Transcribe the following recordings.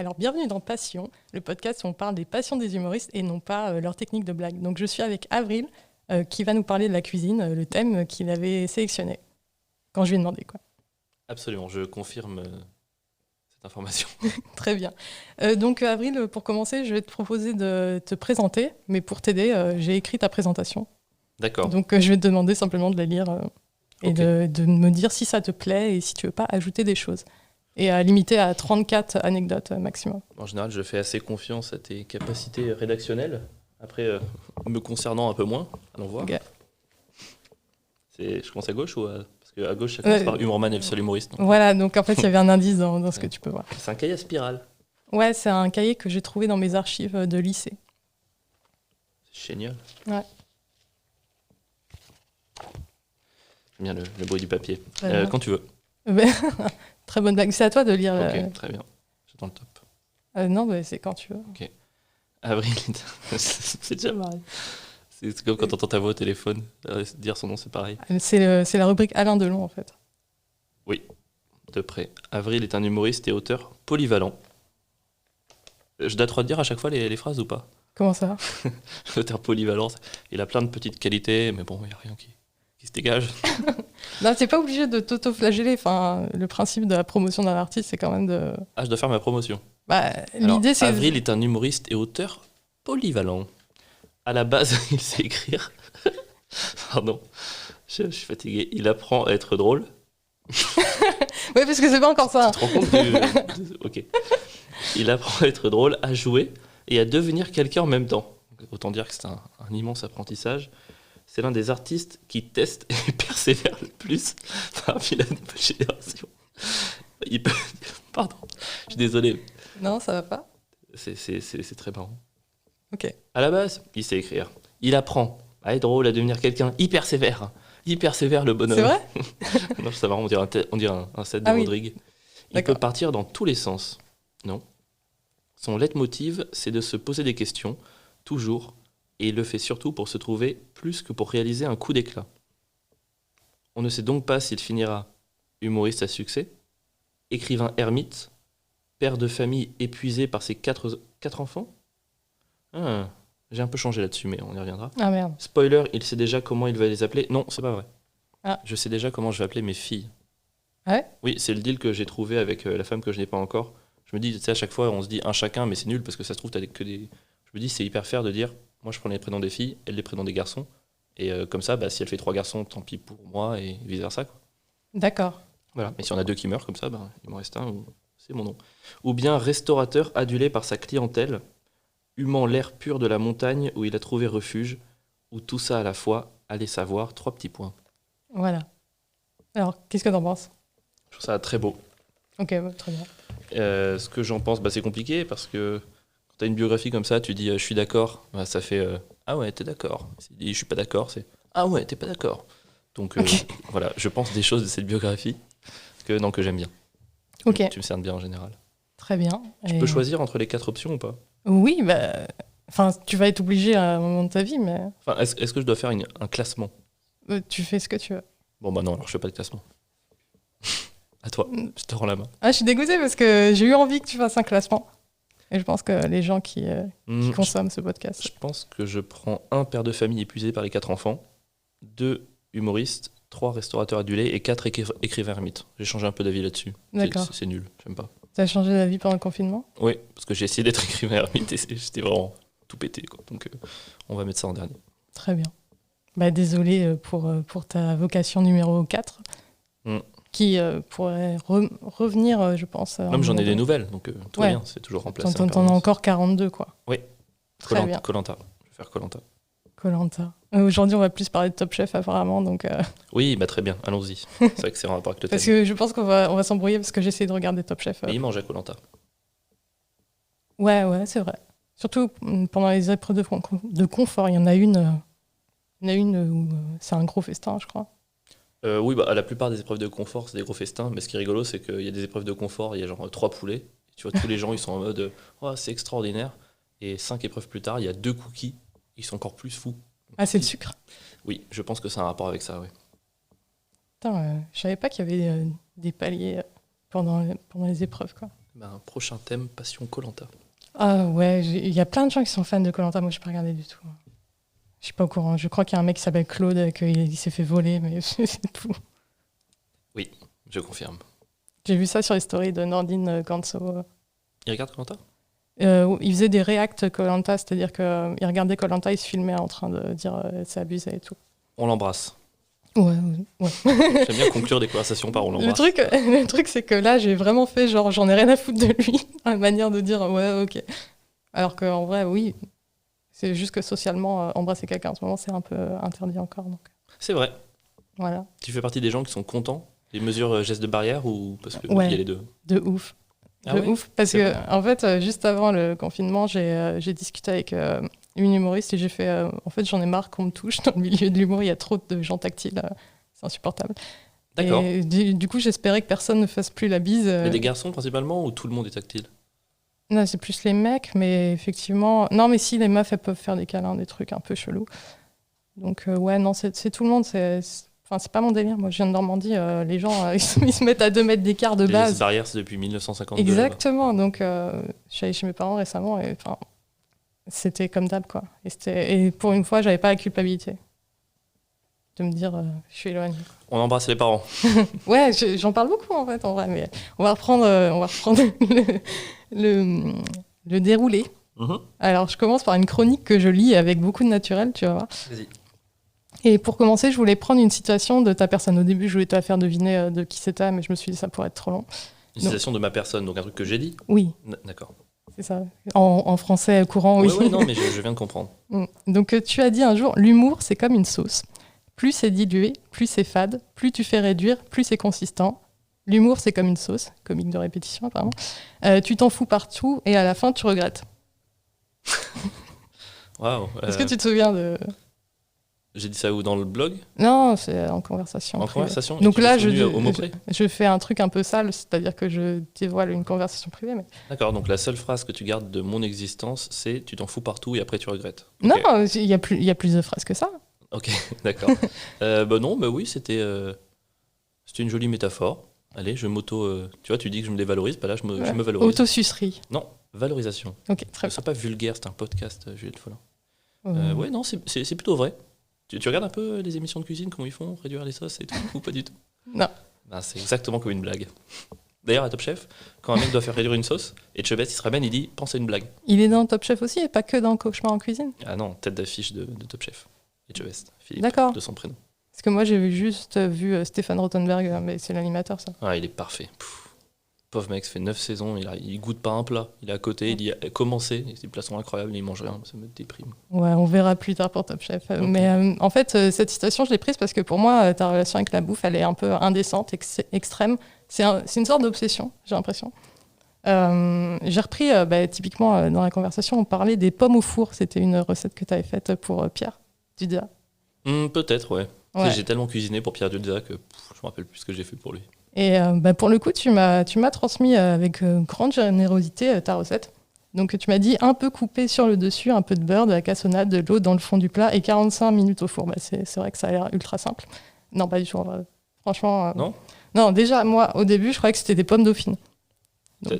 Alors, bienvenue dans Passion, le podcast où on parle des passions des humoristes et non pas leur technique de blague. Donc, je suis avec Avril, qui va nous parler de la cuisine, le thème qu'il avait sélectionné, quand je lui ai demandé, quoi. Absolument, je confirme cette information. Très bien. Donc, Avril, pour commencer, je vais te proposer de te présenter, mais pour t'aider, j'ai écrit ta présentation. D'accord. Donc, je vais te demander simplement de la lire et Ok. de me dire si ça te plaît et si tu veux pas ajouter des choses. Et à limiter à 34 anecdotes maximum. En général, je fais assez confiance à tes capacités rédactionnelles. Après, me concernant un peu moins, allons voir. Ok. Je commence à gauche ou parce qu'à gauche, ça commence par Humorman et le seul humoriste. Donc. Voilà, donc en fait, il y avait un indice dans ce que tu peux voir. C'est un cahier à spirale. Ouais, c'est un cahier que j'ai trouvé dans mes archives de lycée. C'est génial. Ouais. J'aime bien le bruit du papier. Très bien. Quand tu veux. Très bonne blague. C'est à toi de lire. Ok, très bien. J'attends le top. Non, mais c'est quand tu veux. Avril, c'est déjà pareil. C'est comme quand t'entends ta voix au téléphone. Dire son nom, c'est pareil. C'est la rubrique Alain Delon, en fait. Oui, de près. Avril est un humoriste et auteur polyvalent. Je dois te dire à chaque fois les phrases ou pas? Comment ça? Auteur polyvalent, il a plein de petites qualités, mais bon, il n'y a rien qui se dégage. Non, t'es pas obligé de t'auto-flageller. Enfin, le principe de la promotion d'un artiste, c'est quand même de... Ah, je dois faire ma promotion. Bah, Alors, l'idée, c'est... Avril est un humoriste et auteur polyvalent. À la base, il sait écrire. Pardon, je suis fatigué. Il apprend à être drôle. Ouais, parce que c'est pas encore ça. Tu te rends compte Ok. Il apprend à être drôle, à jouer et à devenir quelqu'un en même temps. Autant dire que c'est un immense apprentissage. C'est l'un des artistes qui teste et persévère le plus parmi la nouvelle génération. Pardon, je suis désolé. Non, ça va pas. C'est très marrant. Ok. À la base, il sait écrire. Il apprend à être drôle, à devenir quelqu'un. Il persévère. Il persévère, le bonhomme. C'est vrai? Non, ça va, on dirait un set de Ah oui. Rodrigue. Il D'accord. peut partir dans tous les sens. Non. Son leitmotiv, c'est de se poser des questions, toujours, et il le fait surtout pour se trouver plus que pour réaliser un coup d'éclat. On ne sait donc pas s'il finira humoriste à succès, écrivain ermite, père de famille épuisé par ses quatre enfants. Ah, j'ai un peu changé là-dessus, mais on y reviendra. Ah merde. Spoiler, il sait déjà comment il va les appeler. Non, c'est pas vrai. Ah. Je sais déjà comment je vais appeler mes filles. Ah ouais? Oui, c'est le deal que j'ai trouvé avec la femme que je n'ai pas encore. Je me dis, tu sais, à chaque fois, on se dit un chacun, mais c'est nul parce que ça se trouve, t'as que des. Je me dis, c'est hyper fair de dire, moi, je prends les prénoms des filles, elle les prénoms des garçons. Et comme ça, bah, si elle fait 3 garçons, tant pis pour moi, et vice-versa, quoi. D'accord. Voilà. Et si on a 2 qui meurent comme ça, bah, il m'en reste un, ou c'est mon nom. Ou bien restaurateur adulé par sa clientèle, humant l'air pur de la montagne où il a trouvé refuge, ou tout ça à la fois, allez savoir, 3 petits points. Voilà. Alors, qu'est-ce que t'en penses? Je trouve ça très beau. Ok, ouais, très bien. Ce que j'en pense, bah, c'est compliqué parce que quand tu as une biographie comme ça, tu dis je suis d'accord, bah, ça fait ah ouais, t'es d'accord. Si je suis pas d'accord, c'est ah ouais, t'es pas d'accord. Donc Ok. voilà, je pense des choses de cette biographie que j'aime bien. Ok, Tu me cernes bien en général. très bien. Tu peux choisir entre les 4 options ou pas? Oui, bah... Enfin, tu vas être obligé à un moment de ta vie, mais Enfin, est-ce que je dois faire un classement? tu fais ce que tu veux. Bon bah non, alors je fais pas de classement. À toi, je te rends la main. Ah, je suis dégoûtée parce que j'ai eu envie que tu fasses un classement. Et je pense que les gens qui Je consomment ce podcast... pense que je prends 1 père de famille épuisé par les 4 enfants, 2 humoristes, 3 restaurateurs adulés et 4 écrivains ermites. J'ai changé un peu d'avis là-dessus. D'accord. C'est nul, j'aime pas. T'as changé d'avis pendant le confinement? Oui, parce que j'ai essayé d'être écrivain ermite et j'étais vraiment tout pété, quoi. Donc on va mettre ça en dernier. Très bien. Bah, désolé pour ta vocation numéro 4, qui pourrait revenir, je pense. Non, mais j'en ai des nouvelles, donc tout va Ouais. bien, c'est toujours remplacé. T'en as encore 42, quoi. Oui, Très bien. Koh-Lanta. Je vais faire Koh-Lanta. Koh-Lanta. Aujourd'hui, on va plus parler de Top Chef, apparemment, donc... Oui, bah très bien, allons-y. C'est vrai que c'est en rapport avec le thème. Parce que je pense qu'on va s'embrouiller parce que j'ai essayé de regarder Top Chef. Mais il mange à Koh-Lanta. Ouais, c'est vrai. Surtout pendant les épreuves de confort, il y en a une où c'est un gros festin, je crois. Oui, bah, la plupart des épreuves de confort, c'est des gros festins. Mais ce qui est rigolo, c'est qu'il y a des épreuves de confort, il y a genre 3 poulets. Et tu vois, tous les gens, ils sont en mode oh, c'est extraordinaire. Et 5 épreuves plus tard, il y a 2 cookies. Ils sont encore plus fous. Ah, c'est le sucre. Oui, je pense que c'est un rapport avec ça, oui. Putain, je savais pas qu'il y avait des paliers pendant les épreuves, quoi. Prochain thème, passion Koh-Lanta. Ah ouais, il y a plein de gens qui sont fans de koh. Moi, je n'ai pas regardé du tout. Je suis pas au courant. Je crois qu'il y a un mec qui s'appelle Claude, qu'il s'est fait voler, mais c'est tout. Oui, je confirme. J'ai vu ça sur les stories de Nordine Ganso. Il regarde Koh-Lanta ? Il faisait des reacts koh, c'est-à-dire qu'il regardait koh, il se filmait en train de dire c'est abusé et tout. On l'embrasse. Ouais. J'aime bien conclure des conversations par on l'embrasse. Le truc, c'est que là, j'ai vraiment fait genre, j'en ai rien à foutre de lui, une manière de dire ouais, ok. Alors qu'en vrai, oui, c'est juste que socialement, embrasser quelqu'un en ce moment, c'est un peu interdit encore. Donc. C'est vrai. Voilà. Tu fais partie des gens qui sont contents des mesures gestes de barrière ou parce qu'il ouais, y a les deux ? De ouf. Ah ouais, ouf. Parce que, en fait, juste avant le confinement, j'ai discuté avec une humoriste et j'ai fait en fait, j'en ai marre qu'on me touche dans le milieu de l'humour, il y a trop de gens tactiles, c'est insupportable. D'accord. Et du coup, j'espérais que personne ne fasse plus la bise. Mais des garçons principalement ou tout le monde est tactile ? Non, c'est plus les mecs, mais effectivement. Non, mais si, les meufs, elles peuvent faire des câlins, des trucs un peu chelous. Donc, ouais, non, c'est tout le monde. Enfin, c'est pas mon délire. Moi, je viens de Normandie. Les gens, ils se mettent à 2 mètres d'écart de base. Les barrières, c'est depuis 1952. Exactement. Là-bas. Donc, je suis allée chez mes parents récemment et c'était comme d'hab, quoi. Et pour une fois, j'avais pas la culpabilité de me dire, je suis éloignée. On embrasse les parents. Ouais, j'en parle beaucoup, en fait, en vrai. Mais on va reprendre le déroulé. Alors, je commence par une chronique que je lis avec beaucoup de naturel, tu vas voir. Vas-y. Et pour commencer, je voulais prendre une situation de ta personne. Au début, je voulais te la faire deviner de qui c'était, mais je me suis dit ça pourrait être trop long. Une citation de ma personne, donc un truc que j'ai dit ? Oui. D'accord. C'est ça. En français courant, oui. Ouais, non, mais je viens de comprendre. Donc, tu as dit un jour, l'humour, c'est comme une sauce. Plus c'est dilué, plus c'est fade. Plus tu fais réduire, plus c'est consistant. L'humour, c'est comme une sauce. Comique de répétition, apparemment. Tu t'en fous partout et à la fin, tu regrettes. Waouh. Est-ce que tu te souviens de... J'ai dit ça où, dans le blog ? Non, c'est en conversation. En conversation ? Donc là, je fais un truc un peu sale, c'est-à-dire que je dévoile une conversation privée. Mais... D'accord, donc la seule phrase que tu gardes de mon existence, c'est « tu t'en fous partout et après tu regrettes ». Non, il y a plus de phrases que ça. Ok, d'accord. Non, oui, c'était une jolie métaphore. Allez, je m'auto... tu vois, tu dis que je me dévalorise, là, je me valorise. Autosucerie. Non, valorisation. Ok, très bien. Sois pas vulgaire, c'est un podcast, Juliette Follin. Ouais, non, c'est plutôt vrai. Tu regardes un peu les émissions de cuisine, comment ils font, réduire les sauces et tout, ou pas du tout ? Non. C'est exactement comme une blague. D'ailleurs, à Top Chef, quand un mec doit faire réduire une sauce, et Chebest, il se ramène, il dit « pense à une blague ». Il est dans Top Chef aussi, et pas que dans Cauchemar en cuisine ? Ah non, tête d'affiche de Top Chef. Et Chebest, Philippe, D'accord. de son prénom. Parce que moi, j'ai juste vu Stéphane Rothenberg, mais c'est l'animateur, ça. Ah, il est parfait. Pauvre mec, ça fait 9 saisons, il goûte pas un plat. Il est à côté, il y a commencé, des plats sont incroyables, il mange rien, ça me déprime. Ouais, on verra plus tard pour Top Chef. Okay. Mais en fait, cette citation, je l'ai prise parce que pour moi, ta relation avec la bouffe, elle est un peu indécente, extrême. C'est une sorte d'obsession, j'ai l'impression. J'ai repris, typiquement, dans la conversation, on parlait des pommes au four. C'était une recette que tu avais faite pour Pierre Dudza. Peut-être, ouais. J'ai tellement cuisiné pour Pierre Dudza que je me rappelle plus ce que j'ai fait pour lui. Et pour le coup, tu m'as transmis avec grande générosité ta recette. Donc tu m'as dit un peu coupé sur le dessus, un peu de beurre, de la cassonade, de l'eau dans le fond du plat et 45 minutes au four. C'est vrai que ça a l'air ultra simple. Non, pas du tout. Franchement. Non, déjà, moi, au début, je croyais que c'était des pommes dauphines.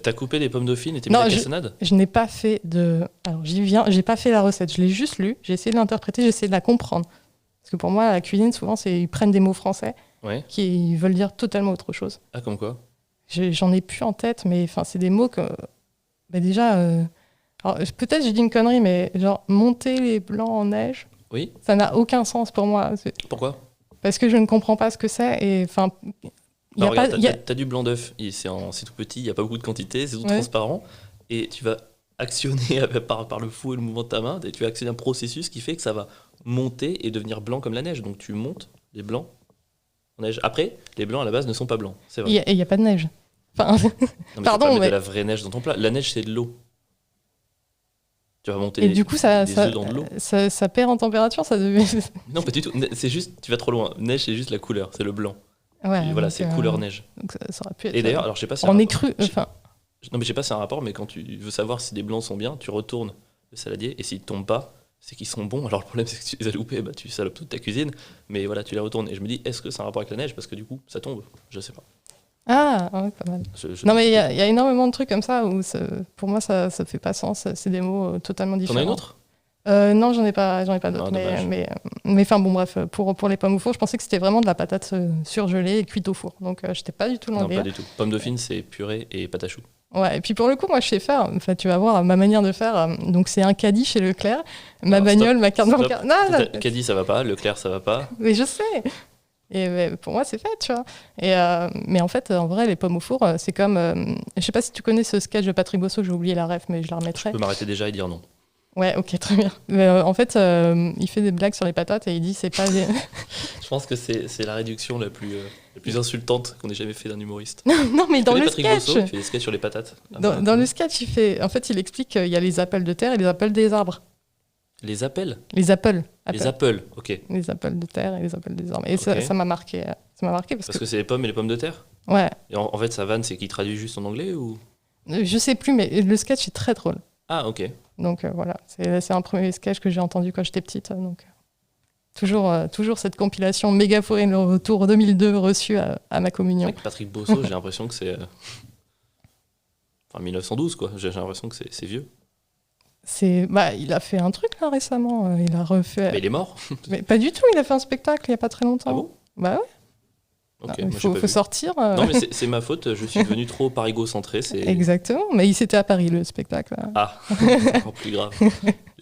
T'as coupé des pommes dauphines et t'as mis la cassonade ? Je n'ai pas fait de... Alors j'y viens, j'ai pas fait la recette, je l'ai juste lue, j'ai essayé de l'interpréter, j'ai essayé de la comprendre. Parce que pour moi, la cuisine, souvent, ils prennent des mots français qui veulent dire totalement autre chose. Ah, comme quoi ? J'en ai plus en tête, mais c'est des mots que... déjà, alors, peut-être j'ai dit une connerie, mais genre, monter les blancs en neige, ça n'a aucun sens pour moi. Pourquoi ? Parce que je ne comprends pas ce que c'est, et enfin... T'as du blanc d'œuf, c'est tout petit, il n'y a pas beaucoup de quantité, c'est tout transparent, et tu vas actionner par le fou et le mouvement de ta main, et tu vas actionner un processus qui fait que ça va monter et devenir blanc comme la neige. Donc tu montes les blancs en neige. Après, les blancs à la base ne sont pas blancs, c'est vrai. Et il n'y a pas de neige. Enfin, non, pardon, tu vas pas mettre de la vraie neige dans ton plat. La neige, c'est de l'eau. Tu vas monter du coup, des œufs dans de l'eau. Ça perd en température, ça devait... Non, pas du tout. C'est juste, tu vas trop loin. Neige, c'est juste la couleur, c'est le blanc. Ouais, et voilà, c'est couleur neige. Donc ça aurait pu être... Et d'ailleurs, alors je sais pas si on est cru. Non, mais je sais pas si c'est un rapport, mais quand tu veux savoir si des blancs sont bien, tu retournes le saladier, et s'ils tombent pas, c'est qu'ils sont bons. Alors le problème, c'est que si tu les as loupés, tu salopes toute ta cuisine, mais voilà, tu les retournes. Et je me dis, est-ce que c'est un rapport avec la neige ? Parce que du coup, ça tombe. Je sais pas. Ah, ouais, pas mal. Non, mais il y a énormément de trucs comme ça où pour moi, ça fait pas sens. C'est des mots totalement différents. T'en as une autre? Non, j'en ai pas d'autres. Ah, Mais enfin, bon, bref, pour les pommes au four, je pensais que c'était vraiment de la patate surgelée et cuite au four. Donc, j'étais pas du tout dans le Non, délire. pas du tout. Pomme dauphine, c'est purée et pâte à choux. Ouais, et puis pour le coup, moi, je sais faire. Enfin, tu vas voir ma manière de faire. Donc, c'est un caddie chez Leclerc, ma Alors, bagnole, stop, ma carte stop. bancaire. Non, Caddy, ça va pas. Leclerc, ça va pas. mais je sais. Et mais pour moi, c'est fait, tu vois. Mais en fait, en vrai, les pommes au four, c'est comme. Je sais pas si tu connais ce sketch de Patrick Bosso, j'ai oublié la ref, mais je la Je remettrai. peux m'arrêter déjà et dire non. Ouais, ok, très bien. Mais, en fait, il fait des blagues sur les patates et il dit c'est pas. Je pense que c'est la réduction la plus insultante qu'on ait jamais fait d'un humoriste. Non, mais dans le Patrick sketch. Bosso, il fait des sketchs sur les patates. Dans le sketch, en fait, il explique qu'il y a les appels de terre et les appels des arbres. Les appels? Les appels. Les appels, ok. Les appels de terre et les appels des arbres. Et Ok. ça m'a marqué. Ça m'a marqué Parce que c'est les pommes et les pommes de terre? Ouais. Et en fait, sa vanne, c'est qu'il traduit juste en anglais ou? Je sais plus, mais le sketch est très drôle. Ah, ok. Donc voilà, c'est un premier sketch que j'ai entendu quand j'étais petite. Donc toujours cette compilation Mégaforine le retour 2002 reçue à ma communion. Avec Patrick Bosso, j'ai l'impression que c'est. Enfin, 1912, quoi. J'ai l'impression que c'est vieux. Il a fait un truc là récemment. Il a refait. Mais il est mort? Mais pas du tout. Il a fait un spectacle il y a pas très longtemps. Ah bon? Bah ouais. Ok, Il moi, j'ai faut pas vu. sortir. Non, mais c'est ma faute. Je suis devenu trop parigo-centré. Exactement. Mais il s'était à Paris le spectacle. Ah, c'est encore plus grave. Il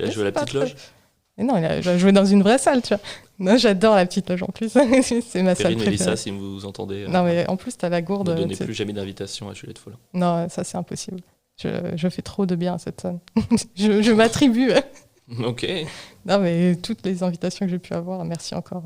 a Ouais, joué à la c'est pas petite loge. Mais non, il a joué dans une vraie salle, tu vois. Non, j'adore la petite loge en plus. C'est ma salle Perrine, Mélissa, préférée. si vous entendez, Non, mais en plus, t'as la gourde. ne donnez tu sais. plus jamais d'invitation à Juliette Follin. Non, ça, c'est impossible. Je fais trop de bien à cette scène. je m'attribue. Ok. Non, mais toutes les invitations que j'ai pu avoir, merci encore.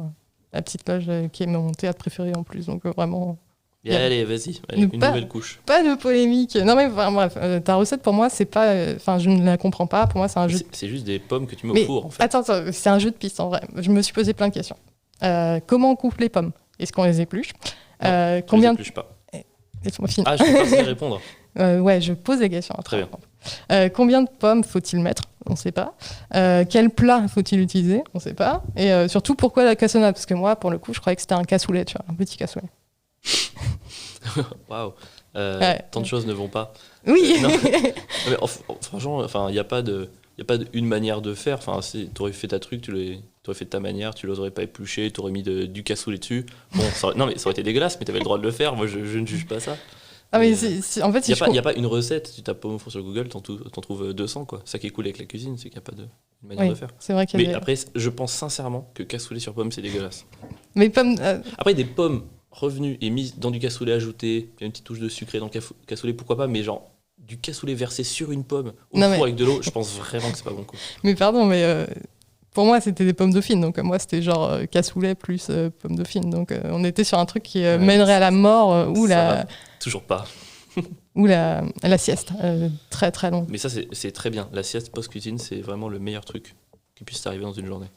La petite loge qui est mon théâtre préféré en plus. Donc vraiment, Bien, allez, vas-y. Allez, une Pas- nouvelle couche. pas de polémique. Non, mais enfin, bref, ta recette pour moi, c'est pas. Enfin, je ne la comprends pas. Pour moi, c'est un jeu. C'est juste des pommes que tu mets Mais au four, en fait. attends, c'est un jeu de piste en vrai. Je me suis posé plein de questions. Comment on coupe les pommes? Est-ce qu'on les épluche? Je Combien les de... épluche pas. Laisse-moi finir. Ah, je peux pas te répondre. Ouais, je pose des questions. Très bien. Combien de pommes faut-il mettre? On ne sait pas. Quel plat faut-il utiliser? On ne sait pas. Et surtout, pourquoi la cassonade? Parce que moi, pour le coup, je croyais que c'était un cassoulet, tu vois, un petit cassoulet. Waouh. Ouais. Tant de choses ne vont pas. Oui. Non, mais franchement, enfin, il n'y a pas une manière de faire. Enfin, tu aurais fait ta truc, tu aurais fait de ta manière, tu l'aurais pas épluché, tu aurais mis du cassoulet dessus. Bon, non, mais ça aurait été dégueulasse, mais tu avais le droit de le faire. Moi, je ne juge pas ça. Ah, mais en fait, Il n'y a pas une recette. Tu tapes pomme au four sur Google, t'en trouves 200, quoi. Ça qui est cool avec la cuisine, c'est qu'il n'y a pas une manière de faire. c'est vrai qu'il y a Mais des... après, je pense sincèrement que cassoulet sur pomme, c'est dégueulasse. Mais pommes... Après, des pommes revenues et mises dans du cassoulet ajouté, puis une petite touche de sucré dans le cassoulet, pourquoi pas, mais genre du cassoulet versé sur une pomme au Non, four mais- avec de l'eau, je pense vraiment que c'est pas bon coup. mais pardon, mais pour moi, c'était des pommes dauphines. Donc, moi, c'était genre cassoulet plus pommes dauphines. Donc, on était sur un truc qui Ouais, mènerait à la mort ou Ça la... va toujours pas. Ou la sieste, très très longue. Mais ça, c'est très bien. La sieste post-cuisine, c'est vraiment le meilleur truc qui puisse t'arriver dans une journée.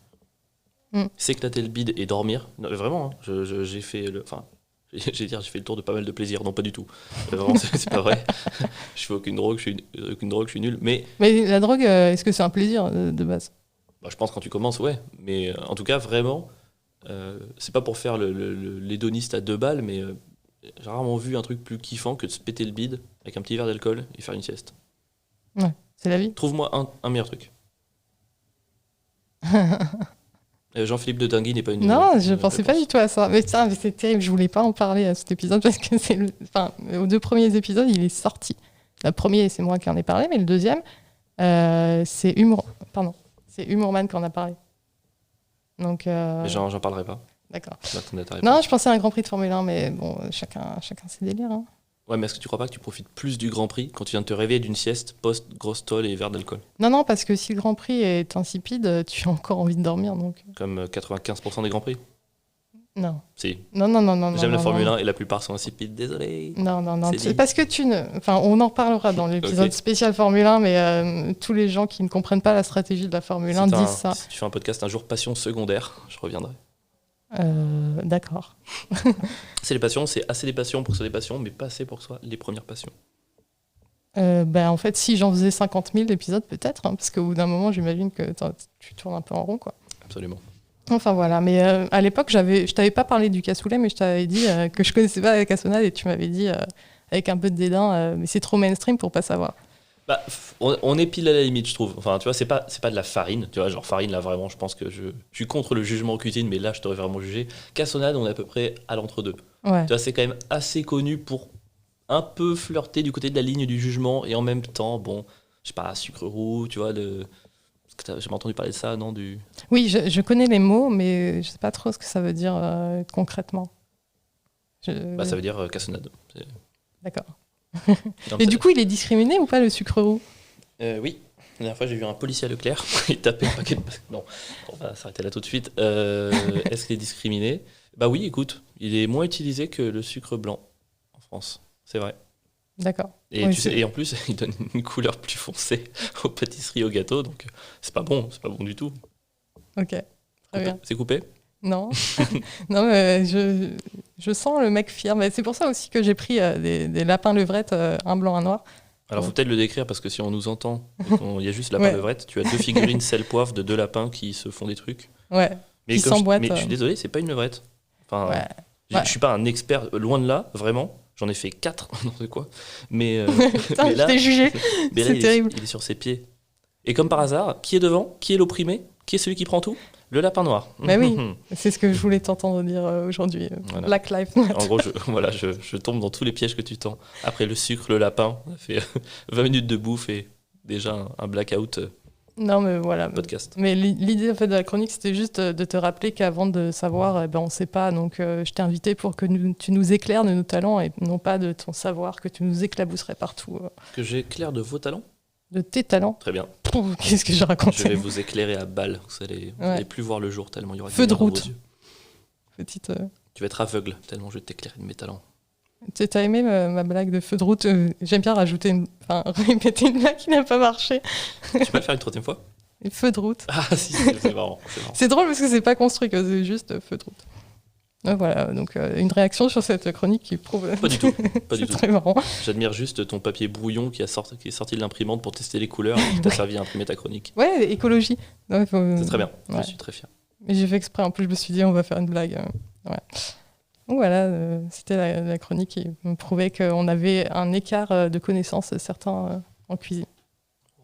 S'éclater le bide et dormir. Non, mais vraiment, hein, j'ai fait le... Enfin, j'ai fait le tour de pas mal de plaisirs. Non, pas du tout. Vraiment, c'est pas vrai. Je fais aucune drogue, je suis nul. Mais Mais la drogue, est-ce que c'est un plaisir de base? bah, je pense que quand tu commences, ouais. Mais en tout cas, vraiment, c'est pas pour faire l'hédoniste à 2 balles, mais j'ai rarement vu un truc plus kiffant que de se péter le bide avec un petit verre d'alcool et faire une sieste. Ouais, c'est la vie. Trouve-moi un meilleur truc. Jean-Philippe de Tinguy n'est pas une. Non, une je pensais pas réponse. du tout à ça. Mais putain, mais c'est terrible, je voulais pas en parler à cet épisode parce que aux 2 premiers épisodes, il est sorti. Le premier, c'est moi qui en ai parlé, mais le deuxième, c'est Humorman qui en a parlé. Donc, Mais j'en parlerai pas. d'accord. J'attendais ta réponse. Non, je pensais à un Grand Prix de Formule 1, mais bon, chacun ses délires. Hein. Ouais, mais est-ce que tu crois pas que tu profites plus du Grand Prix quand tu viens de te réveiller d'une sieste post-grosse tolle et verre d'alcool? Non, parce que si le Grand Prix est insipide, tu as encore envie de dormir, donc... Comme 95% des Grands Prix? Non. Si. Non. J'aime la non, Formule non. 1 et la plupart sont insipides, désolé. Non. C'est C'est dit. parce que Enfin, on en reparlera dans l'épisode Ok. spécial Formule 1, mais tous les gens qui ne comprennent pas la stratégie de la Formule 1 disent ça. Si tu fais un podcast un jour passion secondaire, je reviendrai. D'accord. C'est les passions, c'est assez des passions pour que ce soit des passions, mais pas assez pour que ce soit les premières passions. En fait, si j'en faisais 50 000 épisodes, peut-être, hein, parce qu'au bout d'un moment, j'imagine que tu tournes un peu en rond, quoi. Absolument. Enfin voilà, mais à l'époque, je t'avais pas parlé du cassoulet, mais je t'avais dit que je connaissais pas la cassonade et tu m'avais dit avec un peu de dédain, mais c'est trop mainstream pour pas savoir. Bah, on est pile à la limite, je trouve. Enfin, tu vois, c'est pas de la farine. Tu vois, genre farine, là, vraiment, je pense que je suis contre le jugement en cuisine, mais là, je t'aurais vraiment jugé. Cassonade, on est à peu près à l'entre-deux. Ouais. Tu vois, c'est quand même assez connu pour un peu flirter du côté de la ligne du jugement, et en même temps, bon, je sais pas, sucre roux, tu vois, j'ai jamais entendu parler de ça, non, du... Oui, je connais les mots, mais je sais pas trop ce que ça veut dire concrètement. Bah, ça veut dire cassonade. D'accord. Non, Et du coup, il est discriminé ou pas le sucre roux? Oui. La dernière fois, j'ai vu un policier à Leclerc, il tapait un paquet de... Non, on va s'arrêter là tout de suite. Est-ce qu'il est discriminé? Bah oui, écoute, il est moins utilisé que le sucre blanc en France, c'est vrai. D'accord. Et, Oui, tu sais, et en plus, il donne une couleur plus foncée aux pâtisseries, aux gâteaux, donc c'est pas bon du tout. Ok, très bien. C'est coupé? Non, non, mais je sens le mec fier. Mais c'est pour ça aussi que j'ai pris des lapins levrettes, un blanc, un noir. Alors, faut Ouais. peut-être le décrire parce que si on nous entend, et qu'il y a juste lapin Ouais. levrette, tu as deux figurines sel poivre de deux lapins qui se font des trucs. Ouais, Mais, qui s'emboîtent. mais je suis désolé, c'est pas une levrette. Enfin, Ouais. je Ouais. suis pas un expert, loin de là, vraiment. J'en ai fait 4, non, c'est quoi. Mais, Putain, mais je là, t'ai jugé. mais là C'est terrible. il est sur ses pieds. Et comme par hasard, qui est devant? Qui est l'opprimé? Qui est celui qui prend tout? Le lapin noir. Bah oui, c'est ce que je voulais t'entendre dire aujourd'hui. Voilà. Black Lives En Matter. gros, voilà, je tombe dans tous les pièges que tu tends. Après le sucre, le lapin, on a fait 20 minutes de bouffe et déjà un blackout Non, mais voilà. podcast. Mais l'idée en fait, de la chronique, c'était juste de te rappeler qu'avant de savoir, eh ben, on ne sait pas. Donc, je t'ai invité pour que tu nous éclaires de nos talents et non pas de ton savoir, que tu nous éclabousserais partout. Que j'éclaire de vos talents? De tes talents. Très bien. Pouf, qu'est-ce que j'ai Je raconté? vais vous éclairer à balles. Vous allez plus voir le jour tellement il y aura de Feu de lumière dans vos route. yeux. Petite. Tu vas être aveugle tellement je vais t'éclairer de mes talents. T'as aimé ma blague de feu de route? J'aime bien rajouter, enfin, répéter une blague qui n'a pas marché. Tu peux le faire une troisième fois? Et feu de route. Ah si, c'est marrant. C'est marrant. C'est drôle parce que c'est pas construit, quoi, c'est juste feu de route. Voilà, donc une réaction sur cette chronique qui prouve. Pas du tout. Pas du C'est tout. très marrant. J'admire juste ton papier brouillon qui est sorti de l'imprimante pour tester les couleurs et qui t'a servi à imprimer ta chronique. Ouais, écologie. Ouais, C'est très bien. Ouais. Je suis très fier. Mais j'ai fait exprès, en plus je me suis dit on va faire une blague. Ouais. Donc voilà, c'était la chronique qui me prouvait qu'on avait un écart de connaissances certains en cuisine.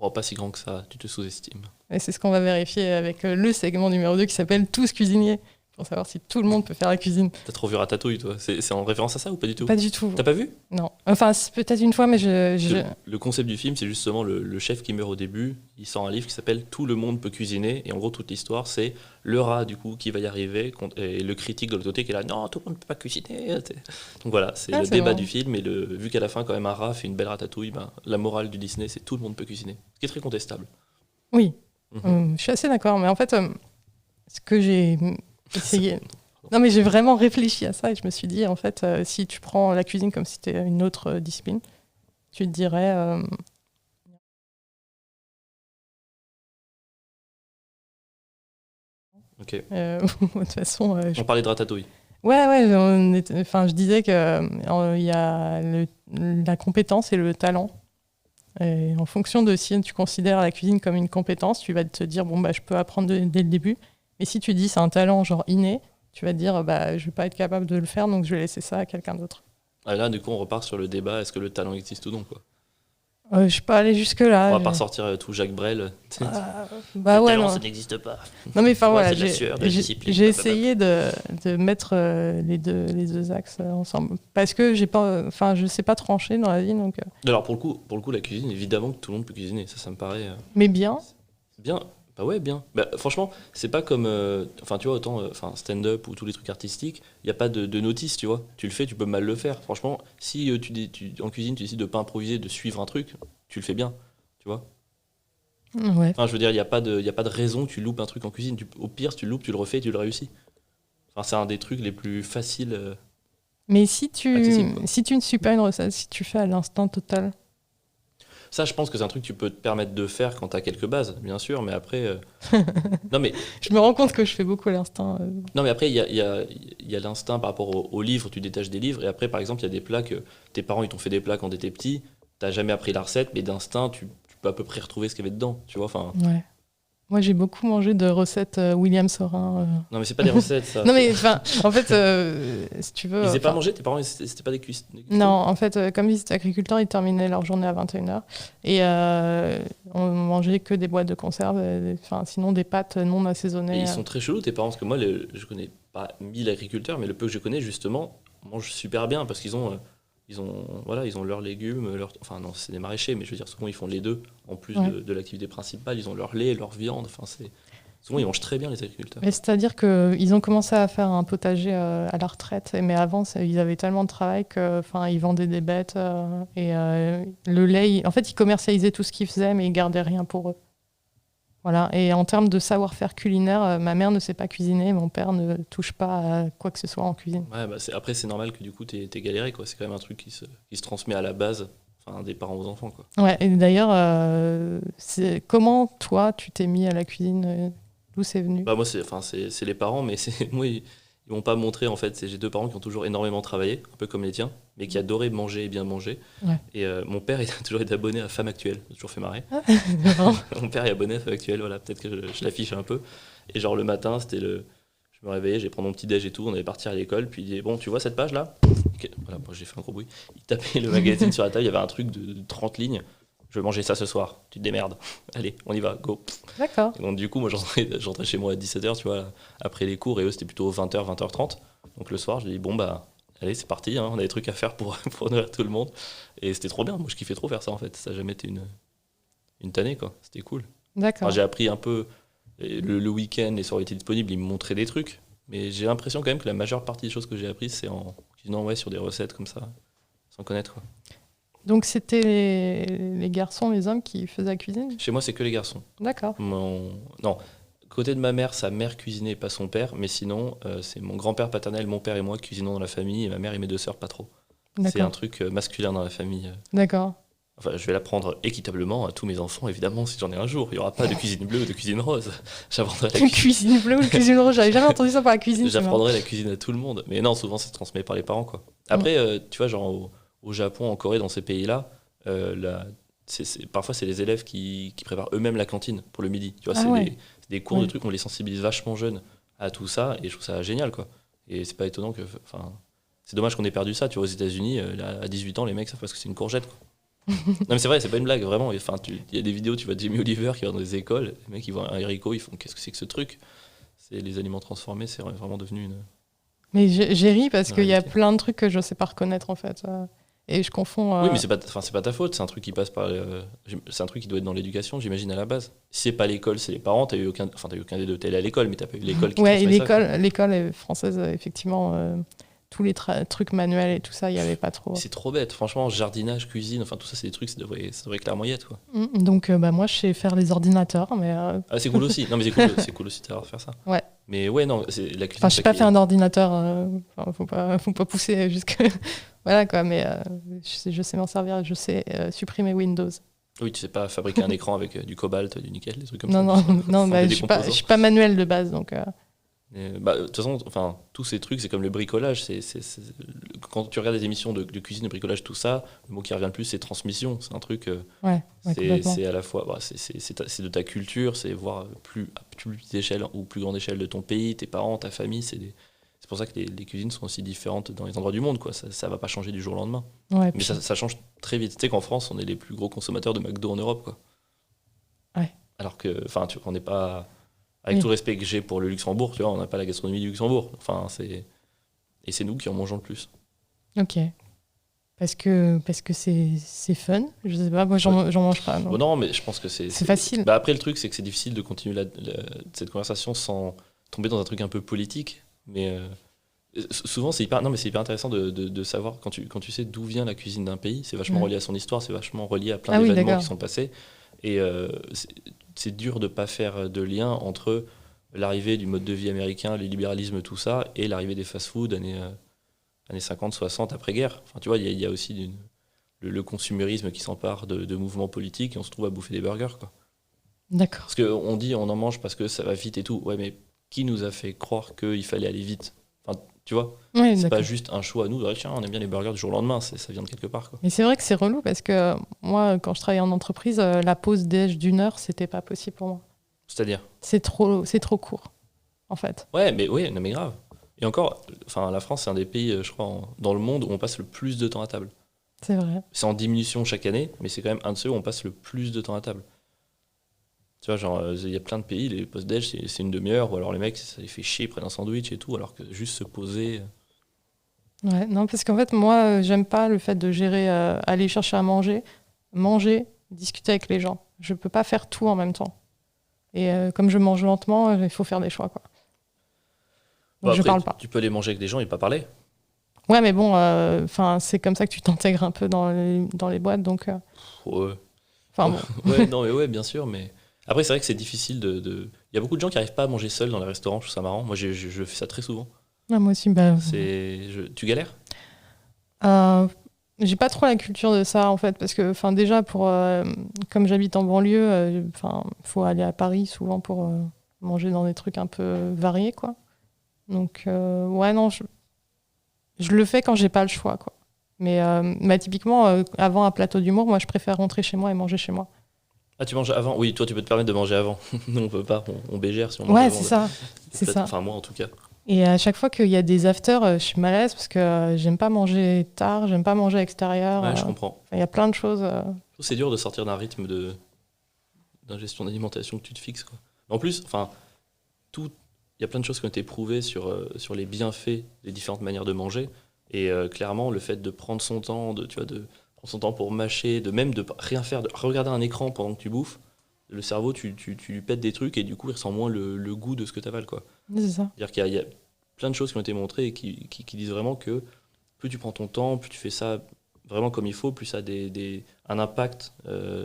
Oh, pas si grand que ça, tu te sous-estimes. Et c'est ce qu'on va vérifier avec le segment numéro 2 qui s'appelle Tous cuisiniers, pour savoir si tout le monde peut faire la cuisine. T'as trop vu Ratatouille, toi? C'est en référence à ça ou pas du tout? Pas du tout. T'as pas vu? Non. Enfin, c'est peut-être une fois, mais je... Le concept du film, c'est justement le chef qui meurt au début. Il sort un livre qui s'appelle Tout le monde peut cuisiner. Et en gros, toute l'histoire, c'est le rat, du coup, qui va y arriver. Et le critique de l'autre côté qui est là, non, tout le monde ne peut pas cuisiner. Donc voilà, c'est le c'est débat marrant. du film. Et vu qu'à la fin, quand même, un rat fait une belle ratatouille, ben, la morale du Disney, c'est tout le monde peut cuisiner. Ce qui est très contestable. Oui, Mhm. je suis assez d'accord. Mais en fait, ce que j'ai essayé... Non, mais j'ai vraiment réfléchi à ça et je me suis dit, en fait, si tu prends la cuisine comme si c'était une autre discipline, tu te dirais... Ok. de toute façon, On parlait de ratatouille. ouais, enfin, je disais que il y a la compétence et le talent. Et en fonction de si tu considères la cuisine comme une compétence, tu vas te dire bon bah je peux apprendre dès le début. Et si tu dis c'est un talent genre inné, tu vas te dire bah je vais pas être capable de le faire donc je vais laisser ça à quelqu'un d'autre. Ah, là, du coup, on repart sur le débat, est-ce que le talent existe ou non, quoi. Je suis pas allée jusque là. On va pas ressortir tout Jacques Brel. Bah le ouais talent, non. ça n'existe pas. Non mais enfin Ouais, voilà, c'est de la sueur, de la discipline, j'ai blablabla. essayé de mettre les deux axes ensemble parce que j'ai pas, enfin je sais pas trancher dans la vie donc. Alors, pour le coup, la cuisine, évidemment que tout le monde peut cuisiner. Ça me paraît Mais bien. bien. Bah ouais, bien. Bah, franchement, c'est pas comme. Enfin, tu vois, autant stand-up ou tous les trucs artistiques, il n'y a pas de notice, tu vois. Tu le fais, tu peux mal le faire. Franchement, si en cuisine, tu décides de pas improviser, de suivre un truc, tu le fais bien, tu vois. Ouais. Enfin, je veux dire, il n'y a pas de raison que tu loupes un truc en cuisine. Au pire, si tu le loupes, tu le refais et tu le réussis. Enfin, c'est un des trucs les plus faciles. Mais Accessible, quoi. si tu ne suis pas une recette, si tu fais à l'instinct total. Ça, je pense que c'est un truc que tu peux te permettre de faire quand tu as quelques bases, bien sûr, mais après. Non, mais Je me rends compte que je fais beaucoup à l'instinct. Non, mais après, il y a l'instinct par rapport aux livres, tu détaches des livres, et après, par exemple, il y a des plats que tes parents ils t'ont fait des plats quand t'étais petit, t'as jamais appris la recette, mais d'instinct, tu peux à peu près retrouver ce qu'il y avait dedans, tu vois. Enfin, Ouais. Moi, j'ai beaucoup mangé de recettes William Saurin. Non, mais c'est pas des recettes, ça. Non, mais en fait, si tu veux. Ils n'avaient pas mangé, tes parents, c'était pas des cuisses. Non, en fait, comme ils étaient agriculteurs, ils terminaient leur journée à 21h. Et on mangeait que des boîtes de conserve, sinon des pâtes non assaisonnées. Et ils sont très chelous, tes parents, parce que moi, je connais pas 1000 agriculteurs, mais le peu que je connais, justement, mangent super bien parce qu'ils ont leurs légumes, enfin non, c'est des maraîchers, mais je veux dire, souvent ils font les deux, en plus de l'activité principale, ils ont leur lait, leur viande, souvent ils mangent très bien les agriculteurs. C'est-à-dire qu'ils ont commencé à faire un potager à la retraite, mais avant ils avaient tellement de travail qu'ils vendaient des bêtes et le lait, en fait ils commercialisaient tout ce qu'ils faisaient, mais ils gardaient rien pour eux. Voilà. Et en termes de savoir-faire culinaire, ma mère ne sait pas cuisiner, mon père ne touche pas à quoi que ce soit en cuisine. Ouais, après, c'est normal que du coup, t'aies galéré, quoi. C'est quand même un truc qui se transmet à la base, des parents aux enfants, quoi. Ouais, et d'ailleurs, comment toi, tu t'es mis à la cuisine d'où c'est venu? Bah, moi, c'est les parents, mais moi, ils m'ont pas montré, en fait. J'ai deux parents qui ont toujours énormément travaillé, un peu comme les tiens, mais qui adoraient manger et bien manger. Ouais. Et mon père, il a toujours été abonné à Femme Actuelle. Ça a toujours fait marrer. Mon père est abonné à Femme Actuelle, voilà, peut-être que je l'affiche un peu. Et genre, le matin, je me réveillais, j'ai pris mon petit déj et tout, on allait partir à l'école, puis il disait, bon, tu vois cette page-là? Voilà, moi, j'ai fait un gros bruit. Il tapait le magazine sur la table, il y avait un truc de 30 lignes. Je vais manger ça ce soir, tu te démerdes. Allez, on y va, go. D'accord. Et donc du coup, moi j'entrais chez moi à 17h, tu vois, après les cours, et eux c'était plutôt 20h, 20h30. Donc le soir, je dis bon bah, allez c'est parti, hein, on a des trucs à faire pour nourrir tout le monde. Et c'était trop bien, moi je kiffais trop faire ça en fait, ça n'a jamais été une tannée quoi, c'était cool. D'accord. Enfin, j'ai appris un peu, le week-end, les soirées étaient disponibles, ils me montraient des trucs. Mais j'ai l'impression quand même que la majeure partie des choses que j'ai apprises, c'est en cuisinant sur des recettes comme ça, sans connaître quoi. Donc c'était les garçons, les hommes qui faisaient la cuisine? Chez moi, c'est que les garçons. D'accord. Non, côté de ma mère, sa mère cuisinait, pas son père, mais sinon, c'est mon grand-père paternel, mon père et moi cuisinons dans la famille, et ma mère et mes deux sœurs pas trop. C'est un truc masculin dans la famille. D'accord. Enfin, je vais l'apprendre équitablement à tous mes enfants, évidemment, si j'en ai un jour. Il n'y aura pas de cuisine bleue ou de cuisine rose. J'apprendrai la cuisine bleue ou cuisine rose, j'avais jamais entendu ça par la cuisine. J'apprendrai la cuisine à tout le monde. Mais non, souvent, c'est transmis par les parents, quoi. Après, tu vois, genre au Japon, en Corée, dans ces pays-là, parfois c'est les élèves qui préparent eux-mêmes la cantine pour le midi. Tu vois, c'est des cours de trucs, on les sensibilise vachement jeunes à tout ça, et je trouve ça génial, quoi. Et c'est pas étonnant que... c'est dommage qu'on ait perdu ça. Tu vois, aux États-Unis, à 18 ans, les mecs savent pas ce que c'est une courgette, quoi. Non mais c'est vrai, c'est pas une blague, vraiment. Il y a des vidéos, tu vois Jamie Oliver qui va dans des écoles, les mecs ils voient un haricot, ils font qu'est-ce que c'est que ce truc? C'est les aliments transformés, c'est vraiment devenu une... Mais j'ai ri parce qu'il y a plein de trucs que je sais pas reconnaître en fait. Et je confonds... Oui, mais c'est pas ta faute, c'est un truc qui passe par... c'est un truc qui doit être dans l'éducation, j'imagine, à la base. Si c'est pas l'école, c'est les parents, t'as eu aucun des deux, t'es allé à l'école, mais t'as pas eu l'école qui ouais, ça. L'école française, effectivement... tous les trucs manuels et tout ça, il n'y avait pas trop. C'est trop bête, franchement, jardinage, cuisine, enfin tout ça, c'est des trucs, ça devrait clairement y être, quoi. Donc, moi, je sais faire les ordinateurs, mais... Ah, c'est cool aussi. Non, mais c'est cool aussi de savoir faire ça. Ouais. Mais ouais, non, c'est la cuisine... Enfin, je sais pas faire un ordinateur, faut pas pousser jusque... voilà, quoi, mais je sais m'en servir, je sais supprimer Windows. Oui, tu sais pas fabriquer un écran avec du cobalt, du nickel, des trucs comme ça. Non, bah, je suis pas manuel de base, donc... de toute façon, tous ces trucs, c'est comme le bricolage. Quand tu regardes des émissions de cuisine, de bricolage, tout ça, le mot qui revient le plus, c'est transmission. C'est un truc. C'est à la fois, c'est de ta culture, c'est voir plus petite échelle ou plus grande échelle de ton pays, tes parents, ta famille. C'est pour ça que les cuisines sont aussi différentes dans les endroits du monde, quoi. Ça va pas changer du jour au lendemain. Ouais, mais ça change très vite. Tu sais qu'en France, on est les plus gros consommateurs de McDo en Europe, quoi. Ouais. Alors que, on n'est pas. Avec tout le respect que j'ai pour le Luxembourg, tu vois, on n'a pas la gastronomie du Luxembourg. Et c'est nous qui en mangeons le plus. Ok. Parce que c'est fun. Je sais pas, moi j'en mange pas. Non. Non, mais je pense que c'est facile. Après, le truc, c'est que c'est difficile de continuer cette conversation sans tomber dans un truc un peu politique. Mais souvent, c'est hyper intéressant de savoir, quand tu sais d'où vient la cuisine d'un pays, c'est vachement relié à son histoire, c'est vachement relié à plein d'événements qui sont passés. Et c'est dur de ne pas faire de lien entre l'arrivée du mode de vie américain, le libéralisme, tout ça, et l'arrivée des fast-food années 50, 60, après-guerre. Enfin, tu vois, il y a aussi le consumérisme qui s'empare de mouvements politiques et on se trouve à bouffer des burgers, quoi. D'accord. Parce qu'on dit on en mange parce que ça va vite et tout. Ouais, mais qui nous a fait croire qu'il fallait aller vite? Enfin, tu vois, c'est pas juste un choix à nous. Tiens, on aime bien les burgers du jour au lendemain, ça vient de quelque part, quoi. Mais c'est vrai que c'est relou parce que moi, quand je travaillais en entreprise, la pause déj d'1 heure, c'était pas possible pour moi. C'est-à-dire? C'est trop court, en fait. Ouais, mais oui, non, mais grave. Et encore, enfin, la France, c'est un des pays, je crois, dans le monde où on passe le plus de temps à table. C'est vrai. C'est en diminution chaque année, mais c'est quand même un de ceux où on passe le plus de temps à table. Tu vois, genre, il y a plein de pays, les pauses déj, c'est une demi-heure, ou alors les mecs, ça les fait chier, ils prennent un sandwich et tout, alors que juste se poser. Ouais, non, parce qu'en fait, moi, j'aime pas le fait de gérer, aller chercher à manger, discuter avec les gens. Je peux pas faire tout en même temps. Et comme je mange lentement, il faut faire des choix, quoi. Bon, Donc, je après, parle pas. tu peux aller manger avec des gens et pas parler. Ouais, mais bon, c'est comme ça que tu t'intègres un peu dans les boîtes, donc... Ouais. Bon. Ouais, non, mais ouais, bien sûr, mais. Après, c'est vrai que c'est difficile de. Il y a beaucoup de gens qui n'arrivent pas à manger seuls dans les restaurants, je trouve ça marrant. Moi, je fais ça très souvent. Ah, moi aussi, bah... Tu galères? J'ai pas trop la culture de ça, en fait, parce que, déjà, comme j'habite en banlieue, faut aller à Paris souvent pour manger dans des trucs un peu variés, quoi. Donc, ouais, non, je le fais quand j'ai pas le choix, quoi. Mais typiquement, avant un plateau d'humour, moi, je préfère rentrer chez moi et manger chez moi. Ah, tu manges avant? Oui, toi, tu peux te permettre de manger avant. Nous, on peut pas, on bégère si on mange Ouais, avant. c'est ça. C'est ça. Enfin, moi, en tout cas. Et à chaque fois qu'il y a des afters, je suis mal à l'aise parce que j'aime pas manger tard, j'aime pas manger à l'extérieur. Ouais, je comprends. Il y a plein de choses. Je trouve c'est dur de sortir d'un rythme d'ingestion d'alimentation que tu te fixes, quoi. En plus, enfin, il y a plein de choses qui ont été prouvées sur les bienfaits des différentes manières de manger. Et clairement, le fait de prendre son temps, de prendre son temps pour mâcher, de rien faire, de regarder un écran pendant que tu bouffes, le cerveau, tu lui pètes des trucs et du coup, il ressent moins le goût de ce que tu avales, quoi. C'est ça. C'est-à-dire qu'il y a plein de choses qui ont été montrées et qui disent vraiment que plus tu prends ton temps, plus tu fais ça vraiment comme il faut, plus ça a un impact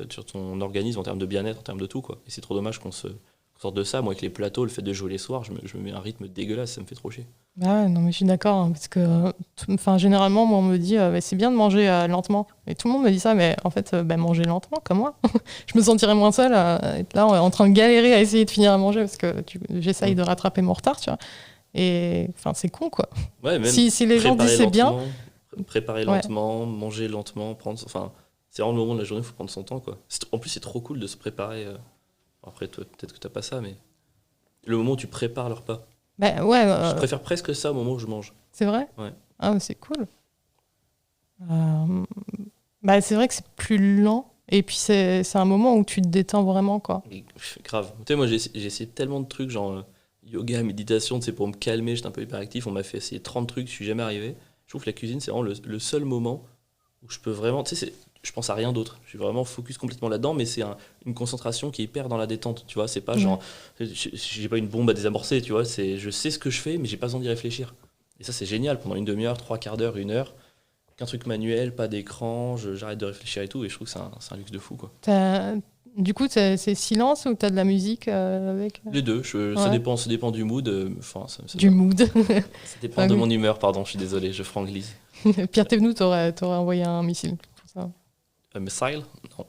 sur ton organisme en termes de bien-être, en termes de tout, quoi. Et c'est trop dommage qu'on sorte de ça. Moi, avec les plateaux, le fait de jouer les soirs, je me mets un rythme dégueulasse, ça me fait trop chier. Bah ouais, non, mais je suis d'accord, hein, parce que généralement, moi, on me dit bah, c'est bien de manger lentement. Et tout le monde me dit ça, mais en fait, manger lentement, comme moi. Je me sentirais moins seule à être là en train de galérer à essayer de finir à manger parce que j'essaye de rattraper mon retard, tu vois. Et c'est con, quoi. Ouais, même si les gens disent c'est bien. Préparer lentement, manger lentement, c'est vraiment le moment de la journée où il faut prendre son temps, quoi. En plus, c'est trop cool de se préparer. Après, toi, peut-être que t'as pas ça, mais le moment où tu prépares le repas. Bah, ouais, je préfère presque ça au moment où je mange. C'est vrai? Ouais. Ah, c'est cool. C'est vrai que c'est plus lent. Et puis, c'est un moment où tu te détends vraiment, quoi. Et, grave. Tu sais, moi, j'ai essayé tellement de trucs, genre yoga, méditation, pour me calmer, j'étais un peu hyperactif. On m'a fait essayer 30 trucs, je suis jamais arrivé. Je trouve que la cuisine, c'est vraiment le seul moment où je peux vraiment... Tu sais, je pense à rien d'autre. Je suis vraiment focus complètement là-dedans, mais c'est une concentration qui est hyper dans la détente, tu vois. C'est pas genre... J'ai pas une bombe à désamorcer, tu vois. Je sais ce que je fais, mais j'ai pas besoin d'y réfléchir. Et ça, c'est génial. Pendant une demi-heure, 3/4 d'heure, 1 heure, qu'un truc manuel, pas d'écran, j'arrête de réfléchir et tout, et je trouve que c'est un luxe de fou, quoi. Du coup, c'est silence ou t'as de la musique avec Les deux, ça dépend du mood. Du mood. Ça dépend de mon humeur, pardon, je suis désolé, je franglise. Pierre Thévenoud t'aurais envoyé un missile pour ça. Un missile? Non.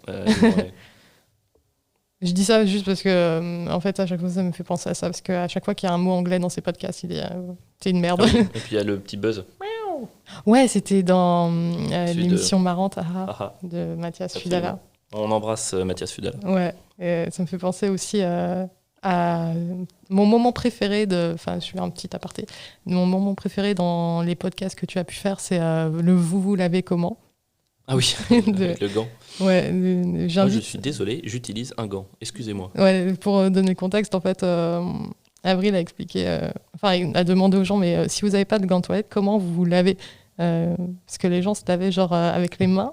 Je dis ça juste parce que, en fait, à chaque fois, ça me fait penser à ça. Parce qu'à chaque fois qu'il y a un mot anglais dans ces podcasts, il dit t'es une merde. Ah oui. Et puis il y a le petit buzz. Ouais, c'était dans l'émission marrante de Mathias Absolument. Fudala. On embrasse Mathias Fudala. Ouais, et ça me fait penser aussi à mon moment préféré je fais un petit aparté. Mon moment préféré dans les podcasts que tu as pu faire, c'est le vous lavez comment. Ah oui, avec le gant. Ouais, Moi, je suis désolé, j'utilise un gant. Excusez-moi. Ouais, pour donner le contexte, en fait, Avril a expliqué, il a demandé aux gens, mais si vous n'avez pas de gants de toilette, comment vous lavez parce que les gens se lavaient genre avec les mains.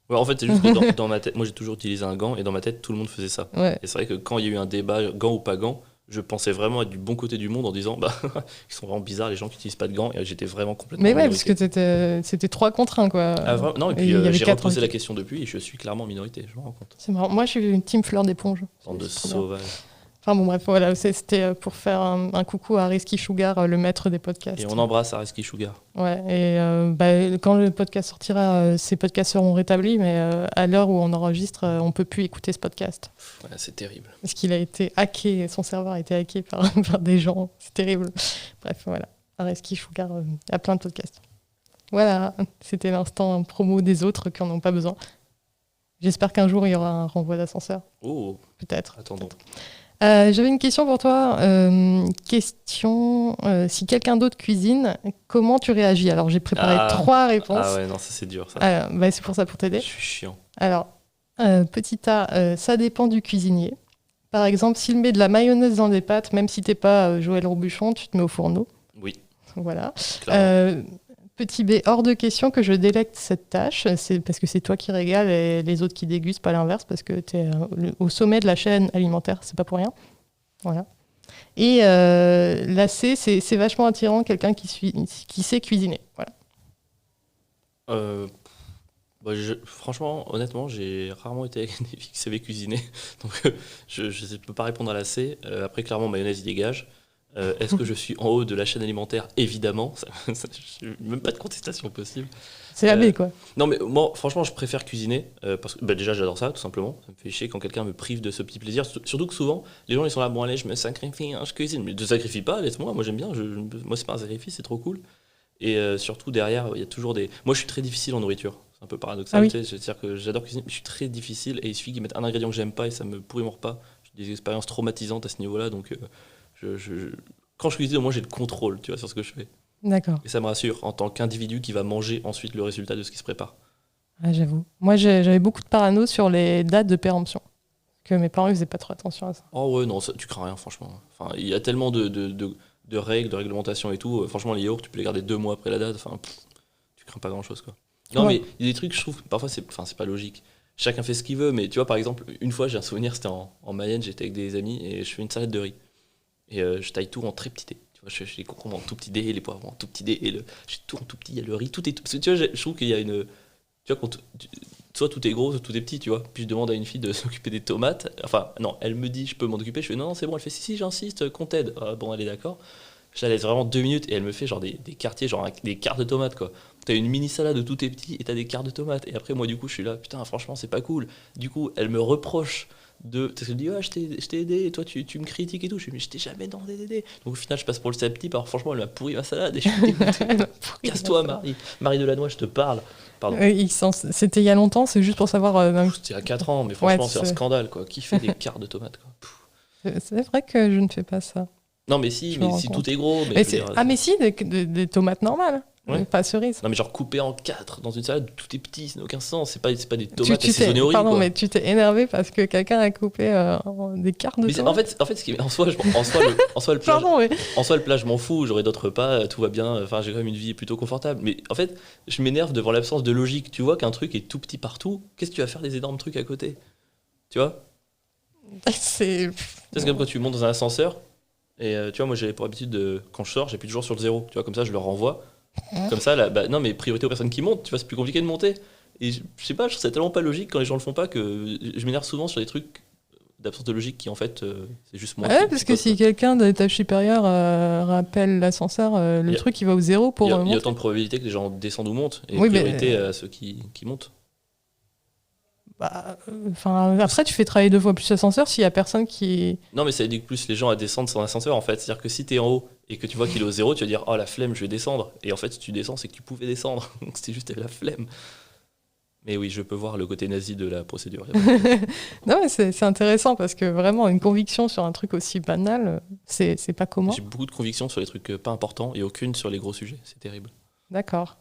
Ouais, en fait, c'est juste que dans ma tête, moi j'ai toujours utilisé un gant et dans ma tête, tout le monde faisait ça. Ouais. Et c'est vrai que quand il y a eu un débat, gant ou pas gant, je pensais vraiment être du bon côté du monde en disant, ils sont vraiment bizarres les gens qui n'utilisent pas de gants, et j'étais vraiment complètement. Mais ouais, parce que c'était 3 contre 1, quoi. Ah, non, et puis j'ai reposé la question depuis et je suis clairement en minorité, je me rends compte. C'est marrant. Moi, je suis une team fleur d'éponge. Bande de sauvages. Enfin bon, bref, voilà, c'était pour faire un coucou à Risky Sugar, le maître des podcasts. Et on embrasse à Risky Sugar. Ouais, et quand le podcast sortira, ces podcasts seront rétablis, mais à l'heure où on enregistre, on ne peut plus écouter ce podcast. Ouais, c'est terrible. Parce qu'il a été hacké, son serveur a été hacké par des gens, c'est terrible. Bref, voilà, à Risky Sugar, il y a plein de podcasts. Voilà, c'était l'instant promo des autres qui n'en ont pas besoin. J'espère qu'un jour, il y aura un renvoi d'ascenseur. Oh, peut-être. Attendons. Peut-être. J'avais une question pour toi. Si quelqu'un d'autre cuisine, comment tu réagis? Alors, j'ai préparé Ah, 3 réponses. ah ouais, non, ça c'est dur ça. C'est pour ça, pour Je t'aider. suis chiant. Alors, petit A, ça dépend du cuisinier. Par exemple, s'il met de la mayonnaise dans des pâtes, même si t'es pas Joël Robuchon, tu te mets au fourneau. Oui, Voilà. clairement. Petit B, hors de question que je délecte cette tâche. C'est parce que c'est toi qui régales et les autres qui dégustent, pas l'inverse, parce que tu es au sommet de la chaîne alimentaire, c'est pas pour rien. Voilà. Et la C, c'est vachement attirant, quelqu'un qui sait cuisiner. Voilà. Euh, franchement, honnêtement, j'ai rarement été avec des filles qui savaient cuisiner. Donc, je ne peux pas répondre à la C. Après, clairement, mayonnaise, il dégage. Est-ce que je suis en haut de la chaîne alimentaire? Évidemment. Même pas de contestation possible. C'est la Euh, B, quoi. non, mais moi, franchement, je préfère cuisiner. Parce que déjà, j'adore ça, tout simplement. Ça me fait chier quand quelqu'un me prive de ce petit plaisir. Surtout que souvent, les gens, ils sont là, bon, allez, je me sacrifie, hein, je cuisine. Mais ne te sacrifie pas, laisse-moi. Moi, j'aime bien. Moi, c'est pas un sacrifice, c'est trop cool. Et surtout, derrière, il y a toujours des. Moi, je suis très difficile en nourriture. C'est un peu paradoxal, Ah oui. tu sais. C'est-à-dire que j'adore cuisiner, mais je suis très difficile. Et il suffit qu'ils mettent un ingrédient que j'aime pas et ça me pourrit mon repas. J'ai des expériences traumatisantes à ce niveau-là. Donc, quand je cuisine, au moins, j'ai le contrôle, tu vois, sur ce que je fais. D'accord. Et ça me rassure en tant qu'individu qui va manger ensuite le résultat de ce qui se prépare. Ah, j'avoue. Moi, j'avais beaucoup de parano sur les dates de péremption. Que mes parents, ils faisaient pas trop attention à ça. Oh ouais, non, tu crains rien, franchement. Enfin, il y a tellement de règles, de réglementations et tout. Franchement, les yaourts, tu peux les garder 2 mois après la date. Enfin, tu crains pas grand-chose, quoi. Non, Ouais. mais il y a des trucs, je trouve, parfois, c'est pas logique. Chacun fait ce qu'il veut, mais tu vois, par exemple, une fois, j'ai un souvenir, c'était en Mayenne, j'étais avec des amis et je fais une salade de riz. Et je taille tout en très petit dé. Tu vois, je fais les concombres en tout petit dé, les poivrons en tout petit dé, j'ai tout en tout petit, il y a le riz, tout est tout. Parce que tu vois, je trouve qu'il y a une. Tu vois, soit tout est gros, soit tout est petit, tu vois. Puis je demande à une fille de s'occuper des tomates. Enfin, non, elle me dit, je peux m'en occuper. Je fais, non, non, c'est bon. Elle fait, si, j'insiste, qu'on t'aide. Ah, bon, elle est d'accord. Je la laisse vraiment 2 minutes et elle me fait genre des quartiers, genre des quarts de tomates, quoi. T'as une mini salade de tout est petit et t'as des quarts de tomates. Et après, moi, du coup, je suis là, putain, franchement, c'est pas cool. Du coup, elle me reproche parce qu'elle me dit, ouais, je t'ai aidé et toi, tu me critiques et tout. Je lui dis, mais je t'ai jamais demandé d'aider. Donc au final, je passe pour le sceptique. Alors franchement, elle m'a pourri ma salade et je suis dégoûté. Casse-toi, Marie. Marie Delannoy, je te parle. Pardon. C'était il y a longtemps, c'est juste pour savoir. C'était à 4 ans, mais franchement, Ouais, c'est un scandale, quoi. Qui fait des quarts de tomates, quoi. c'est vrai que je ne fais pas ça. Non, mais si, Je me mais rends si compte. tout est gros. Mais Mais je veux dire, ah, mais si, des tomates normales, Ouais. pas cerises. non, mais genre coupé en 4 dans une salade, tout est petit, ça n'a aucun sens. C'est pas des tomates assaisonnées au riz, Pardon, quoi. mais tu t'es énervé parce que quelqu'un a coupé des quarts de Mais tomates. en fait, en soi, le plat, je m'en fous. J'aurai d'autres repas, tout va bien. Enfin, j'ai quand même une vie plutôt confortable. Mais en fait, je m'énerve devant l'absence de logique. Tu vois qu'un truc est tout petit partout. Qu'est-ce que tu vas faire des énormes trucs à côté? Tu vois? C'est. C'est comme quand tu montes dans un ascenseur. Et tu vois, moi, j'avais pour habitude de, quand je sors, j'appuie toujours sur le zéro. Tu vois, comme ça, je le renvoie. Comme ça, là, bah, non, mais priorité aux personnes qui montent. Tu vois, c'est plus compliqué de monter. Et je sais pas, je trouve ça tellement pas logique quand les gens le font pas que je m'énerve souvent sur des trucs d'absence de logique qui, en fait, c'est juste moi. Ouais, parce que si quelqu'un d'étage supérieur rappelle l'ascenseur, le Y a- truc il va au zéro pour Il y a monter. autant de probabilités que les gens descendent ou montent. Et Oui, mais- priorité à ceux qui montent. Après, tu fais travailler 2 fois plus l'ascenseur s'il y a personne qui. Non, mais ça éduque plus les gens à descendre sans ascenseur, en fait. C'est-à-dire que si t'es en haut et que tu vois qu'il est au zéro, tu vas dire, oh la flemme, je vais descendre. Et en fait, si tu descends, c'est que tu pouvais descendre. Donc c'était juste la flemme. Mais oui, je peux voir le côté nazi de la procédure. Non, mais c'est intéressant parce que vraiment, une conviction sur un truc aussi banal, c'est pas commun. J'ai beaucoup de convictions sur les trucs pas importants et aucune sur les gros sujets. C'est terrible. D'accord.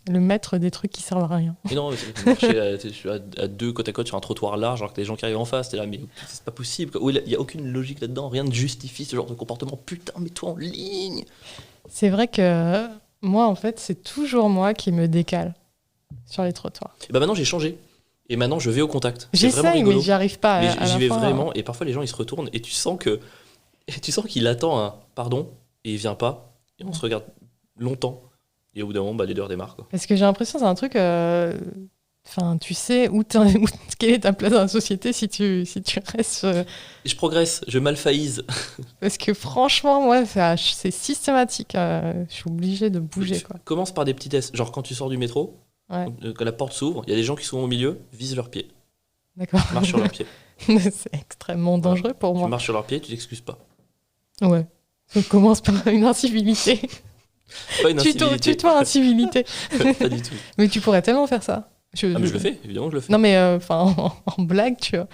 Le maître des trucs qui servent à rien. Mais non, c'est marcher à 2 côte à côte sur un trottoir large alors que les gens qui arrivent en face, t'es là, mais c'est pas possible, quoi. Il n'y a aucune logique là-dedans, rien ne justifie ce genre de comportement. Putain, mets-toi en ligne. C'est vrai que moi, en fait, c'est toujours moi qui me décale sur les trottoirs. Et bah maintenant j'ai changé. Et maintenant je vais au contact. C'est vraiment J'essaye, rigolo. mais j'y arrive pas. Mais à j'y la vais fin. vraiment, et parfois les gens ils se retournent et tu sens qu'il attend un pardon et il vient pas. Et on se regarde longtemps. Et au bout d'un moment, bah, les deux redémarrent, quoi. Parce que j'ai l'impression que c'est un truc. Enfin, tu sais quelle est ta place dans la société si tu restes. Et je progresse, je malfaïse. Parce que franchement, moi, c'est systématique. Je suis obligée de bouger, quoi. Commence par des petits tests. Genre quand tu sors du métro, Ouais, quand la porte s'ouvre, il y a des gens qui sont au milieu, visent leurs pieds, d'accord. marche sur leurs pieds. C'est extrêmement dangereux pour Tu moi. marches sur leurs pieds, tu t'excuses pas. Ouais. On commence par une incivilité. Pas une incivilité. Tutoie incivilité. Pas du tout. Mais tu pourrais tellement faire ça. Ah mais je le fais, évidemment que je le fais. Non, mais en blague, tu vois.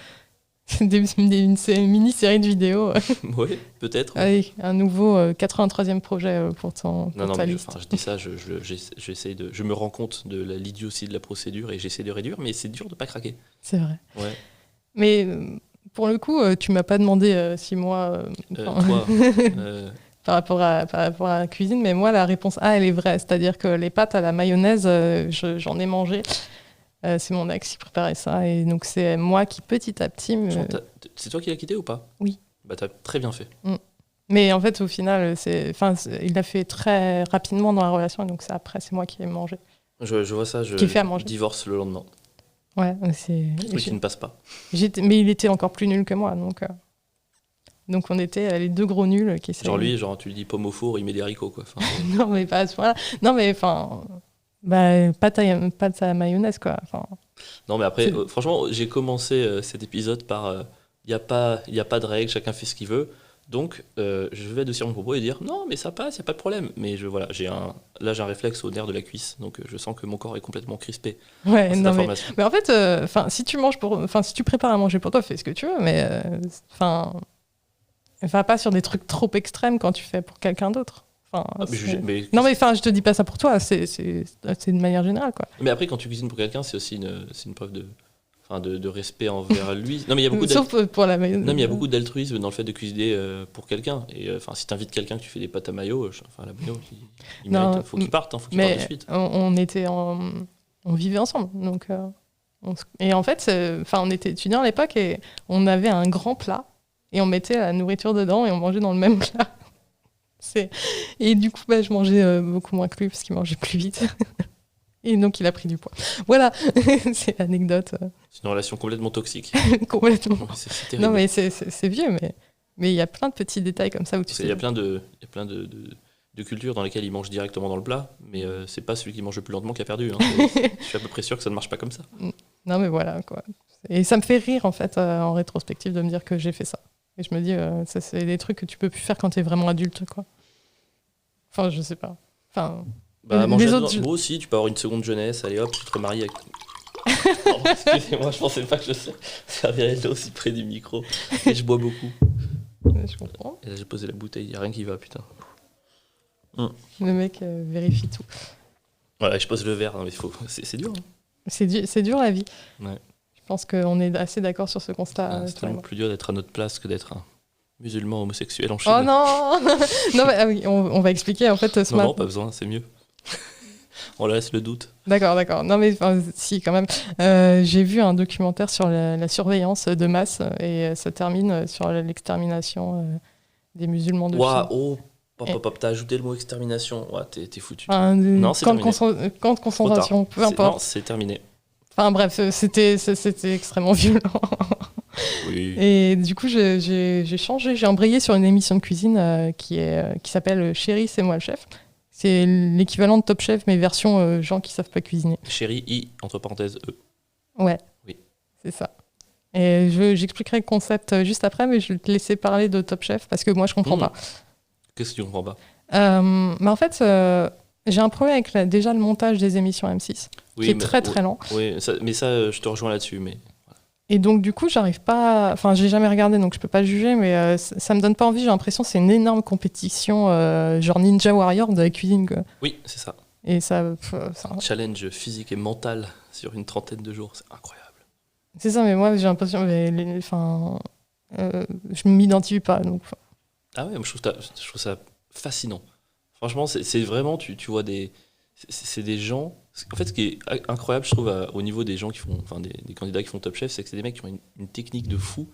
C'est une mini-série de vidéos. Oui, peut-être. Allez, un nouveau 83e projet pour Non, ta mais liste. je dis ça, je me rends compte de l'idiotie de la procédure et j'essaie de réduire, mais c'est dur de pas craquer. C'est vrai. Ouais. Mais pour le coup, tu m'as pas demandé si moi, Toi, par rapport à la cuisine, mais moi, la réponse A, elle est vraie. C'est-à-dire que les pâtes à la mayonnaise, j'en ai mangé. C'est mon ex qui préparait ça. Et donc, c'est moi qui, petit à petit... c'est toi qui l'as quitté ou pas? Oui. Bah, t'as très bien fait. Mais en fait, au final, il l'a fait très rapidement dans la relation. Et donc, c'est moi qui ai mangé. Je vois ça, Qui ai fait à manger. Divorce le lendemain. Ouais, c'est... Le truc qui ne passe pas. Mais il était encore plus nul que moi, donc on était les deux gros nuls qui Genre lui, tu lui dis pomme au four, il met des haricots, quoi. Enfin, non, mais pas à ce point-là. Non, mais enfin... pâte à la mayonnaise, quoi. Enfin, non, mais après, franchement, j'ai commencé cet épisode par... Il n'y a pas de règle, chacun fait ce qu'il veut. Donc, je vais adoucir mon propos et dire non, mais ça passe, il n'y a pas de problème. Mais voilà, j'ai un réflexe au nerf de la cuisse, donc je sens que mon corps est complètement crispé. Ouais, non, mais en fait, si tu prépares à manger pour toi, fais ce que tu veux, mais va pas sur des trucs trop extrêmes quand tu fais pour quelqu'un d'autre. Non, mais je te dis pas ça pour toi, c'est de manière générale, quoi. Mais après, quand tu cuisines pour quelqu'un, c'est aussi une preuve de respect envers lui. Non, mais il y a beaucoup Sauf pour la mayonnaise. Non, mais il y a beaucoup d'altruisme dans le fait de cuisiner pour quelqu'un. Et si tu invites quelqu'un que tu fais des pâtes à mayo, la mayo, il mérite, faut qu'il parte, faut qu'il parte de suite. On vivait ensemble, donc et en fait, on était étudiants à l'époque et on avait un grand plat et on mettait la nourriture dedans et on mangeait dans le même plat. Et du coup, je mangeais beaucoup moins que lui parce qu'il mangeait plus vite. Et donc, il a pris du poids. Voilà, c'est l'anecdote. C'est une relation complètement toxique. Complètement. C'est terrible. Non, mais c'est vieux, mais il y a plein de petits détails comme ça où tu sais. Il y a plein de cultures dans lesquelles ils mangent directement dans le plat, mais c'est pas celui qui mange le plus lentement qui a perdu. Hein. Je suis à peu près sûr que ça ne marche pas comme ça. Non, mais voilà, quoi. Et ça me fait rire, en fait, en rétrospective, de me dire que j'ai fait ça. Et je me dis, ça, c'est des trucs que tu peux plus faire quand t'es vraiment adulte, quoi. Enfin, je sais pas. Enfin... manger moi aussi, tu peux avoir une seconde jeunesse, allez hop, tu te remaries avec... Non, excusez-moi, je pensais pas que je servirais de l'eau aussi près du micro. Et je bois beaucoup. Je comprends. Et là, j'ai posé la bouteille, il n'y a rien qui va, putain. Le mec vérifie tout. Voilà, je pose le verre, non, mais c'est dur. Hein. C'est dur la vie. Ouais. Je pense qu'on est assez d'accord sur ce constat. C'est tellement plus dur d'être à notre place que d'être un musulman homosexuel en Chine. Oh non. Non, mais, oui, on va expliquer en fait ce matin. Non, pas besoin, c'est mieux. On laisse le doute. D'accord. Non, mais si, quand même. J'ai vu un documentaire sur la surveillance de masse et ça termine sur l'extermination des musulmans de Chine. T'as ajouté le mot extermination. Ouais, t'es foutu. Non, c'est terminé. Camp de concentration, peu importe. Non, c'est terminé. Enfin bref, c'était extrêmement violent. Oui. Et du coup, j'ai changé. J'ai embrayé sur une émission de cuisine qui s'appelle Chérie, c'est moi le chef. C'est l'équivalent de Top Chef, mais version gens qui savent pas cuisiner. Chérie, entre parenthèses, E. Ouais. Oui. C'est ça. Et j'expliquerai le concept juste après, mais je vais te laisser parler de Top Chef parce que moi, je comprends pas. Qu'est-ce que tu comprends pas? Mais en fait, j'ai un problème avec déjà le montage des émissions M6, qui est très lent. Oui, mais ça, je te rejoins là-dessus. Mais... Et donc, du coup, j'arrive pas... Enfin, j'ai jamais regardé, donc je peux pas juger, mais ça me donne pas envie. J'ai l'impression que c'est une énorme compétition, genre Ninja Warrior de la cuisine, quoi. Oui, c'est ça. Et ça... Un challenge physique et mental sur une trentaine de jours, c'est incroyable. C'est ça, mais moi, j'ai l'impression... je m'identifie pas, donc... Ah ouais, je trouve ça fascinant. Franchement, c'est vraiment... Tu vois c'est des gens... En fait, ce qui est incroyable, je trouve, au niveau des gens qui font, des candidats qui font Top Chef, c'est que c'est des mecs qui ont une technique de fou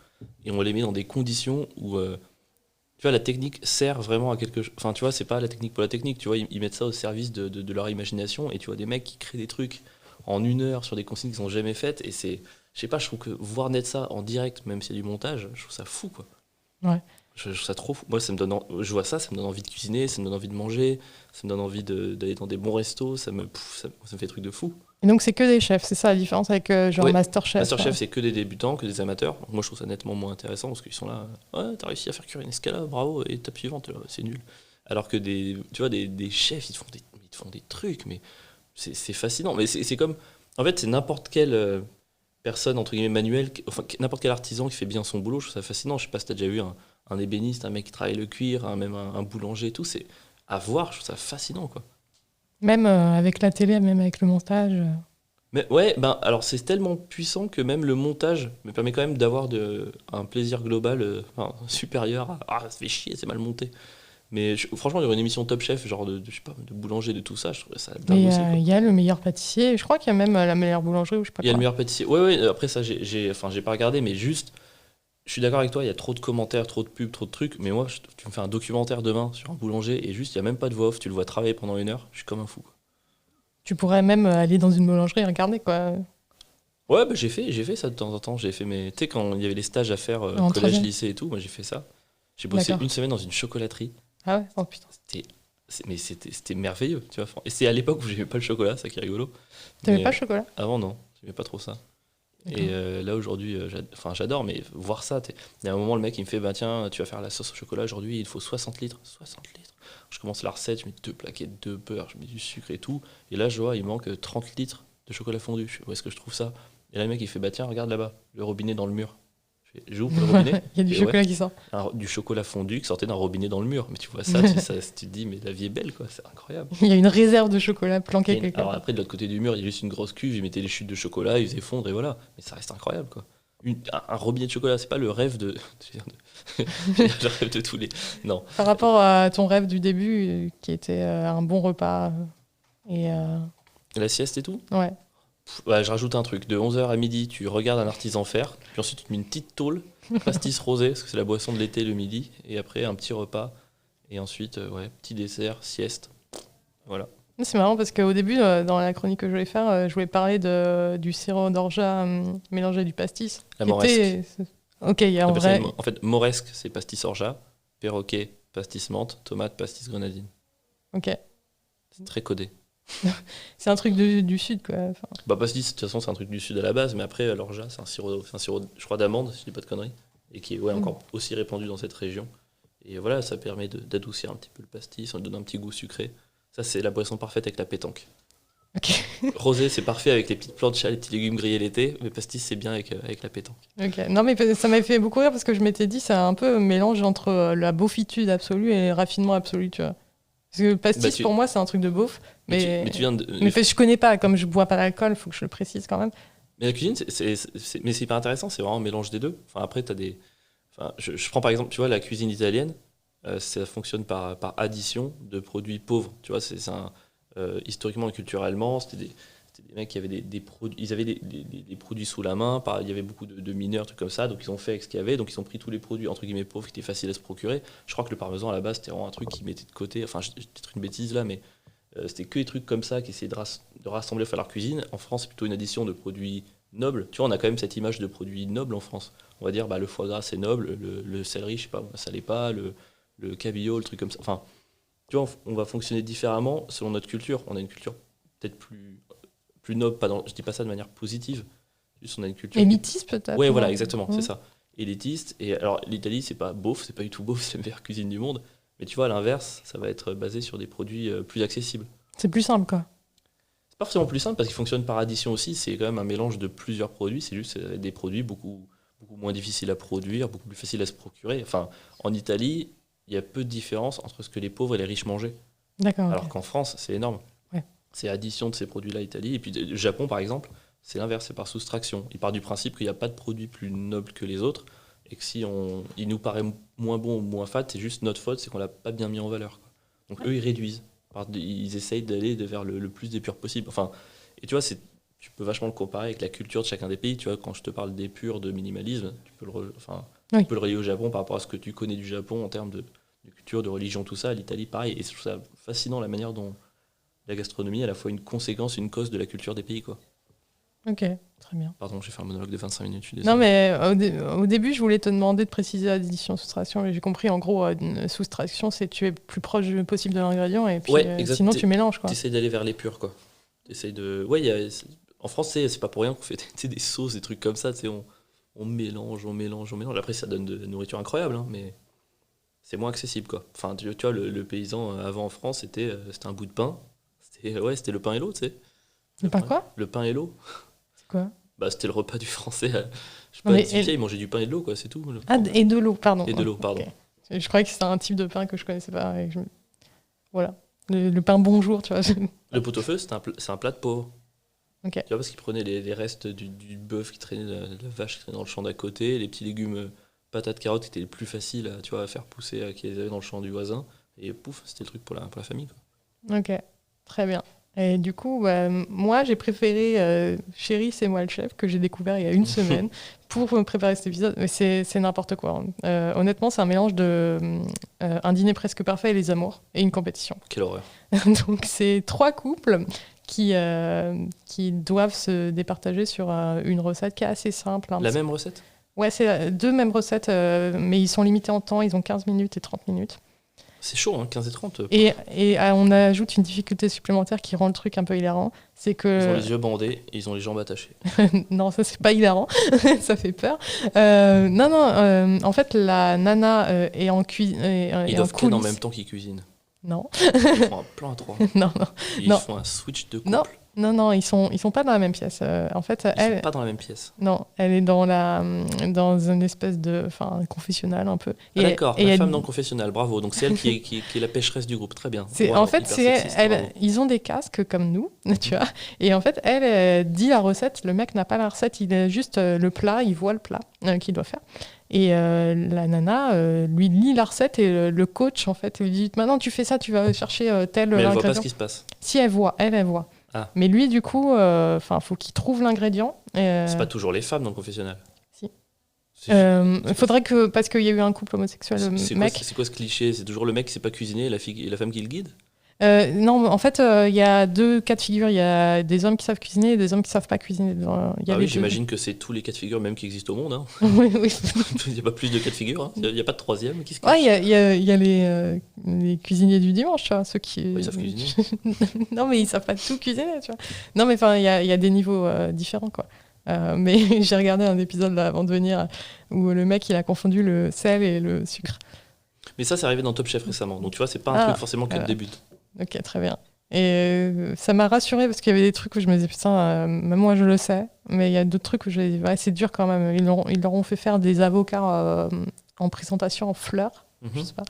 et on les met dans des conditions où, tu vois, la technique sert vraiment à quelque chose. Enfin, tu vois, c'est pas la technique pour la technique. Tu vois, ils mettent ça au service de leur imagination et tu vois des mecs qui créent des trucs en 1 heure sur des consignes qu'ils n'ont jamais faites et c'est, je sais pas, je trouve que voir naître ça en direct, même s'il y a du montage, je trouve ça fou, quoi. Ouais. Je trouve ça trop fou. Moi, je vois ça me donne envie de cuisiner, ça me donne envie de manger, ça me donne envie d'aller dans des bons restos, ça me fait des trucs de fou. Et donc, c'est que des chefs, c'est ça la différence avec genre Masterchef? Masterchef, c'est que des débutants, que des amateurs. Donc moi, je trouve ça nettement moins intéressant parce qu'ils sont là, ouais, t'as réussi à faire cuire une escalope, bravo, et étape suivante, c'est nul. Alors que des chefs, ils te font des trucs, mais c'est fascinant. Mais c'est comme, en fait, c'est n'importe quel personne, entre guillemets, manuelle, n'importe quel artisan qui fait bien son boulot, je trouve ça fascinant. Je sais pas si t'as déjà vu un ébéniste, un mec qui travaille le cuir, même un boulanger et tout, c'est à voir, je trouve ça fascinant, quoi. Même avec la télé, même avec le montage. Mais ouais, ben alors c'est tellement puissant que même le montage me permet quand même d'avoir un plaisir global supérieur à ah, ça fait chier, c'est mal monté. Mais franchement, il y aurait une émission Top Chef, genre je sais pas, de boulanger, de tout ça, je trouverais ça dingue Mais aussi, quoi. il y a le meilleur pâtissier. Je crois qu'il y a même la meilleure boulangerie ou je sais pas Il y a le quoi. meilleur pâtissier. Ouais, ouais, après ça, j'ai pas regardé, mais juste, je suis d'accord avec toi, il y a trop de commentaires, trop de pubs, trop de trucs, mais moi, tu me fais un documentaire demain sur un boulanger et juste, il y a même pas de voix off, tu le vois travailler pendant 1 heure, je suis comme un fou, quoi. Tu pourrais même aller dans une boulangerie et regarder quoi. Ouais, bah, j'ai fait ça de temps en temps. J'ai fait mes. Tu sais, quand il y avait les stages à faire, En collège, troisième. lycée et tout, moi j'ai fait ça. J'ai bossé D'accord. 1 semaine dans une chocolaterie. Ah ouais. Oh putain. Mais c'était merveilleux, tu vois. Et c'est à l'époque où j'aimais pas le chocolat, ça qui est rigolo. T'aimais Mais pas le chocolat? avant, non, j'aimais pas trop ça. D'accord. Et là, aujourd'hui, j'adore, mais voir ça, il y a un moment, le mec, il me fait, bah tiens, tu vas faire la sauce au chocolat aujourd'hui, il faut 60 litres. 60 litres. Je commence la recette, je mets 2 plaquettes de beurre, je mets du sucre et tout. Et là, je vois, il manque 30 litres de chocolat fondu. Où est-ce que je trouve ça? Et là, le mec, il fait, bah tiens, regarde là-bas, le robinet dans le mur. J'ouvre le robinet, Il y a du et ouais, chocolat qui sort. du chocolat fondu qui sortait d'un robinet dans le mur. Mais tu vois ça, tu te dis, mais la vie est belle, quoi, c'est incroyable. Il y a une réserve de chocolat planquée quelque Alors part. après, de l'autre côté du mur, il y a juste une grosse cuve, ils mettaient les chutes de chocolat, ils faisaient fondre, et voilà. Mais ça reste incroyable, quoi. Un robinet de chocolat, c'est pas le rêve de. Le rêve de tous les. Non. Par rapport à ton rêve du début, qui était un bon repas. Et La sieste et tout. ouais. Ouais, je rajoute un truc. De 11 h à midi, tu regardes un artisan faire, puis ensuite tu te mets une petite tôle, pastis rosé, parce que c'est la boisson de l'été le midi, et après un petit repas, et ensuite, ouais, petit dessert, sieste. Voilà. C'est marrant parce qu'au début, dans la chronique que je voulais faire, je voulais parler du sirop d'orgeat mélangé à du pastis. La qui moresque. Ok, il y a On en appelle ça vrai. en fait, moresque, c'est pastis orgeat, perroquet, pastis menthe, tomate, pastis grenadine. Ok. C'est très codé. C'est un truc du sud, quoi. Enfin, Bah pastis, de toute façon, c'est un truc du sud à la base, mais après, l'orgeat, c'est un sirop, je crois, d'amande, si je dis pas de conneries, et qui est ouais, encore aussi répandu dans cette région. Et voilà, ça permet d'adoucir un petit peu le pastis, on lui donne un petit goût sucré. Ça, c'est la boisson parfaite avec la pétanque. ok. Rosé, c'est parfait avec les petites plantes, les petits légumes grillés l'été, mais pastis, c'est bien avec la pétanque. Ok. Non, mais ça m'avait fait beaucoup rire parce que je m'étais dit, c'est un peu un mélange entre la beaufitude absolue et le raffinement absolu, tu vois. Parce que le pastis, pour moi, c'est un truc de beauf. Mais tu viens de. Mais je connais pas, comme je bois pas d'alcool, il faut que je le précise quand même. Mais la cuisine, mais c'est hyper intéressant, c'est vraiment un mélange des deux. Enfin, après, t'as des. Enfin, je prends par exemple, tu vois, la cuisine italienne, ça fonctionne par addition de produits pauvres. Tu vois, historiquement et culturellement, c'était des mecs qui avaient des produits, ils avaient des produits sous la main, il y avait beaucoup de mineurs, trucs comme ça, donc ils ont fait avec ce qu'il y avait, donc ils ont pris tous les produits entre guillemets pauvres qui étaient faciles à se procurer. Je crois que le parmesan à la base c'était vraiment un truc qu'ils mettaient de côté, enfin j'ai peut-être une bêtise là, mais c'était que des trucs comme ça qui essayaient de rassembler à leur cuisine. En France c'est plutôt une addition de produits nobles. Tu vois, on a quand même cette image de produits nobles en France. On va dire bah, le foie gras c'est noble, le céleri, je sais pas, ça l'est pas, le cabillaud, le truc comme ça. Enfin, tu vois, on va fonctionner différemment selon notre culture. On a une culture peut-être plus noble, je dis pas ça de manière positive, juste on a une culture. Élitiste peut-être. Ouais, non voilà, exactement, c'est ça. Élitiste. Et alors, l'Italie, c'est pas beauf, c'est pas du tout beauf, c'est la meilleure cuisine du monde. Mais tu vois, à l'inverse, ça va être basé sur des produits plus accessibles. C'est plus simple, quoi. C'est pas forcément plus simple parce qu'il fonctionne par addition aussi. C'est quand même un mélange de plusieurs produits. C'est juste des produits beaucoup, beaucoup moins difficiles à produire, beaucoup plus faciles à se procurer. Enfin, en Italie, il y a peu de différence entre ce que les pauvres et les riches mangeaient. D'accord. Alors Ok. qu'en France, c'est énorme. Ouais. C'est addition de ces produits-là, Italie. Et puis le Japon, par exemple, c'est l'inverse, c'est par soustraction. Il part du principe qu'il n'y a pas de produit plus noble que les autres et que si il nous paraît moins bon ou moins fat, c'est juste notre faute, c'est qu'on l'a pas bien mis en valeur, quoi. Donc eux, ils réduisent. Ils essayent d'aller vers le plus d'épure possible. Enfin, et tu vois, tu peux vachement le comparer avec la culture de chacun des pays. Tu vois, quand je te parle d'épure, de minimalisme, Oui. tu peux le relier au Japon par rapport à ce que tu connais du Japon en termes de culture, de religion, tout ça. L'Italie, pareil. Et je trouve ça fascinant la manière dont la gastronomie est à la fois une conséquence, une cause de la culture des pays, quoi. Ok, très bien. Pardon, j'ai fait un monologue de 25 minutes, je suis désolé. Non, mais au début, je voulais te demander de préciser addition-soustraction, mais j'ai compris, en gros, une soustraction, c'est tu es plus proche possible de l'ingrédient, et puis Ouais, sinon, tu mélanges, quoi. T'essayes d'aller vers l'épure, quoi. T'essayes de. Ouais, en France, c'est pas pour rien qu'on fait des sauces, des trucs comme ça, tu sais, on mélange, on mélange, on mélange. Après, ça donne de la nourriture incroyable, hein, mais c'est moins accessible, quoi. Enfin, tu vois, le paysan avant en France, c'était un bout de pain. C'était le pain et l'eau, tu sais. Le pain quoi? Le pain et l'eau. C'est quoi? Bah, c'était le repas du français. Je sais Non, pas, mais ils mangeaient du pain et de l'eau, quoi, c'est tout. Ah, et de l'eau, pardon. Et de l'eau, pardon. Ok. Je croyais que c'était un type de pain que je connaissais pas. Voilà. Le pain bonjour, tu vois. Le pot-au-feu, c'est un plat de pauvre. Ok. Tu vois, parce qu'ils prenaient les restes du bœuf qui traînait, la vache qui traînait dans le champ d'à côté, les petits légumes, patates, carottes qui étaient les plus faciles tu vois, à faire pousser, qu'ils avaient dans le champ du voisin. Et pouf, c'était le truc pour la famille, quoi. Ok, très bien. Et du coup, moi, j'ai préféré Chérie, c'est moi le chef, que j'ai découvert il y a une semaine pour me préparer cet épisode. Mais c'est n'importe quoi. Honnêtement, c'est un mélange de Un dîner presque parfait et Les Amours et une compétition. Quelle horreur. Donc, c'est 3 couples qui doivent se départager sur une recette qui est assez simple. La même recette? Ouais, c'est 2 mêmes recettes, mais ils sont limités en temps. Ils ont 15 minutes et 30 minutes. C'est chaud, hein, 15 et 30. Et on ajoute une difficulté supplémentaire qui rend le truc un peu hilarant. C'est que... Ils ont les yeux bandés et ils ont les jambes attachées. Non, ça, c'est pas hilarant. Ça fait peur. Non. En fait, la nana est en cuisine. Ils doivent ken en même temps qu'ils cuisinent. Non. Ils font un plan à 3. Non. Ils font un switch de couple. Non, ils sont pas dans la même pièce. En fait, Ils sont pas dans la même pièce. Non, elle est dans une espèce de, un confessionnal un peu. Ah, d'accord, la femme dans le confessionnal, bravo. Donc c'est elle qui est la pécheresse du groupe, très bien. Wow, en fait, ils ont des casques comme nous, tu vois. Et en fait, elle dit la recette. Le mec n'a pas la recette, il a juste le plat, il voit le plat qu'il doit faire. Et la nana lui lit la recette et le coach, en fait, lui dit maintenant tu fais ça, tu vas chercher tel ingrédient. Mais elle ingrédient. voit pas ce qui se passe. Si elle voit. Ah. Mais lui, du coup, faut qu'il trouve l'ingrédient. C'est pas toujours les femmes dans le confessionnal. Si. Faudrait que, parce qu'il y a eu un couple homosexuel, c'est quoi ce cliché? C'est toujours le mec qui sait pas cuisiner et la femme qui le guide? Non, en fait, il y a 2 cas de figure. Il y a des hommes qui savent cuisiner et des hommes qui savent pas cuisiner. Oui, j'imagine que c'est tous les cas de figure même qui existent au monde. Hein. Oui. Il n'y a pas plus de cas de figure. Hein. Il n'y a pas de troisième. Ouais, il y a les cuisiniers du dimanche, tu vois, ceux qui... Ils savent cuisiner. Non, mais ils savent pas tout cuisiner, tu vois. Non, mais il y a des niveaux différents, quoi. Mais j'ai regardé un épisode là, avant de venir où le mec il a confondu le sel et le sucre. Mais ça, c'est arrivé dans Top Chef récemment. Donc tu vois, c'est pas un truc forcément qui débute. Ok, très bien. Et ça m'a rassurée parce qu'il y avait des trucs où je me disais putain, même moi je le sais, mais il y a d'autres trucs où je me disais ouais, c'est dur quand même. Ils leur ont fait faire des avocats en présentation en fleurs, je sais pas.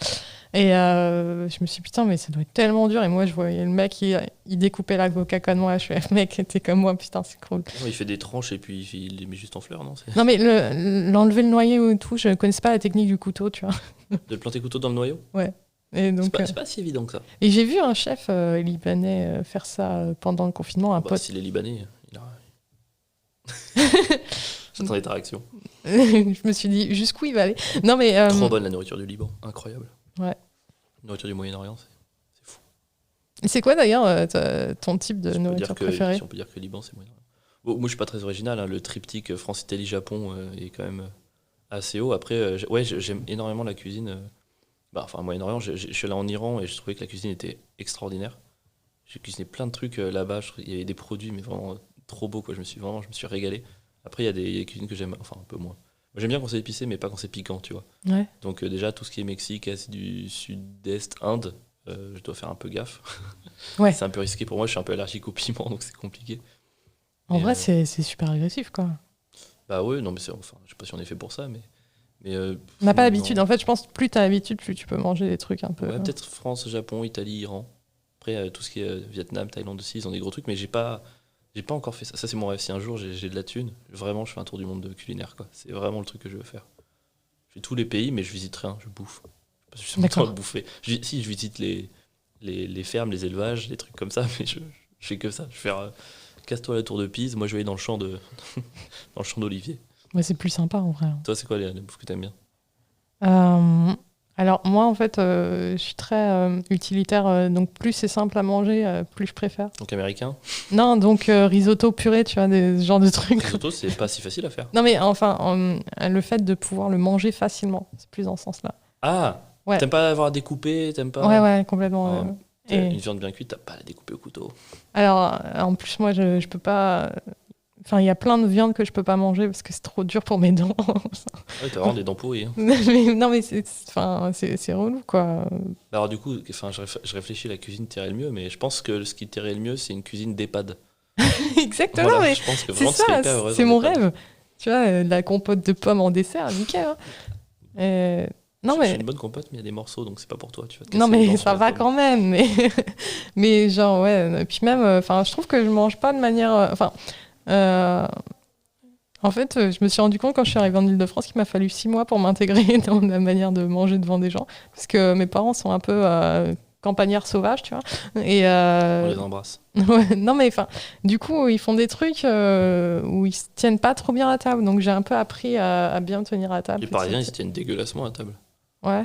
Et je me suis dit putain, mais ça doit être tellement dur. Et moi je voyais le mec, il découpait l'avocat comme moi. Je fais mec, t'es comme moi, putain, c'est cool. Non, il fait des tranches et puis il les met juste en fleurs, non? Non, mais l'enlever le noyau et tout, je connaissais pas la technique du couteau, tu vois. De planter le couteau dans le noyau? Ouais. Et donc, c'est pas si évident que ça. Et j'ai vu un chef libanais faire ça pendant le confinement. S'il est libanais, il a... J'attendais ta réaction. Je me suis dit jusqu'où il va aller. Non, mais, trop bonne la nourriture du Liban, incroyable. Ouais. La nourriture du Moyen-Orient, c'est fou. C'est quoi d'ailleurs ton type de nourriture préférée? Si on peut dire que le Liban, c'est Moyen-Orient. Bon, moi, je suis pas très original. Hein. Le triptyque France, Italie, Japon est quand même assez haut. Après, j'aime énormément la cuisine. Moyen-Orient, je suis allé en Iran et je trouvais que la cuisine était extraordinaire. J'ai cuisiné plein de trucs là-bas. Il y avait des produits, mais vraiment trop beaux, quoi. Je me suis régalé. Après, il y a des cuisines que j'aime, enfin un peu moins. Moi, j'aime bien quand c'est épicé, mais pas quand c'est piquant, tu vois. Ouais. Donc déjà, tout ce qui est Mexique, Asie du Sud-Est, Inde, je dois faire un peu gaffe. Ouais. C'est un peu risqué pour moi, je suis un peu allergique au piment, donc c'est compliqué. En vrai, c'est super agressif, quoi. Bah ouais, non, mais je sais pas si on est fait pour ça, mais on n'a pas l'habitude. En fait, je pense que plus tu as l'habitude, plus tu peux manger des trucs un peu... Ouais, peut-être France, Japon, Italie, Iran. Après, tout ce qui est Vietnam, Thaïlande aussi, ils ont des gros trucs, mais j'ai pas encore fait ça. Ça, c'est mon rêve. Si un jour j'ai de la thune, vraiment, je fais un tour du monde de culinaire, quoi. C'est vraiment le truc que je veux faire. Je fais tous les pays, mais je visite rien, je bouffe. Parce que je suis en train de bouffer. Je visite les fermes, les élevages, les trucs comme ça, mais je fais que ça. Je vais faire casse-toi la tour de Pise, moi je vais aller dans le champ d'olivier. Ouais, c'est plus sympa en vrai. Toi, c'est quoi les bouffes que t'aimes bien? Alors moi en fait je suis très utilitaire, donc plus c'est simple à manger, plus je préfère. Donc américain? Non, donc risotto purée, tu vois, ce genre de trucs. Risotto, c'est pas si facile à faire. Non mais enfin, le fait de pouvoir le manger facilement, c'est plus dans ce sens-là. Ah ouais. T'aimes pas avoir à découper, t'aimes pas... Ouais, complètement. Une viande bien cuite, t'as pas à la découper au couteau. Alors en plus moi je peux pas... Enfin, il y a plein de viandes que je peux pas manger parce que c'est trop dur pour mes dents. Ouais, t'as vraiment des dents pourries. Hein. Non, mais c'est relou, quoi. Alors, du coup, je réfléchis, la cuisine t'irait le mieux, mais je pense que ce qui t'irait le mieux, c'est une cuisine d'EHPAD. Exactement, Voilà, mais je pense que c'est vraiment, tu serais ça, hyper heureuse c'est en mon EHPAD. rêve. Tu vois, la compote de pommes en dessert, nickel. Hein. Non, Je suis mais, une bonne compote, mais il y a des morceaux, donc c'est pas pour toi. Tu vas te non, casser les dents mais sur ça la va pomme. quand même. Mais genre, ouais. Et puis même, je trouve que je mange pas de manière. Euh, En fait, je me suis rendu compte quand je suis arrivée en Île-de-France qu'il m'a fallu 6 mois pour m'intégrer dans la manière de manger devant des gens. Parce que mes parents sont un peu campagnards sauvages, tu vois. Et On les embrasse. ouais, non, mais du coup, ils font des trucs où ils se tiennent pas trop bien à table. Donc j'ai un peu appris à bien me tenir à table. Les Parisiens, ils se tiennent dégueulassement à table. Ouais,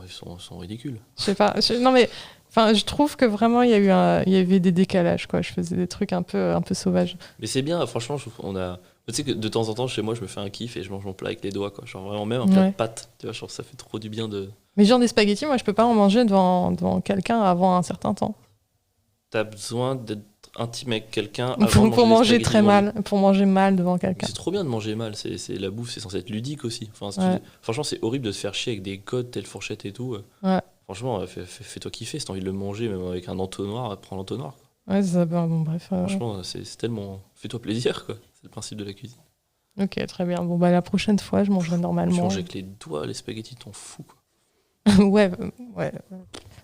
Ils sont ridicules. je sais pas. Non, mais je trouve que vraiment, il y avait des décalages, quoi. Je faisais des trucs un peu sauvages. Mais c'est bien, franchement, on a. Tu sais que de temps en temps, chez moi, je me fais un kiff et je mange mon plat avec les doigts, quoi. Genre vraiment même un plat Ouais. de pâtes. Tu vois, genre ça fait trop du bien de. Mais genre des spaghettis, moi, je peux pas en manger devant quelqu'un avant un certain temps. T'as besoin d'être intime avec quelqu'un avant de Pour manger des manger spaghettis très devant lui. mal, pour manger mal devant Mais quelqu'un. c'est trop bien de manger mal. La bouffe, c'est censé être ludique aussi. Enfin, Ouais. franchement, c'est horrible de se faire chier avec des codes, telle fourchette et tout. Ouais. Franchement, fais-toi kiffer. Si t'as envie de le manger, même avec un entonnoir, prends l'entonnoir. Ouais, c'est ça. Bon, bref. Franchement, c'est tellement. Fais-toi plaisir, quoi. C'est le principe de la cuisine. Ok, très bien. Bon, bah, la prochaine fois, je mangerai Tu normalement. manges avec les doigts, les spaghettis, t'en fous, quoi. Ouais, ouais.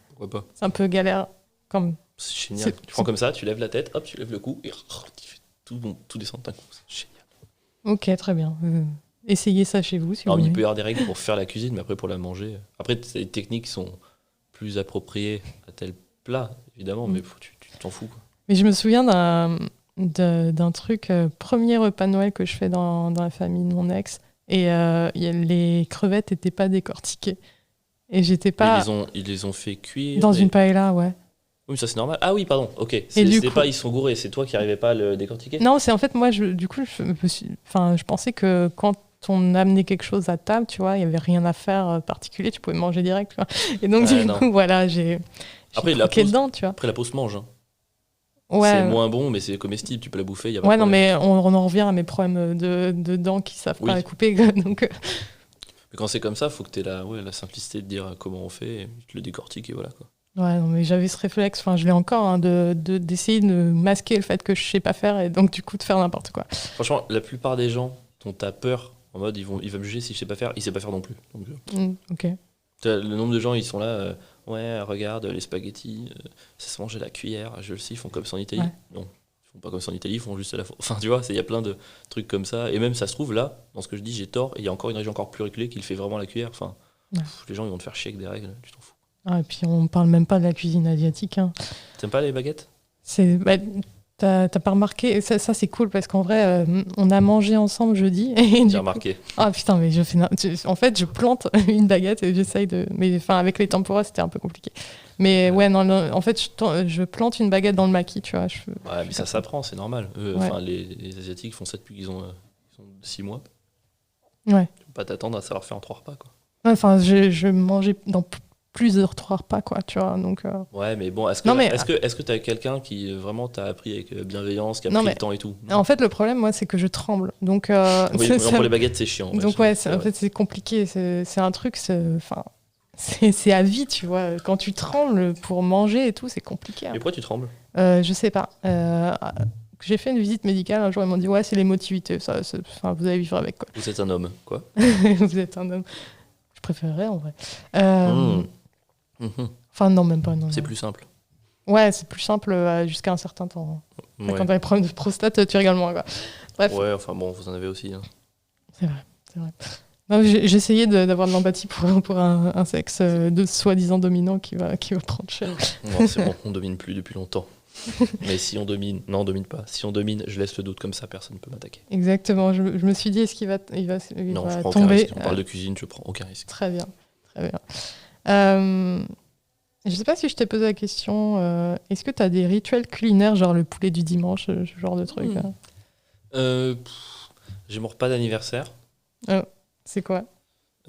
Pourquoi pas? C'est un peu galère. Comme... C'est génial. C'est- Tu prends comme ça, tu lèves la tête, hop, tu lèves le cou, et tu fais tout descendre d'un coup. C'est génial. Ok, très bien. Essayez ça chez vous si vous Alors, il voulez. peut y avoir des règles pour faire la cuisine, mais après, pour la manger. Après, c'est des techniques qui sont plus appropriées à tel plat, évidemment, mais tu t'en fous, quoi. Mais je me souviens d'un truc, premier repas de Noël que je fais dans la famille de mon ex. Et les crevettes n'étaient pas décortiquées. Et j'étais pas Ils les ont fait cuire. dans et- une paella, ouais. Oui, ça c'est normal. Ah oui, pardon, ok. du C'est coup- pas ils sont gourés, c'est toi qui arrivais pas à le décortiquer. Non, c'est en fait, moi, du coup, je pensais que quand on amenait quelque chose à table, tu vois, il n'y avait rien à faire particulier, tu pouvais manger direct, tu vois. Et donc, Ouais, du non. coup, voilà, j'ai Après, la croqué pause- dedans, tu vois. Après, la peau se mange. Hein. Ouais, C'est moins bon, mais c'est comestible, tu peux la bouffer, y a pas ouais de non, problème. mais on en revient à mes problèmes de dents qui savent Oui. pas couper. Donc, Mais quand c'est comme ça, faut que tu aies la simplicité de dire comment on fait, et tu le décortiques et voilà, quoi. ouais, non, mais j'avais ce réflexe, je l'ai encore, hein, d'essayer de masquer le fait que je sais pas faire et donc, du coup, de faire n'importe quoi. Franchement, la plupart des gens dont t'as peur, en mode ils vont me juger si je sais pas faire, ils savent pas faire non plus. Donc, Ok. le nombre de gens, ils sont là, ouais, regarde, les spaghettis, ça se mange à la cuillère, je le sais, ils font comme ça en Italie. Ouais. Non, ils font pas comme ça en Italie, ils font juste à la fois. Enfin, tu vois, il y a plein de trucs comme ça. Et même, ça se trouve, là, dans ce que je dis, j'ai tort, et il y a encore une région encore plus reculée qui le fait vraiment à la cuillère. Enfin, Ouais. les gens, ils vont te faire chier avec des règles, tu t'en fous. Ah, et puis, on parle même pas de la cuisine asiatique. Hein. T'aimes pas les baguettes? T'as pas remarqué, ça c'est cool parce qu'en vrai, on a mangé ensemble jeudi. Et du J'ai coup- remarqué. Ah putain, mais en fait, je plante une baguette et j'essaye de. Mais avec les tempura, c'était un peu compliqué. Mais ouais, non, en fait, je plante une baguette dans le maquis, tu vois. Ouais, mais ça s'apprend, c'est normal. Ouais. Enfin, les Asiatiques font ça depuis qu'ils ont 6 mois. Ouais. Tu peux pas t'attendre à savoir faire en 3 repas, quoi. Enfin, je mangeais dans plusieurs 3 repas, quoi, tu vois. Donc, Ouais, mais bon, Non, mais- est-ce que t'as quelqu'un qui vraiment t'a appris avec bienveillance, qui a Non, pris mais- le temps et tout? en fait, le problème, moi, c'est que je tremble. Donc, Oui, c'est- non, pour les baguettes, c'est chiant. donc ouais, en fait, c'est compliqué. C'est un truc, c'est à vie, tu vois. Quand tu trembles pour manger et tout, c'est compliqué. Hein. Mais pourquoi tu trembles? Je sais pas. J'ai fait une visite médicale un jour, ils m'ont dit ouais, c'est l'émotivité, vous allez vivre avec quoi. Vous êtes un homme, quoi. Vous êtes un homme. Je préférerais en vrai. Mhm. Enfin non, même pas. Non, C'est non. plus simple. Ouais, c'est plus simple jusqu'à un certain temps. Ouais. Quand t'as des problèmes de prostate, tu rigoles moins. Quoi. Bref, Ouais, enfin bon, vous en avez aussi. Hein. c'est vrai. Non, j'essayais d'avoir de l'empathie pour un sexe de soi-disant dominant qui va prendre cher. Non, c'est bon, on domine plus depuis longtemps. Mais si on domine, non, on domine pas. Si on domine, je laisse le doute comme ça, personne ne peut m'attaquer. Exactement. Je me suis dit, est-ce qu'il va Non, je prends aucun tomber risque. On parle de cuisine, je prends aucun risque. Très bien, très bien. Je ne sais pas si je t'ai posé la question, est-ce que tu as des rituels culinaires, genre le poulet du dimanche, ce genre de truc J'ai mon repas d'anniversaire. C'est quoi?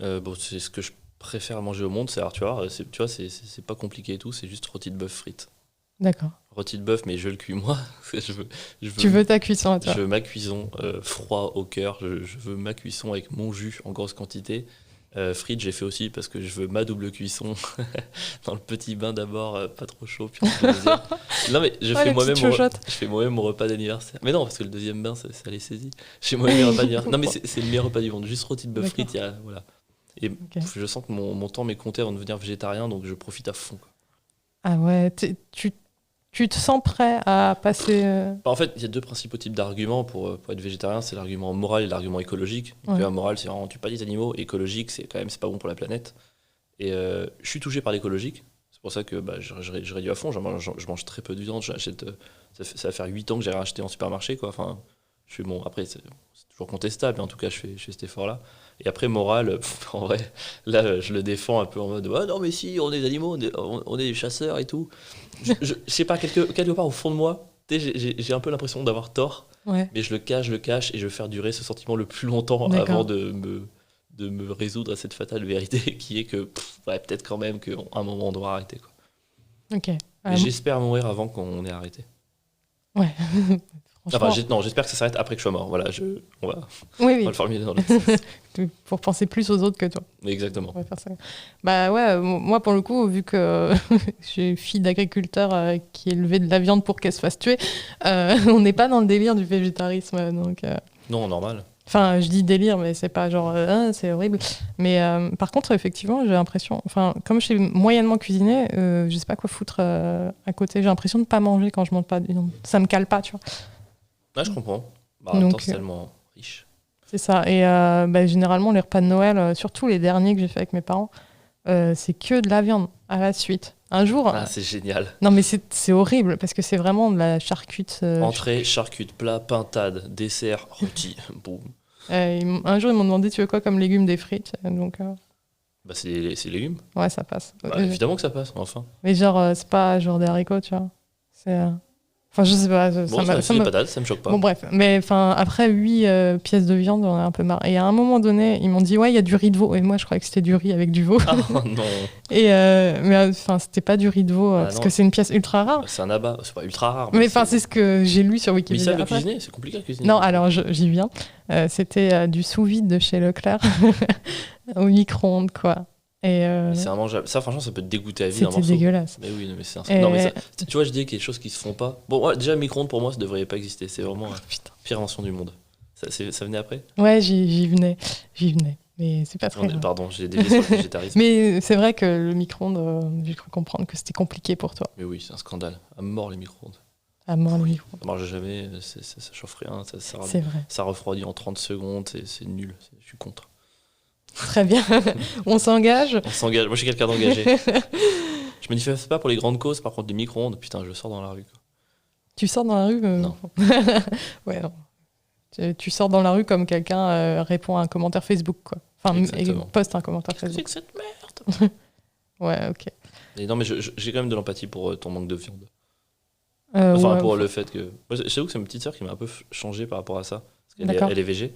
Bon, c'est ce que je préfère manger au monde. Tu vois, c'est pas compliqué et tout. C'est juste rôti de bœuf frites. D'accord. Rôti de bœuf, mais je le cuis moi. Tu veux ta cuisson à toi? Je veux ma cuisson froid au cœur. Je veux ma cuisson avec mon jus en grosse quantité. Frites, j'ai fait aussi parce que je veux ma double cuisson dans le petit bain d'abord, pas trop chaud. Puis ensuite le deuxième. Non, mais je fais moi-même mon repas d'anniversaire. Mais non, parce que le deuxième bain, ça les saisit. Je fais moi-même mes repas d'anniversaire. Non, mais c'est le meilleur repas du monde. Juste rôti de bœuf frites, voilà. Et je sens que mon temps m'est compté avant de devenir végétarien, donc je profite à fond, quoi. Ah ouais, tu te sens prêt à passer... En fait, il y a deux principaux types d'arguments pour être végétarien. C'est l'argument moral et l'argument écologique. Donc, moral, c'est vraiment on tue pas des animaux. Écologique, c'est quand même c'est pas bon pour la planète. Et je suis touché par l'écologique. C'est pour ça que je réduis à fond. Je mange très peu de viande. J'achète, ça va faire 8 ans que j'ai racheté en supermarché, quoi. Enfin, je suis bon. Après, c'est toujours contestable, mais en tout cas, je fais cet effort-là. Et après, moral, en vrai, là, je le défends un peu en mode ah non, mais si, on est des animaux, on est des chasseurs et tout. Je sais pas, quelque part au fond de moi, j'ai un peu l'impression d'avoir tort, mais je le cache et je veux faire durer ce sentiment le plus longtemps avant de me résoudre à cette fatale vérité qui est que peut-être quand même qu'à un moment on doit arrêter, quoi. Ok. Mais j'espère mourir avant qu'on ait arrêté. Ouais. Enfin, j'espère que ça s'arrête après que je sois mort. Voilà, on va le formuler dans le pour penser plus aux autres que toi. Exactement. On va faire ça. Bah ouais, moi pour le coup, vu que je suis fille d'agriculteur qui élevait de la viande pour qu'elle se fasse tuer, on n'est pas dans le délire du végétarisme. Donc, non, normal. Enfin, je dis délire, mais c'est pas genre c'est horrible. Mais par contre, effectivement, j'ai l'impression, enfin, comme je sais moyennement cuisiner, je sais pas quoi foutre à côté. J'ai l'impression de pas manger quand je mange pas de viande. Ça me cale pas, tu vois. Ah, je comprends. En même temps, c'est tellement riche. C'est ça. Et généralement, les repas de Noël, surtout les derniers que j'ai fait avec mes parents, c'est que de la viande à la suite. Un jour. Ah, c'est génial. Non, mais c'est horrible parce que c'est vraiment de la charcute. Entrée, charcute, plat, pintade, dessert, rôti. Boum. Un jour, ils m'ont demandé tu veux quoi comme légumes, des frites. Donc. C'est les légumes. Ouais, ça passe. Évidemment que ça passe, enfin. Mais genre, c'est pas genre des haricots, tu vois. C'est. Enfin, je sais pas. C'est des patates, ça me choque pas. Bon, bref. Mais après 8 pièces de viande, on a un peu marre. Et à un moment donné, ils m'ont dit, ouais, il y a du riz de veau. Et moi, je croyais que c'était du riz avec du veau. Ah non. Et mais enfin, c'était pas du riz de veau, parce que c'est une pièce ultra rare. C'est un abat, c'est pas ultra rare. Mais enfin, c'est ce que j'ai lu sur Wikipédia. Mais ça, le cuisiner, c'est compliqué à cuisiner. Non, alors j'y viens. C'était du sous-vide de chez Leclerc, au micro-ondes, quoi. Et c'est immangeable. Ça, franchement, ça peut te dégoûter à vie d'un morceau. C'était dégueulasse. Mais oui, mais c'est un... Non, mais ça, tu vois, je dis qu'il y a des choses qui se font pas. Bon, ouais, déjà, micro-ondes, pour moi, ça devrait pas exister. C'est vraiment la pire invention du monde. Ça venait après ? Ouais, j'y venais. Mais c'est pas très grave. Pardon, j'ai dévié sur le végétarisme. Mais c'est vrai que le micro-ondes, j'ai cru comprendre que c'était compliqué pour toi. Mais oui, c'est un scandale. À mort, les micro-ondes. À mort, les micro-ondes. Ça marche jamais, ça chauffe rien. C'est vrai. Ça refroidit en 30 secondes, c'est nul. Je suis contre. Très bien. On s'engage. On s'engage. Moi, je suis quelqu'un d'engagé. Je manifeste pas pour les grandes causes, par contre, les micro-ondes, putain, je sors dans la rue, quoi. Tu sors dans la rue Non. Ouais, non. Tu sors dans la rue comme quelqu'un répond à un commentaire Facebook, quoi. Enfin, poste un commentaire Facebook. Qu'est-ce que c'est que cette merde ? Ouais, ok. Et non, mais j'ai quand même de l'empathie pour ton manque de viande. Pour le fait que... Moi, j'avoue que c'est ma petite sœur qui m'a un peu changé par rapport à ça. Parce qu'elle elle est végé.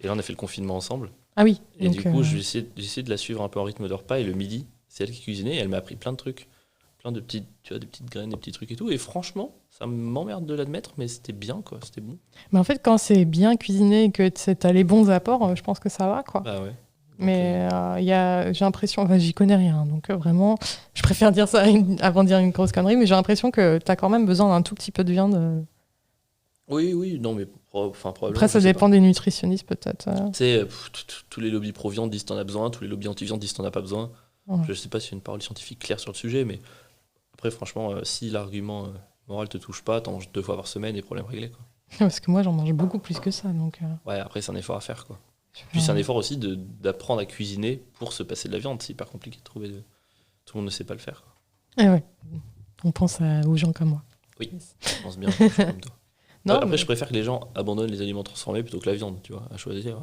Et là, on a fait le confinement ensemble. Ah oui. Et donc, du coup, j'ai essayé de la suivre un peu en rythme de repas. Et le midi, c'est elle qui cuisinait. Et elle m'a appris plein de trucs. Plein de petites, tu vois, des petites graines, des petits trucs et tout. Et franchement, ça m'emmerde de l'admettre, mais c'était bien, quoi. C'était bon. Mais en fait, quand c'est bien cuisiné et que t'as les bons apports, je pense que ça va, quoi. Bah ouais. Mais j'ai l'impression, enfin, j'y connais rien, donc vraiment, je préfère dire ça avant de dire une grosse connerie, mais j'ai l'impression que t'as quand même besoin d'un tout petit peu de viande. Oui, non, mais probablement. Après, ça dépend des nutritionnistes, peut-être. Tu sais, tous les lobbies pro-viande disent t'en as besoin, tous les lobbies anti-viande disent t'en as pas besoin. Ouais. Je sais pas s'il y a une parole scientifique claire sur le sujet, mais après, franchement, si l'argument moral te touche pas, t'en manges 2 fois par semaine et problème réglé, quoi. Parce que moi, j'en mange beaucoup plus que ça, donc... Ouais, après, c'est un effort à faire, quoi. Puis c'est un effort aussi d'apprendre à cuisiner pour se passer de la viande. C'est hyper compliqué de trouver Tout le monde ne sait pas le faire, quoi. Et ouais, on pense aux gens comme moi. Oui, je pense bien comme toi. Non, après, mais... je préfère que les gens abandonnent les aliments transformés plutôt que la viande, tu vois, à choisir.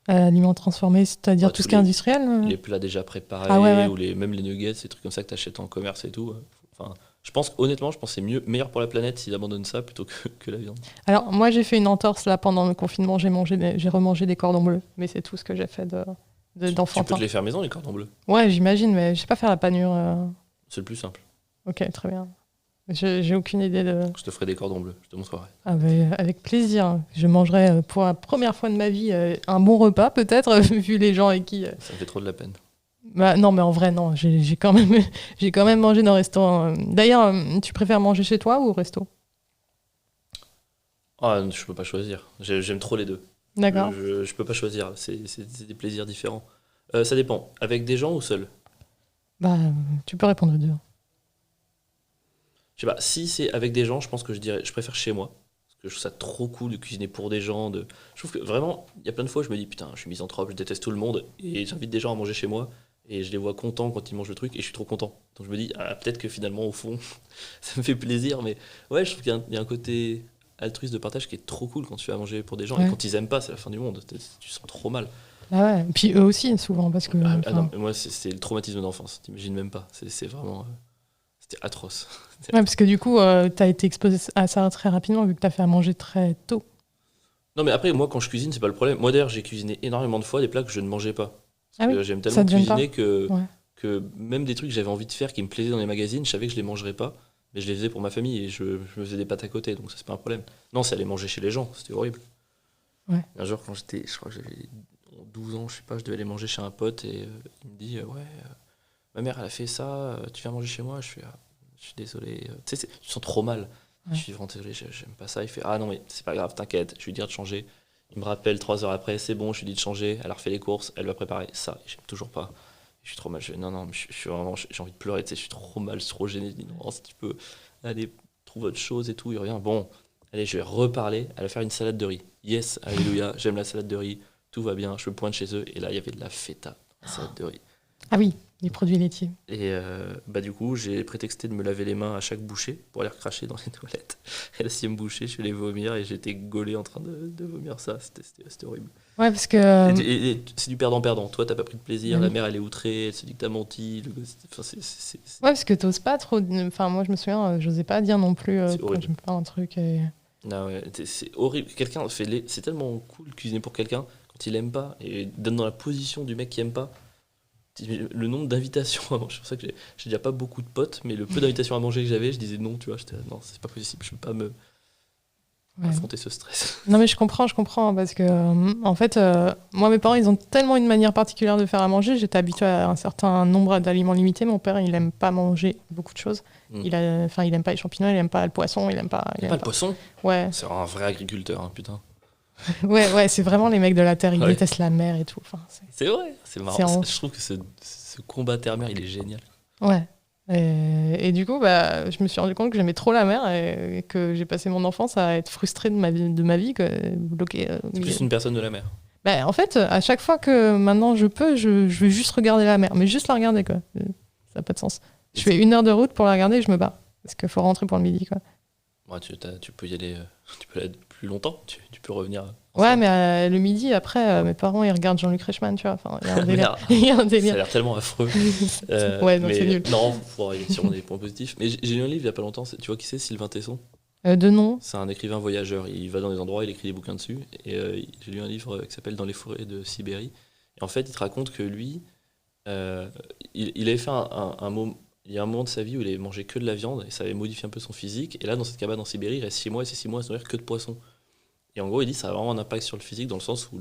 Aliments transformés, c'est-à-dire tout ce qui est industriel Les plats déjà préparés, ou même les nuggets, ces trucs comme ça que tu achètes en commerce et tout. Enfin, honnêtement, je pense que c'est meilleur pour la planète s'ils abandonnent ça plutôt que la viande. Alors, moi, j'ai fait une entorse là pendant le confinement, j'ai remangé des cordons bleus, mais c'est tout ce que j'ai fait d'enfantin. Tu peux te les faire maison, les cordons bleus ? Ouais, j'imagine, mais je sais pas faire la panure. C'est le plus simple. Ok, très bien. J'ai aucune idée de... Je te ferai des cordons bleus, je te montrerai. Ah ben, avec plaisir. Je mangerai pour la première fois de ma vie un bon repas, peut-être, vu les gens avec qui... Ça me fait trop de la peine. Bah, non, mais en vrai, non. J'ai quand même, j'ai quand même mangé dans un restaurant. D'ailleurs, tu préfères manger chez toi ou au resto? Ah, je peux pas choisir. J'aime trop les deux. D'accord. Je peux pas choisir. C'est des plaisirs différents. Ça dépend. Avec des gens ou seul? Bah, tu peux répondre aux deux. Je sais pas. Si c'est avec des gens, je pense que je préfère chez moi. Parce que je trouve ça trop cool de cuisiner pour des gens. Je trouve que vraiment, il y a plein de fois, je me dis putain, je suis misanthrope, je déteste tout le monde. Et j'invite des gens à manger chez moi. Et je les vois contents quand ils mangent le truc. Et je suis trop content. Donc je me dis, ah, peut-être que finalement, au fond, ça me fait plaisir. Mais ouais, je trouve qu'il y a un côté altruiste de partage qui est trop cool quand tu fais à manger pour des gens. Ouais. Et quand ils aiment pas, c'est la fin du monde. Tu sens trop mal. Bah ouais. Et puis eux aussi, souvent, parce que... Ah non, enfin, mais moi, c'est le traumatisme d'enfance. T'imagines même pas. C'est vraiment. C'était atroce. ouais, parce que du coup, t'as été exposé à ça très rapidement, vu que t'as fait à manger très tôt. Non, mais après, moi, quand je cuisine, c'est pas le problème. Moi, d'ailleurs, j'ai cuisiné énormément de fois des plats que je ne mangeais pas. Ah oui, J'aime ça tellement te gêne pas? cuisiner Ouais. que même des trucs que j'avais envie de faire qui me plaisaient dans les magazines, je savais que je les mangerais pas. Mais je les faisais pour ma famille et je me faisais des pâtes à côté. Donc ça, c'est pas un problème. Non, c'est aller manger chez les gens. C'était horrible. Ouais. Un jour, quand je crois que j'avais 12 ans, je sais pas, je devais aller manger chez un pote et il me dit ouais, ma mère, elle a fait ça, tu viens manger chez moi? Je suis désolé. Tu sais, tu sens trop mal. Ouais. Je suis vraiment désolé, j'aime pas ça. Il fait ah non, mais c'est pas grave, t'inquiète, je lui dis de changer. Il me rappelle 3 heures après, c'est bon, je lui dis de changer. Elle a refait les courses, elle va préparer ça. Et j'aime toujours pas. Je suis trop mal. Non, non, mais je suis vraiment, j'ai envie de pleurer. Tu sais, je suis trop mal, je suis trop gêné. Je dis non, si tu peux, allez, trouve autre chose et tout. Il revient. Bon, allez, je vais reparler. Elle va faire une salade de riz. Yes, alléluia, j'aime la salade de riz. Tout va bien, je me pointe chez eux. Et là, il y avait de la feta dans la salade de riz. Ah oui, les produits laitiers. Et bah du coup, j'ai prétexté de me laver les mains à chaque bouchée pour aller recracher dans les toilettes. Et la 6e bouchée, je suis allé vomir et j'étais gaulé en train de vomir ça. C'était horrible. Ouais, parce que... Et c'est du perdant-perdant. Toi, t'as pas pris de plaisir, oui. la mère, elle est outrée, elle se dit que t'as menti. Enfin, Ouais, parce que t'oses pas trop... Enfin, moi, je me souviens, j'osais pas dire non plus C'est quand horrible. j'aime pas un truc. Et... Non, ouais, c'est horrible. C'est tellement cool de cuisiner pour quelqu'un quand il aime pas et donne dans la position du mec qui aime pas. Le nombre d'invitations à manger, c'est pour ça que j'ai déjà pas beaucoup de potes, mais le peu d'invitations à manger que j'avais, je disais non, tu vois, j'étais là, non, c'est pas possible, je peux pas me Ouais. affronter ce stress. Non, mais je comprends, parce que, en fait, moi, mes parents, ils ont tellement une manière particulière de faire à manger. J'étais habituée à un certain nombre d'aliments limités. Mon père, il aime pas manger beaucoup de choses. Mm. Il aime pas les champignons, il aime pas le poisson, il aime pas... Pas le poisson. Ouais, C'est un vrai agriculteur, hein, putain. ouais, c'est vraiment les mecs de la terre, ils Ouais. détestent la mer et tout. Enfin, C'est vrai, c'est marrant. C'est en- Je trouve que ce combat terre-mer, il est génial. ouais. Et du coup, bah, je me suis rendu compte que j'aimais trop la mer et que j'ai passé mon enfance à être frustrée de ma vie, bloquée. C'est plus une personne de la mer. Bah, en fait, à chaque fois que maintenant je peux, je vais juste regarder la mer, mais juste la regarder, quoi. Ça n'a pas de sens. Je fais 1 heure de route pour la regarder et je me barre. Parce qu'il faut rentrer pour le midi, quoi. Ouais, tu peux y aller, tu peux aller plus longtemps, tu peux revenir. Ouais, ensemble. mais le midi, après, mes parents, ils regardent Jean-Luc Reichmann, tu vois. Enfin, il y a un délire. Merde. Il y a un Ça a délire. l'air tellement affreux. Ouais, non, mais c'est nul. non, faut aller sur des points positifs. Mais j'ai lu un livre il y a pas longtemps, tu vois qui c'est, Sylvain Tesson? De nom. C'est un écrivain voyageur, il va dans des endroits, il écrit des bouquins dessus. Et j'ai lu un livre qui s'appelle Dans les forêts de Sibérie. Et en fait, il te raconte que lui, il avait fait il y a un moment de sa vie où il avait mangé que de la viande et ça avait modifié un peu son physique. Et là, dans cette cabane en Sibérie, il reste 6 mois et ces 6 mois à se nourrir que de poissons. Et en gros, il dit que ça a vraiment un impact sur le physique dans le sens où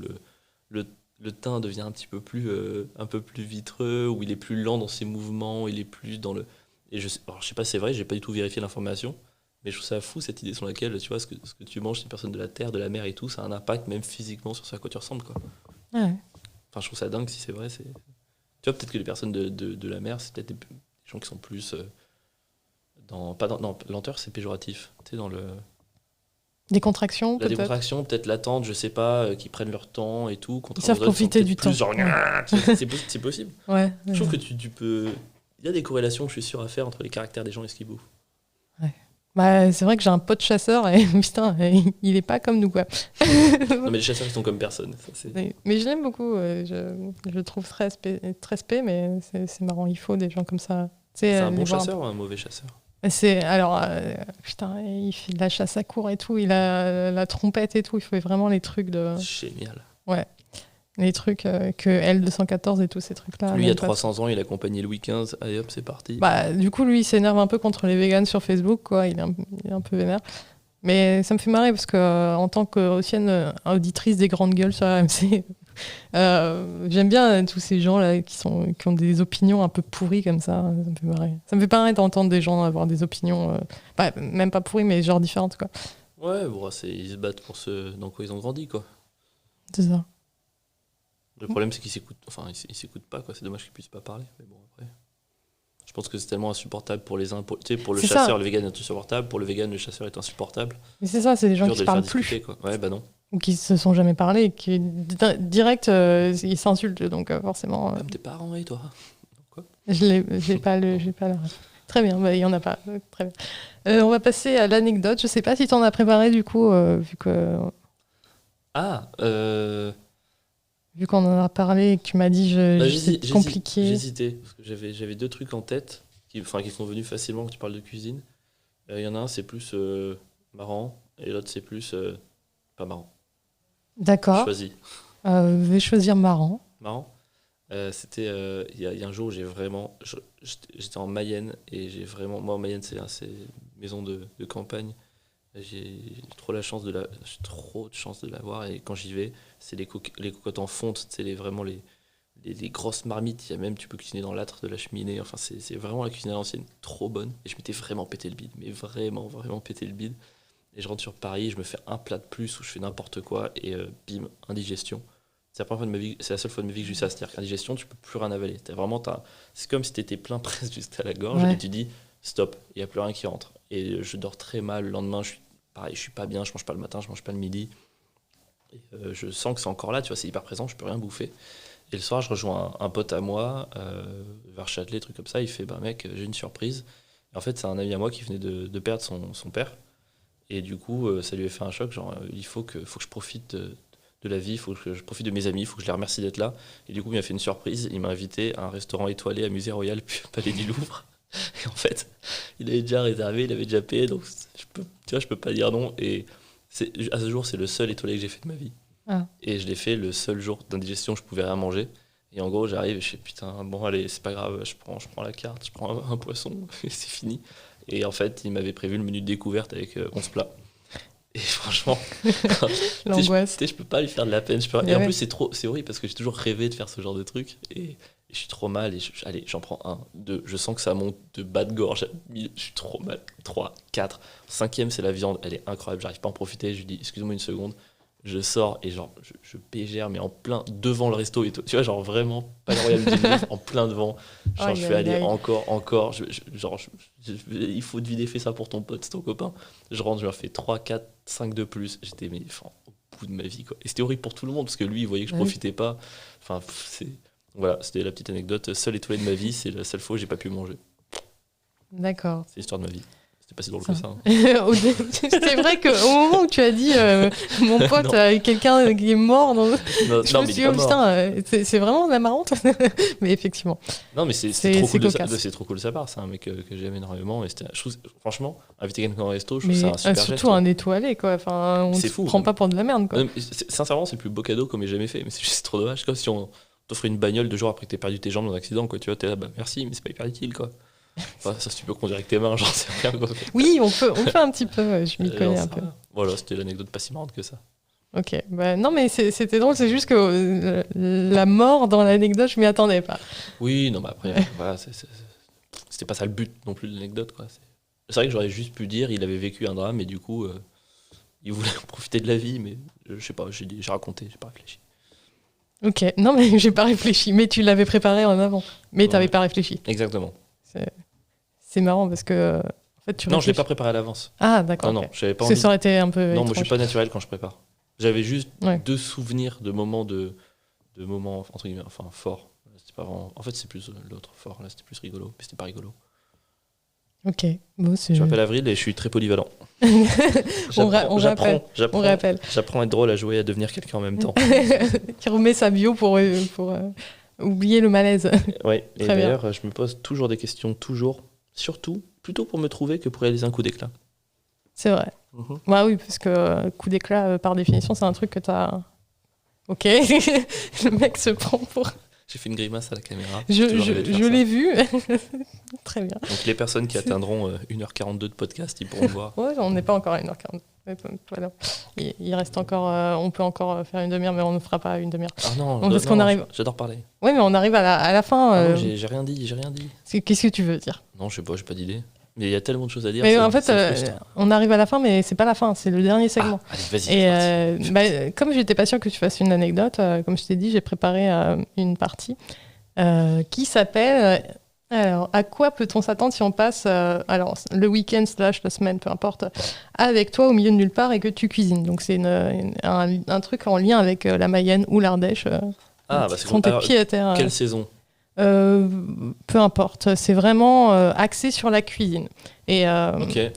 le teint devient un peu plus vitreux, où il est plus lent dans ses mouvements, il est plus dans le. Et je sais pas si c'est vrai, j'ai pas du tout vérifié l'information, mais je trouve ça fou cette idée sur laquelle, tu vois, ce que tu manges, c'est une personne de la terre, de la mer et tout, ça a un impact même physiquement sur ce à quoi tu ressembles, quoi. Ouais. Enfin, je trouve ça dingue si c'est vrai. Tu vois, peut-être que les personnes de la mer, c'est peut-être des gens qui sont plus non, lenteur, c'est péjoratif. Tu sais, dans Des contractions, la peut-être. décontraction, peut-être l'attente, je sais pas, qui prennent leur temps et tout. Ils savent profiter du temps. Genre, Ouais. c'est possible. Ouais. Je trouve que tu peux. Il y a des corrélations, je suis sûr, à faire entre les caractères des gens et ce qu'ils bouffent. Bah, c'est vrai que j'ai un pote chasseur et putain, il est pas comme nous, quoi. Non, mais les chasseurs, ils sont comme personne. Ça, Mais je l'aime beaucoup. Je le trouve très spé, mais c'est marrant. Il faut des gens comme ça. c'est un bon chasseur ou un mauvais chasseur? Alors, putain, il fait de la chasse à court et tout. Il a la trompette et tout. Il fait vraiment les trucs de. Génial. Ouais. Les trucs que L214 et tous ces trucs-là. Lui, il y a n'aiment pas 300 ans, il accompagnait Louis XV. Allez hop, c'est parti. Bah, du coup, lui, il s'énerve un peu contre les vegans sur Facebook, quoi. Il est un peu vénère. Mais ça me fait marrer parce que, en tant qu'ancienne auditrice des grandes gueules sur RMC, j'aime bien tous ces gens-là qui ont des opinions un peu pourries comme ça. Ça me fait marrer. Ça me fait marrer d'entendre des gens avoir des opinions, même pas pourries, mais genre différentes, quoi. Ouais, bon, ils se battent pour ce dans quoi ils ont grandi, quoi. C'est ça. Le problème, c'est qu'ils s'écoutent, ils s'écoutent pas, quoi. C'est dommage qu'ils puissent pas parler. Mais bon, après. Je pense que c'est tellement insupportable pour les uns. Tu sais, pour le C'est chasseur, ça. le vegan est insupportable. Pour le vegan, le chasseur est insupportable. Mais c'est ça, c'est des gens Dur qui de se les faire parlent plus. discuter, quoi. Ouais, bah non. Ou qui se sont jamais parlé, et qui direct, ils s'insultent, donc forcément. Comme tes parents et toi. Quoi ? J'ai pas la ref. Très bien, bah, il y en a pas. Très bien. On va passer à l'anecdote. Je sais pas si tu en as préparé du coup, Ah, vu qu'on en a parlé et que tu m'as dit c'est compliqué. j'hésitais. Parce que j'avais deux trucs en tête qui sont venus facilement quand tu parles de cuisine. Il y en a un, c'est plus marrant. Et l'autre, c'est plus pas marrant. D'accord. Choisis. Je vais choisir marrant. Marrant. C'était il y a un jour où j'ai vraiment j'étais en Mayenne et j'ai vraiment moi en Mayenne c'est une maison de campagne. J'ai trop de chance de l'avoir et quand j'y vais c'est les cocottes en fonte, c'est vraiment les grosses marmites. Il y a même tu peux cuisiner dans l'âtre de la cheminée. Enfin c'est vraiment la cuisine à l'ancienne, trop bonne. Et je m'étais vraiment pété le bide, mais vraiment pété le bide. Et je rentre sur Paris, je me fais un plat de plus où je fais n'importe quoi et bim, indigestion. C'est la première fois de ma vie, c'est la seule fois de ma vie que j'ai eu ça. C'est-à-dire qu'indigestion, tu peux plus rien avaler. C'est comme si tu étais plein presque jusqu'à la gorge Ouais. et tu dis stop, il n'y a plus rien qui rentre. Et je dors très mal. Le lendemain, je suis pas bien, je mange pas le matin, je mange pas le midi. Et, je sens que c'est encore là, tu vois, c'est hyper présent, je peux rien bouffer. Et le soir, je rejoins un pote à moi, vers Châtelet, truc comme ça. Il fait bah mec, j'ai une surprise. Et en fait, c'est un ami à moi qui venait de perdre son père. Et du coup, ça lui a fait un choc, genre, il faut que je profite de la vie, il faut que je profite de mes amis, il faut que je les remercie d'être là. Et du coup, il m'a fait une surprise, il m'a invité à un restaurant étoilé à Musée Royal, puis au Palais du Louvre. Et en fait, il avait déjà réservé, il avait déjà payé, donc je peux pas dire non. Et à ce jour, c'est le seul étoilé que j'ai fait de ma vie. Ah. Et je l'ai fait le seul jour d'indigestion, je pouvais rien manger. Et en gros, j'arrive et je fais putain, bon, allez, c'est pas grave, je prends la carte, je prends un poisson, et c'est fini. Et en fait, il m'avait prévu le menu de découverte avec 11 plats. Et franchement, L'angoisse. je peux pas lui faire de la peine. Et Ouais. en plus, c'est horrible parce que j'ai toujours rêvé de faire ce genre de truc. Et je suis trop mal. Et allez, j'en prends un, deux. Je sens que ça monte de bas de gorge. Je suis trop mal. 3, 4. Cinquième, c'est la viande. Elle est incroyable. J'arrive pas à en profiter. Je lui dis, excuse-moi une seconde. Je sors et genre, je pégère, mais en plein devant le resto et tout. Tu vois, genre vraiment, pas le Royal du Louvre, en plein devant. Genre, je fais aller encore. Il faut te vider, fais ça pour ton pote, c'est ton copain. Je rentre, je leur fais 3, 4, 5 de plus. J'étais au bout de ma vie, quoi. Et c'était horrible pour tout le monde parce que lui, il voyait que je profitais pas. Enfin, voilà, c'était la petite anecdote. Seule étoilée de ma vie, c'est la seule fois où j'ai pas pu manger. D'accord. C'est l'histoire de ma vie. C'était pas si drôle que ça. Hein. C'est vrai qu'au moment où tu as dit mon pote, quelqu'un qui est mort, Non, je me suis dit, oh putain, c'est vraiment de la marrante. Mais effectivement. Non, mais c'est trop cool c'est trop cool de sa part. C'est un mec que j'aime énormément. Et je trouve, franchement, inviter quelqu'un au resto, je trouve ça un super geste. Surtout un étoilé, quoi. Enfin, on ne prend pas pour de la merde, quoi. Sincèrement, c'est le plus beau cadeau qu'on m'ait jamais fait. Mais c'est juste trop dommage. Comme si on t'offrait une bagnole 2 jours après que t'aies perdu tes jambes dans un accident, quoi. Tu vois, t'es là, bah merci, mais c'est pas hyper utile, quoi. Enfin, ça, tu peux conduire avec tes mains, j'en sais rien. Quoi. Oui, on fait un petit peu, je m'y connais un peu. Voilà, c'était l'anecdote pas si marrante que ça. Ok, bah, non mais c'était drôle, c'est juste que la mort dans l'anecdote, je m'y attendais pas. Oui, non mais après, voilà, c'était pas ça le but non plus de l'anecdote, quoi. C'est vrai que j'aurais juste pu dire, il avait vécu un drame et du coup, il voulait profiter de la vie, mais je sais pas, j'ai raconté, j'ai pas réfléchi. Ok, non mais j'ai pas réfléchi, mais tu l'avais préparé en avant, mais t'avais pas réfléchi. Exactement. C'est marrant parce que en fait, non, je l'ai pas préparé à l'avance. Ah d'accord. Non, j'avais pas envie. Ça aurait été un peu. Non, étrange. moi je suis pas naturel quand je prépare. J'avais juste 2 souvenirs de moments de moments entre guillemets, enfin forts. C'était pas vraiment... En fait, c'est plus l'autre fort. Là, c'était plus rigolo, mais c'était pas rigolo. Ok. Bon, je m'appelle Avril et je suis très polyvalent. On rappelle. J'apprends à être drôle, à jouer, à devenir quelqu'un en même temps. Qui remet sa bio pour oublier le malaise. Oui, et d'ailleurs, je me pose toujours des questions, surtout, plutôt pour me trouver que pour réaliser un coup d'éclat. C'est vrai. Bah oui, parce que coup d'éclat, par définition, c'est un truc que t'as... Ok, le mec se prend pour... J'ai fait une grimace à la caméra. Je l'ai vu. Très bien. Donc les personnes qui atteindront 1h42 de podcast, ils pourront voir. Ouais, on n'est pas encore à 1h40. Voilà. Il reste encore... on peut encore faire une demi-heure, mais on ne fera pas une demi-heure. Ah non, parce qu'on arrive... j'adore parler. Oui, mais on arrive à la fin. Ah non, j'ai rien dit. Qu'est-ce que tu veux dire? Non, je sais pas, j'ai pas d'idée. Mais il y a tellement de choses à dire. Mais en fait, on arrive à la fin, mais c'est pas la fin, c'est le dernier segment. Allez, vas-y. Et comme j'étais pas sûre que tu fasses une anecdote, comme je t'ai dit, j'ai préparé une partie qui s'appelle alors, à quoi peut-on s'attendre si on passe le week-end / la semaine, peu importe, avec toi au milieu de nulle part et que tu cuisines. Donc c'est un truc en lien avec la Mayenne ou l'Ardèche. C'est sont tes pieds à terre. Quelle saison? Peu importe, c'est vraiment axé sur la cuisine. Et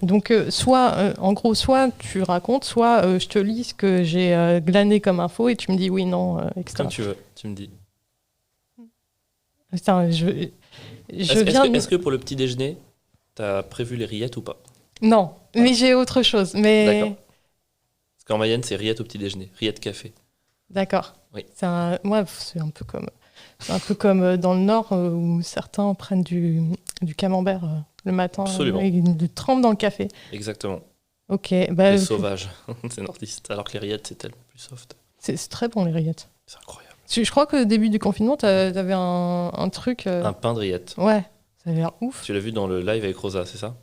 donc, en gros, soit tu racontes, soit je te lis ce que j'ai glané comme info et tu me dis oui, non, etc. Comme tu veux, tu me dis. Putain, Est-ce que pour le petit déjeuner, t'as prévu les rillettes ou pas? Non, mais j'ai autre chose. Mais... D'accord. Parce qu'en Mayenne, c'est rillettes au petit déjeuner, rillettes café. D'accord. Oui. Moi, c'est un peu comme dans le Nord où certains prennent du camembert le matin. Absolument. Et ils le trempent dans le café. Exactement. Ok. Les sauvages, c'est nordiste. Alors que les rillettes, c'est tellement plus soft. C'est très bon, les rillettes. C'est incroyable. Je crois qu'au début du confinement, t'avais un truc... Un pain de rillettes. Ouais, ça avait l'air ouf. Tu l'as vu dans le live avec Rosa, c'est ça?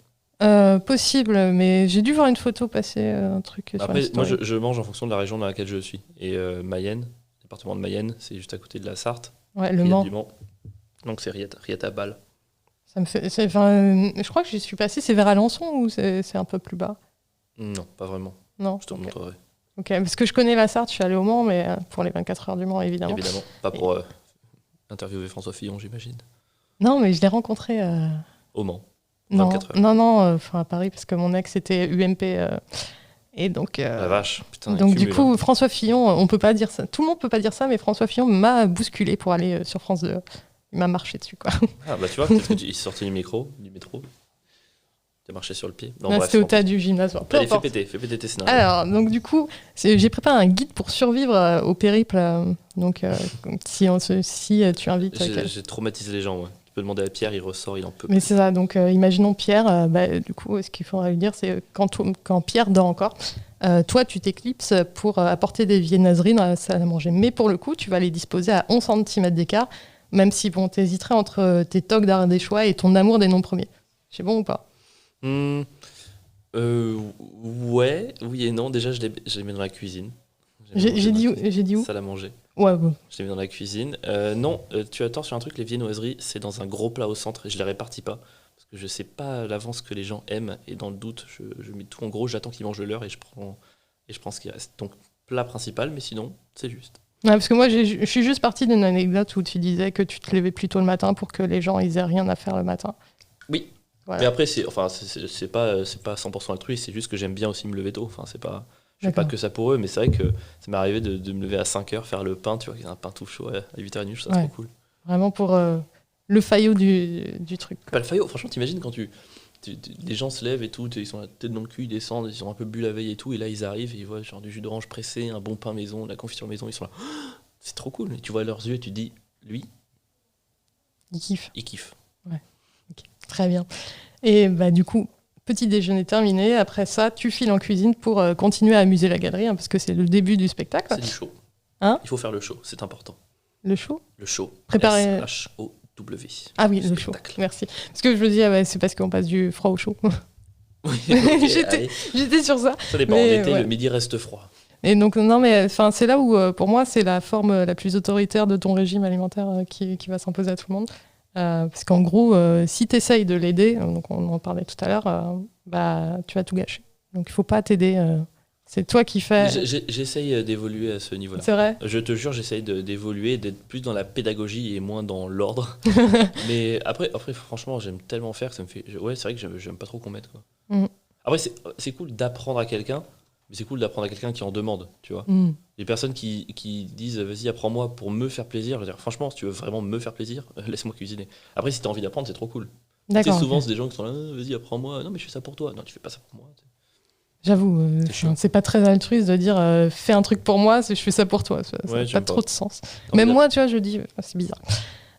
Possible, mais j'ai dû voir une photo passer, un truc sur Après, Instagram. moi, je mange en fonction de la région dans laquelle je suis. Et Mayenne, département de Mayenne, c'est juste à côté de la Sarthe. Ouais, le Mans. Du Mans. Donc c'est rillettes à balles. Ça me fait... je crois que j'y suis passée, c'est vers Alençon ou c'est un peu plus bas? Non, pas vraiment. Non. Je te montrerai. Ok, parce que je connais la Sarthe, je suis allée au Mans, mais pour les 24 heures du Mans, évidemment. Évidemment, pas pour interviewer François Fillon, j'imagine. Non, mais je l'ai rencontré... Au Mans, non, 24 heures. Non, à Paris, parce que mon ex était UMP. Et donc, la vache, putain. Donc du coup, François Fillon, on peut pas dire ça. Tout le monde peut pas dire ça, mais François Fillon m'a bousculé pour aller sur France 2. Il m'a marché dessus, quoi. Ah bah tu vois, peut-être qu'il sortait du métro. T'as marché sur le pied. Non, c'était au tas du gymnase. Allez, fais péter tes scénarios. Alors, donc du coup, j'ai préparé un guide pour survivre au périple. Donc, si tu invites... J'ai traumatisé les gens, ouais. Tu peux demander à Pierre, il ressort, il en peut plus. Mais c'est ça, donc imaginons Pierre, du coup, ce qu'il faudra lui dire, c'est quand Pierre dort encore, toi, tu t'éclipses pour apporter des viennoiseries dans la salle à manger. Mais pour le coup, tu vas les disposer à 11 cm d'écart, même si bon, t'hésiterais entre tes tocs d'Ardéchois et ton amour des noms premiers. C'est bon ou pas? Ouais, oui et non. Déjà, je les mets dans la cuisine. J'ai dit où? Salle à manger. Ouais, bon. Je les mets dans la cuisine. Non, tu as tort sur un truc, les viennoiseries, c'est dans un gros plat au centre et je les répartis pas. Parce que je sais pas à l'avance que les gens aiment et dans le doute, je mets tout en gros, j'attends qu'ils mangent le leur et je prends ce qui reste. Donc, plat principal, mais sinon, c'est juste. Ouais, parce que moi, je suis juste partie d'une anecdote où tu disais que tu te levais plus tôt le matin pour que les gens ils aient rien à faire le matin. Oui. Voilà. Mais après, c'est pas 100% altruiste, c'est juste que j'aime bien aussi me lever tôt. Enfin, je fais pas que ça pour eux, mais c'est vrai que ça m'est arrivé de me lever à 5h, faire le pain, tu vois, un pain tout chaud à 8h30, je trouve ça trop cool. Vraiment pour le faillot du truc. Pas le faillot, franchement, t'imagines quand les gens se lèvent et tout, ils sont la tête dans le cul, ils descendent, ils ont un peu bu la veille et tout, et là ils arrivent et ils voient genre du jus d'orange pressé, un bon pain maison, de la confiture maison, ils sont là. C'est trop cool. Et tu vois leurs yeux et tu te dis, lui, il kiffe. Ouais. Okay. Très bien. Et bah du coup, petit déjeuner terminé. Après ça, tu files en cuisine pour continuer à amuser la galerie, parce que c'est le début du spectacle. C'est du show. Hein? Il faut faire le show, c'est important. Le show? Le show. Préparer. S-H-O-W. Ah oui, le show. Merci. Parce que je me dis, c'est parce qu'on passe du froid au chaud. Oui, okay, j'étais sur ça. Ça dépend. En été, le midi reste froid. Et donc, non, mais c'est là où, pour moi, c'est la forme la plus autoritaire de ton régime alimentaire qui va s'imposer à tout le monde. Parce qu'en gros, si tu essayes de l'aider, donc on en parlait tout à l'heure, tu vas tout gâcher. Donc il faut pas t'aider. C'est toi qui fais. J'essaye d'évoluer à ce niveau-là. C'est vrai. Je te jure, j'essaye d'évoluer, d'être plus dans la pédagogie et moins dans l'ordre. Mais après, franchement, j'aime tellement faire que ça me fait. Ouais, c'est vrai que j'aime pas trop qu'on m'aide, quoi. Après, c'est cool d'apprendre à quelqu'un. Mais c'est cool d'apprendre à quelqu'un qui en demande, tu vois. Les personnes qui disent « vas-y, apprends-moi pour me faire plaisir », je veux dire, franchement, si tu veux vraiment me faire plaisir, laisse-moi cuisiner. Après, si tu as envie d'apprendre, c'est trop cool. D'accord. Souvent, c'est des gens qui sont là « vas-y, apprends-moi ». Non, mais je fais ça pour toi. Non, tu fais pas ça pour moi. J'avoue, C'est chiant. c'est pas très altruiste de dire fais un truc pour moi, je fais ça pour toi. Ça n'a j'aime pas trop de sens. Non, Même mais moi, tu vois, je dis, c'est bizarre.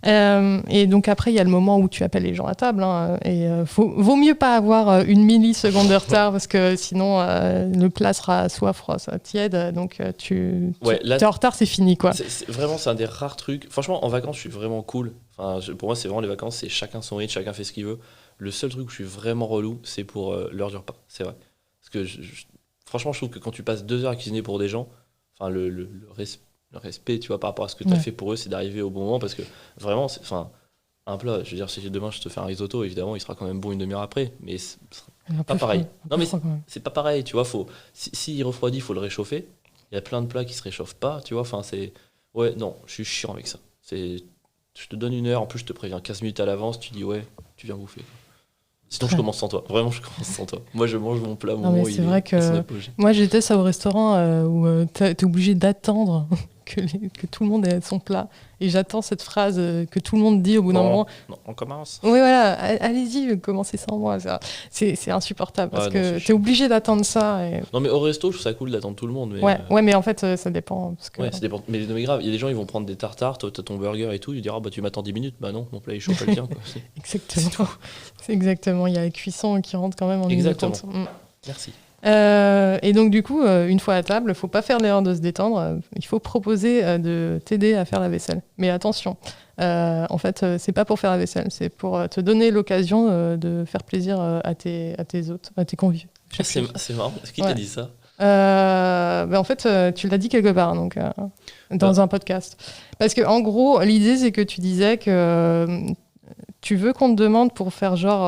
Et donc après, il y a le moment où tu appelles les gens à table. Hein, et vaut mieux pas avoir une milliseconde de retard parce que sinon, le plat sera soit froid, soit tiède. Donc t'es en retard, c'est fini, quoi. Vraiment, c'est un des rares trucs. Franchement, en vacances, je suis vraiment cool. Enfin, pour moi, c'est vraiment les vacances, c'est chacun son rythme, chacun fait ce qu'il veut. Le seul truc où je suis vraiment relou, c'est pour l'heure du repas. C'est vrai. Parce que franchement, je trouve que quand tu passes 2 heures à cuisiner pour des gens, enfin, le respect, tu vois, par rapport à ce que tu as fait pour eux, c'est d'arriver au bon moment. Parce que vraiment, enfin, un plat, je veux dire, si demain je te fais un risotto, évidemment, il sera quand même bon une demi-heure après. Mais c'est pas pareil. Non, mais c'est pas pareil, tu vois. S'il refroidit, il faut le réchauffer. Il y a plein de plats qui se réchauffent pas, tu vois. Enfin, c'est. Ouais, non, je suis chiant avec ça. Je te donne 1 heure, en plus, je te préviens 15 minutes à l'avance, tu dis ouais, tu viens bouffer. Sinon, je commence sans toi. Vraiment, je commence sans toi. Moi, je mange mon plat. Non, mais c'est vrai que moi, j'étais ça au restaurant où t'es obligé d'attendre que tout le monde ait son plat. Et j'attends cette phrase que tout le monde dit au bout d'un moment. Non, on commence. Oui, voilà, allez-y, commencez sans moi. C'est insupportable parce que t'es obligé d'attendre ça. Et... Non, mais au resto, je trouve ça cool d'attendre tout le monde. Mais ouais, mais en fait, ça dépend. Parce que... Ouais, ça dépend. Mais grave, il y a des gens, ils vont prendre des tartares, toi, t'as ton burger et tout, ils diront, ah, bah tu m'attends 10 minutes. Bah non, mon plat est chaud, pas le tien. Exactement. C'est exactement. Il y a la cuisson qui rentre quand même en ligne de compte. Merci. Et donc du coup, une fois à table, faut pas faire l'erreur de se détendre. Il faut proposer de t'aider à faire la vaisselle. Mais attention, en fait, c'est pas pour faire la vaisselle, c'est pour te donner l'occasion de faire plaisir à tes hôtes, à tes convives. C'est marrant. Qui t'a dit ça? En fait, tu l'as dit quelque part, donc dans un podcast. Parce que en gros, l'idée c'est que tu disais que tu veux qu'on te demande pour faire genre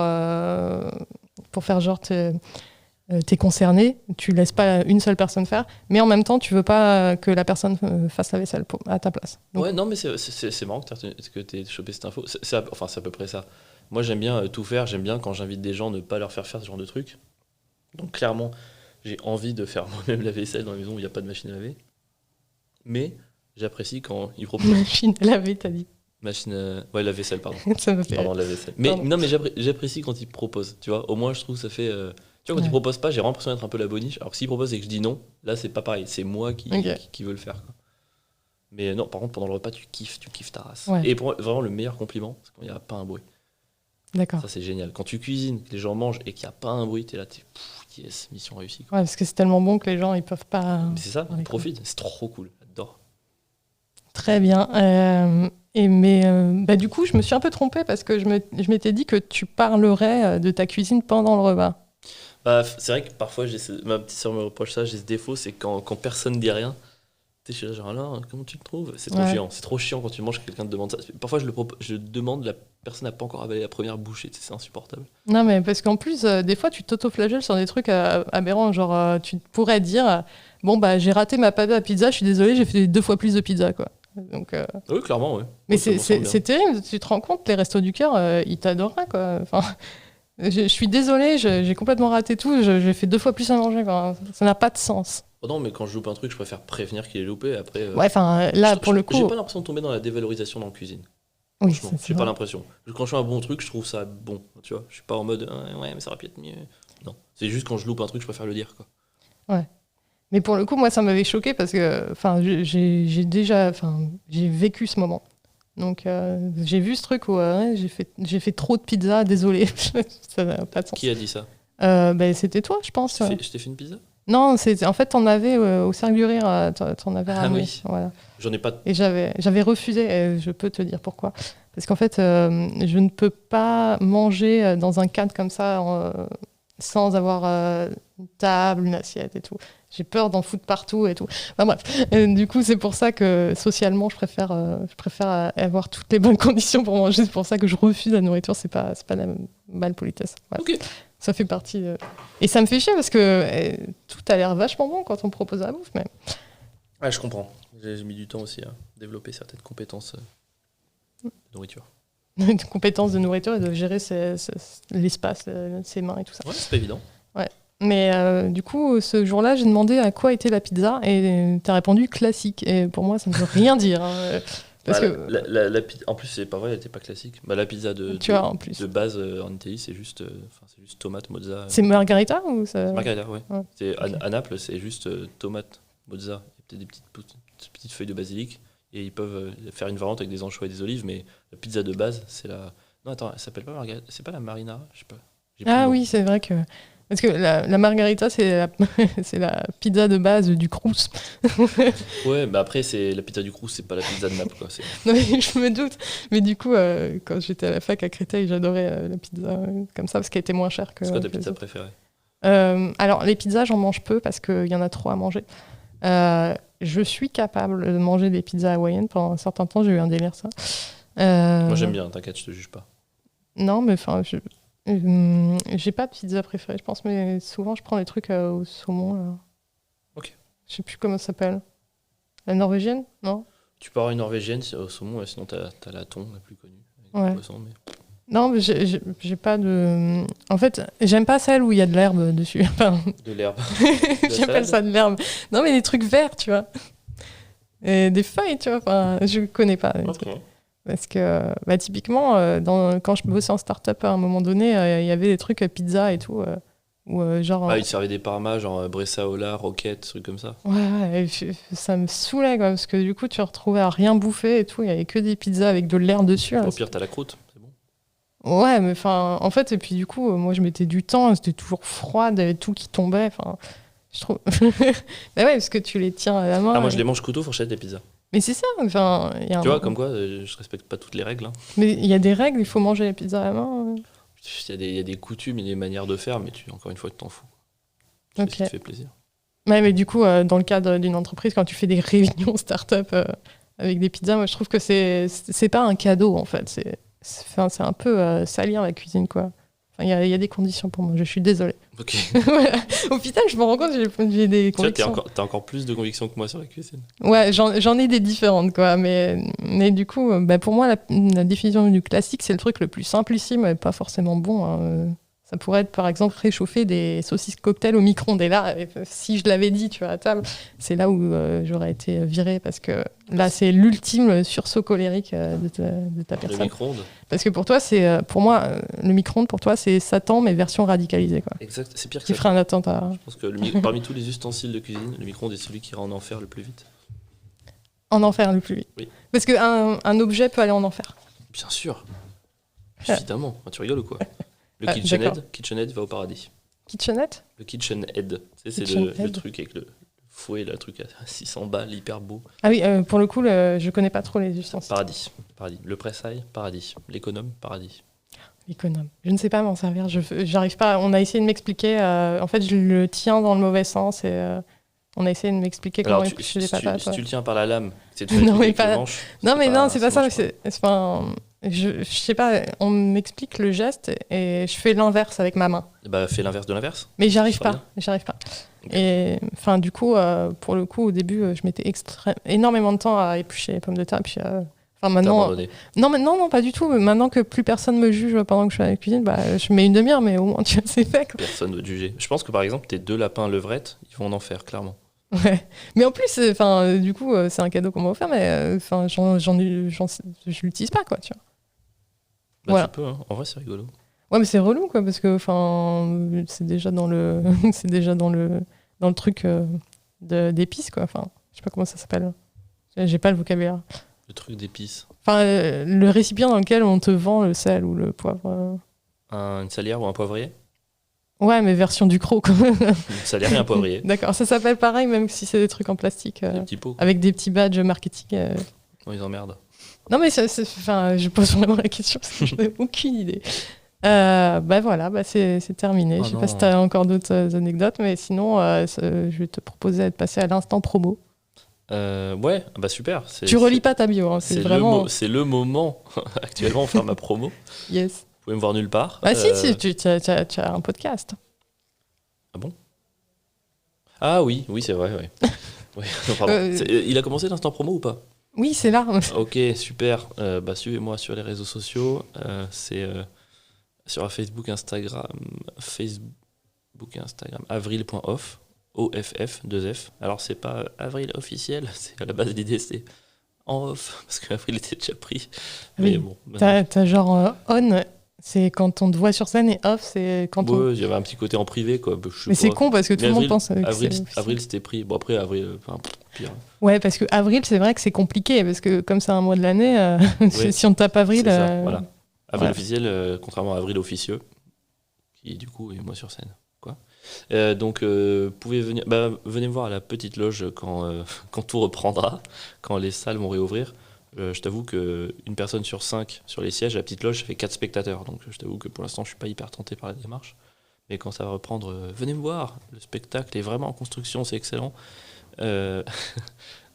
t'es concerné, tu laisses pas une seule personne faire, mais en même temps, tu veux pas que la personne fasse la vaisselle à ta place. Donc... Ouais, non, mais c'est marrant que t'aies chopé cette info. C'est à peu près ça. Moi, j'aime bien tout faire. J'aime bien quand j'invite des gens, ne pas leur faire ce genre de trucs. Donc, clairement, j'ai envie de faire moi-même la vaisselle dans la maison où il n'y a pas de machine à laver. Mais j'apprécie quand ils proposent. Machine à laver, t'as dit. Ouais, la vaisselle, pardon. Ça me fait pardon, la vaisselle. Mais non, mais j'apprécie quand ils proposent. Tu vois, au moins, je trouve que ça fait. Tu vois, quand ils proposent pas, j'ai vraiment l'impression d'être un peu la boniche. Alors que s'ils proposent et que je dis non, là, c'est pas pareil. C'est moi qui veux le faire. Quoi. Mais non, par contre, pendant le repas, tu kiffes ta race. Ouais. Et pour moi, vraiment, le meilleur compliment, c'est quand il n'y a pas un bruit. D'accord. Ça, c'est génial. Quand tu cuisines, que les gens mangent et qu'il n'y a pas un bruit, t'es là, yes, mission réussie. Quoi. Ouais, parce que c'est tellement bon que les gens, ils peuvent pas. Mais c'est ça, ils profitent. C'est trop cool. J'adore. Très bien. Du coup, je me suis un peu trompée parce que je m'étais dit que tu parlerais de ta cuisine pendant le repas. Bah, c'est vrai que parfois, ma petite soeur me reproche ça, j'ai ce défaut, c'est quand personne dit rien. Tu sais, genre, alors, comment tu le trouves? C'est trop chiant. C'est trop chiant quand tu manges que quelqu'un te demande ça. Parfois, je demande, la personne n'a pas encore avalé la première bouchée. Tu sais, c'est insupportable. Non, mais parce qu'en plus, des fois, tu t'auto-flagelles sur des trucs aberrants. Genre, tu pourrais dire, bon, bah, j'ai raté ma pâte à pizza, je suis désolé, j'ai fait 2 fois plus de pizza, quoi. Donc, oui, clairement, oui. Mais c'est terrible, tu te rends compte, les restos du cœur, ils t'adoreraient, quoi. Enfin, je suis désolée, j'ai complètement raté tout, j'ai fait 2 fois plus à manger, quoi. Ça n'a pas de sens. Oh non, mais quand je loupe un truc, je préfère prévenir qu'il est loupé. Après, ouais, enfin, là, pour le coup... J'ai pas l'impression de tomber dans la dévalorisation dans la cuisine. Oui, j'ai pas l'impression. Quand je fais un bon truc, je trouve ça bon, tu vois. Je suis pas en mode, ouais, mais ça aurait pu être mieux. Non, c'est juste quand je loupe un truc, je préfère le dire, quoi. Ouais. Mais pour le coup, moi, ça m'avait choqué parce que j'ai vécu ce moment. Donc, j'ai vu ce truc où j'ai fait trop de pizza, désolé. Ça n'a pas de sens. Qui a dit ça? C'était toi, je pense. Je t'ai fait une pizza? Non, en fait, t'en avais au Cercle du Rire, t'en avais ramené. Oui. Voilà. J'en ai pas. Et j'avais refusé, et je peux te dire pourquoi. Parce qu'en fait, je ne peux pas manger dans un cadre comme ça sans avoir une table, une assiette et tout. J'ai peur d'en foutre partout et tout. Enfin bref, du coup, c'est pour ça que socialement, je préfère avoir toutes les bonnes conditions pour manger. C'est pour ça que je refuse la nourriture. C'est pas la malpolitesse. Voilà. Ok. Ça fait partie. Et ça me fait chier parce que tout a l'air vachement bon quand on propose la bouffe. Mais... Ouais, je comprends. J'ai mis du temps aussi à développer certaines compétences de nourriture. Des compétences de nourriture et de gérer l'espace, ses mains et tout ça. Ouais, c'est pas évident. Ouais. Mais du coup, ce jour-là, j'ai demandé à quoi était la pizza et t'as répondu classique. Et pour moi, ça ne veut rien dire. Hein. Parce Bah, que, en plus, c'est pas vrai, elle était pas classique. Bah, la pizza tu vois, en plus. de base en Italie, c'est juste tomate, mozza. C'est margarita ou ça... Margarita, ouais. Ouais, ok. À Naples, c'est juste tomate, mozza, et peut-être des petites feuilles de basilic. Et ils peuvent faire une variante avec des anchois et des olives, mais la pizza de base, c'est la. Non, attends, elle s'appelle pas margarita. C'est pas la marinara? Je sais pas. J'ai plus le Ah nom. oui, c'est vrai que... Parce que la margarita, c'est la... c'est la pizza de base du Crous. Ouais, bah après, c'est la pizza du Crous, c'est pas la pizza de Naples, quoi. Non, mais je me doute. Mais du coup, quand j'étais à la fac à Créteil, j'adorais la pizza comme ça, parce qu'elle était moins chère que... C'est quoi ta que les pizza autres. préférée? Alors, les pizzas, j'en mange peu parce qu'il y en a trop à manger. Je suis capable de manger des pizzas hawaïennes. Pendant un certain temps, j'ai eu un délire, ça. Moi, j'aime bien, t'inquiète, je te juge pas. Non, mais enfin, j'ai pas de pizza préférée, je pense, mais souvent, je prends des trucs au saumon. Là. Ok. Je sais plus comment ça s'appelle. La norvégienne? Non? Tu peux avoir une norvégienne au saumon, ouais, sinon t'as la thon, la plus connue, avec Ouais. du poisson, mais... Non, mais j'ai pas de. En fait, j'aime pas celle où il y a de l'herbe dessus. Enfin, De l'herbe. De la j'appelle salade. ça de l'herbe. Non, mais des trucs verts, tu vois. Et des feuilles, tu vois. Enfin, je connais pas. Les Ok. trucs. Parce que, bah, typiquement, quand je bossais en start-up à un moment donné, il y avait des trucs pizza et tout. Où, genre. Ah, ils servaient des parmas, genre Bressaola, Roquette, trucs comme ça. Ouais, ouais, ça me saoulait, quoi. Parce que du coup, tu te retrouvais à rien bouffer et tout. Il y avait que des pizzas avec de l'herbe dessus. Là. Au pire, t'as la croûte, c'est bon. Ouais, mais enfin, en fait, et puis du coup, moi, je mettais du temps, c'était toujours froid, il y avait tout qui tombait. Enfin, je trouve. Bah ouais, parce que tu les tiens à la main. Ah, moi, je et- les mange couteau, fourchette, les pizzas. Mais c'est ça, enfin, il y a Tu vois, comme quoi, je respecte pas toutes les règles. Hein. Mais il y a des règles, il faut manger les pizzas à la main. Il y a des coutumes et des manières de faire, mais encore une fois, tu t'en fous. Tu fais ce qui Ok. te fait plaisir. Ouais, mais du coup, dans le cadre d'une entreprise, quand tu fais des réunions start-up avec des pizzas, moi, je trouve que c'est pas un cadeau, en fait. Enfin, c'est un peu salir la cuisine, quoi. Enfin, il y a des conditions pour moi, je suis désolée. Ok. Voilà. Au final, je me rends compte, j'ai des Tu vois, convictions. t'as encore plus de conviction que moi sur la cuisine. Ouais, j'en ai des différentes, quoi. Mais du coup, bah, pour moi, la définition du classique, c'est le truc le plus simplissime et pas forcément bon. Hein. Ça pourrait être, par exemple, réchauffer des saucisses cocktail au micro-ondes. Et là, si je l'avais dit, tu vois, à table, c'est là où j'aurais été virée parce que là, c'est l'ultime sursaut colérique de ta Le personne. micro-ondes. Parce que pour toi, pour moi, le micro-ondes, pour toi, c'est Satan, mais version radicalisée, quoi. Exact, c'est pire que Qui ça. ferait un attentat. Je pense que parmi tous les ustensiles de cuisine, le micro-ondes est celui qui ira en enfer le plus vite. En enfer le plus vite. Oui. Parce qu'un objet peut aller en enfer. Bien sûr. Ah. Évidemment. Ah, tu rigoles ou quoi? Le Ah, d'accord. KitchenAid va au paradis. Kitchenette? Le KitchenAid, tu sais, c'est KitchenAid. le truc avec le fouet, le truc à 600 balles, hyper beau. Ah oui, pour le coup, je connais pas trop les ustensiles. Paradis. Le pressail, paradis. L'économe, paradis. Économe. Je ne sais pas m'en servir. J'arrive pas. On a essayé de m'expliquer. En fait, je le tiens dans le mauvais sens et on a essayé de m'expliquer comment Alors, éplucher des patates. si tu ouais. le tiens par la lame, c'est de Non, mais avec pas- le manche. Non, mais non, c'est pas ça. marche pas. Je sais pas. On m'explique le geste et je fais l'inverse avec ma main. Bah, fais l'inverse de l'inverse. Mais j'arrive Ça sera pas. J'arrive pas. Ok. Et enfin, du coup, pour le coup, au début, je mettais énormément de temps à éplucher les pommes de terre. Et puis, enfin, T'as maintenant, abandonné. non, pas du tout. Maintenant que plus personne me juge pendant que je suis à la cuisine, bah, je mets une demi-heure, mais au moins, tu vois, c'est fait. Quoi. Personne ne va te juger. Je pense que par exemple, tes 2 lapins levrettes, ils vont en enfer, clairement. Ouais. Mais en plus, enfin, du coup, c'est un cadeau qu'on m'a offert, mais enfin, je l'utilise pas, quoi, tu vois. Bah, Voilà. tu peux, hein. En vrai, c'est rigolo. Ouais, mais c'est relou, quoi, parce que, enfin, c'est déjà dans le, c'est déjà dans le truc d'épices, quoi. Enfin, je sais pas comment ça s'appelle. J'ai pas le vocabulaire. Le truc d'épices. Enfin, le récipient dans lequel on te vend le sel ou le poivre. Une salière ou un poivrier? Ouais, mais version du croc, quoi. Une salière et un poivrier. D'accord, ça s'appelle pareil, même si c'est des trucs en plastique, Des petits pots. avec des petits badges marketing. Non, ils emmerdent. Non, mais enfin, je pose vraiment la question parce que je n'ai aucune idée. Bah voilà, bah c'est terminé. Oh Je sais non. pas si tu as encore d'autres anecdotes, mais sinon, je vais te proposer de passer à l'instant promo. Ouais, bah super. Tu relis pas ta bio, hein, c'est vraiment. C'est le moment. Actuellement, on fait ma promo. Yes. Vous pouvez me voir nulle part. Bah si, tu as un podcast. Ah oui, c'est vrai, ouais. Ouais, non, pardon. Euh, Il a commencé l'instant promo ou pas? Oui, c'est là. Ok, super. Bah, suivez-moi sur les réseaux sociaux. C'est sur Facebook, Instagram, avril.off, OFF, 2F. Alors, c'est pas avril officiel, c'est à la base l'idée, c'est en off, parce qu'après il était déjà pris. Oui. Mais bon. maintenant- T'as genre on, c'est quand on te voit sur scène, et off, c'est quand on. Ouais, j'avais un petit côté en privé, quoi. Je sais Mais c'est pas. con parce que tout Mais le monde avril, pense que c'est avril, officiel. avril, c'était pris. Bon, après, avril, pire. Ouais, parce que avril, c'est vrai que c'est compliqué parce que comme c'est un mois de l'année, Oui, si on tape avril. c'est ça, voilà. Avril ouais. officiel, contrairement à avril officieux, qui du coup est moi sur scène. Quoi. Donc, pouvez venir, venez me voir à la petite loge quand tout reprendra, quand les salles vont réouvrir. Je t'avoue qu'une personne sur 5 sur les sièges, la petite loge, ça fait 4 spectateurs. Donc, je t'avoue que pour l'instant, je suis pas hyper tenté par la démarche. Mais quand ça va reprendre, venez me voir. Le spectacle est vraiment en construction, c'est excellent. T'as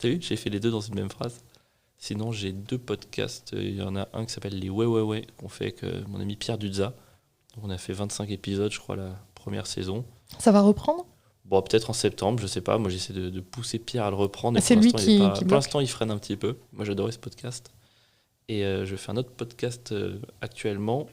vu, j'ai fait les deux dans une même phrase. Sinon, j'ai 2 podcasts. Il y en a un qui s'appelle les Ouais qu'on fait avec mon ami Pierre Dudza. On a fait 25 épisodes, je crois, la première saison. Ça va reprendre. Bon, peut-être en septembre, je sais pas. Moi, j'essaie de pousser Pierre à le reprendre. Et C'est pour lui l'instant, il est pas- qui pour bloque. l'instant, il freine un petit peu. Moi, j'adorais ce podcast. Et je fais un autre podcast actuellement.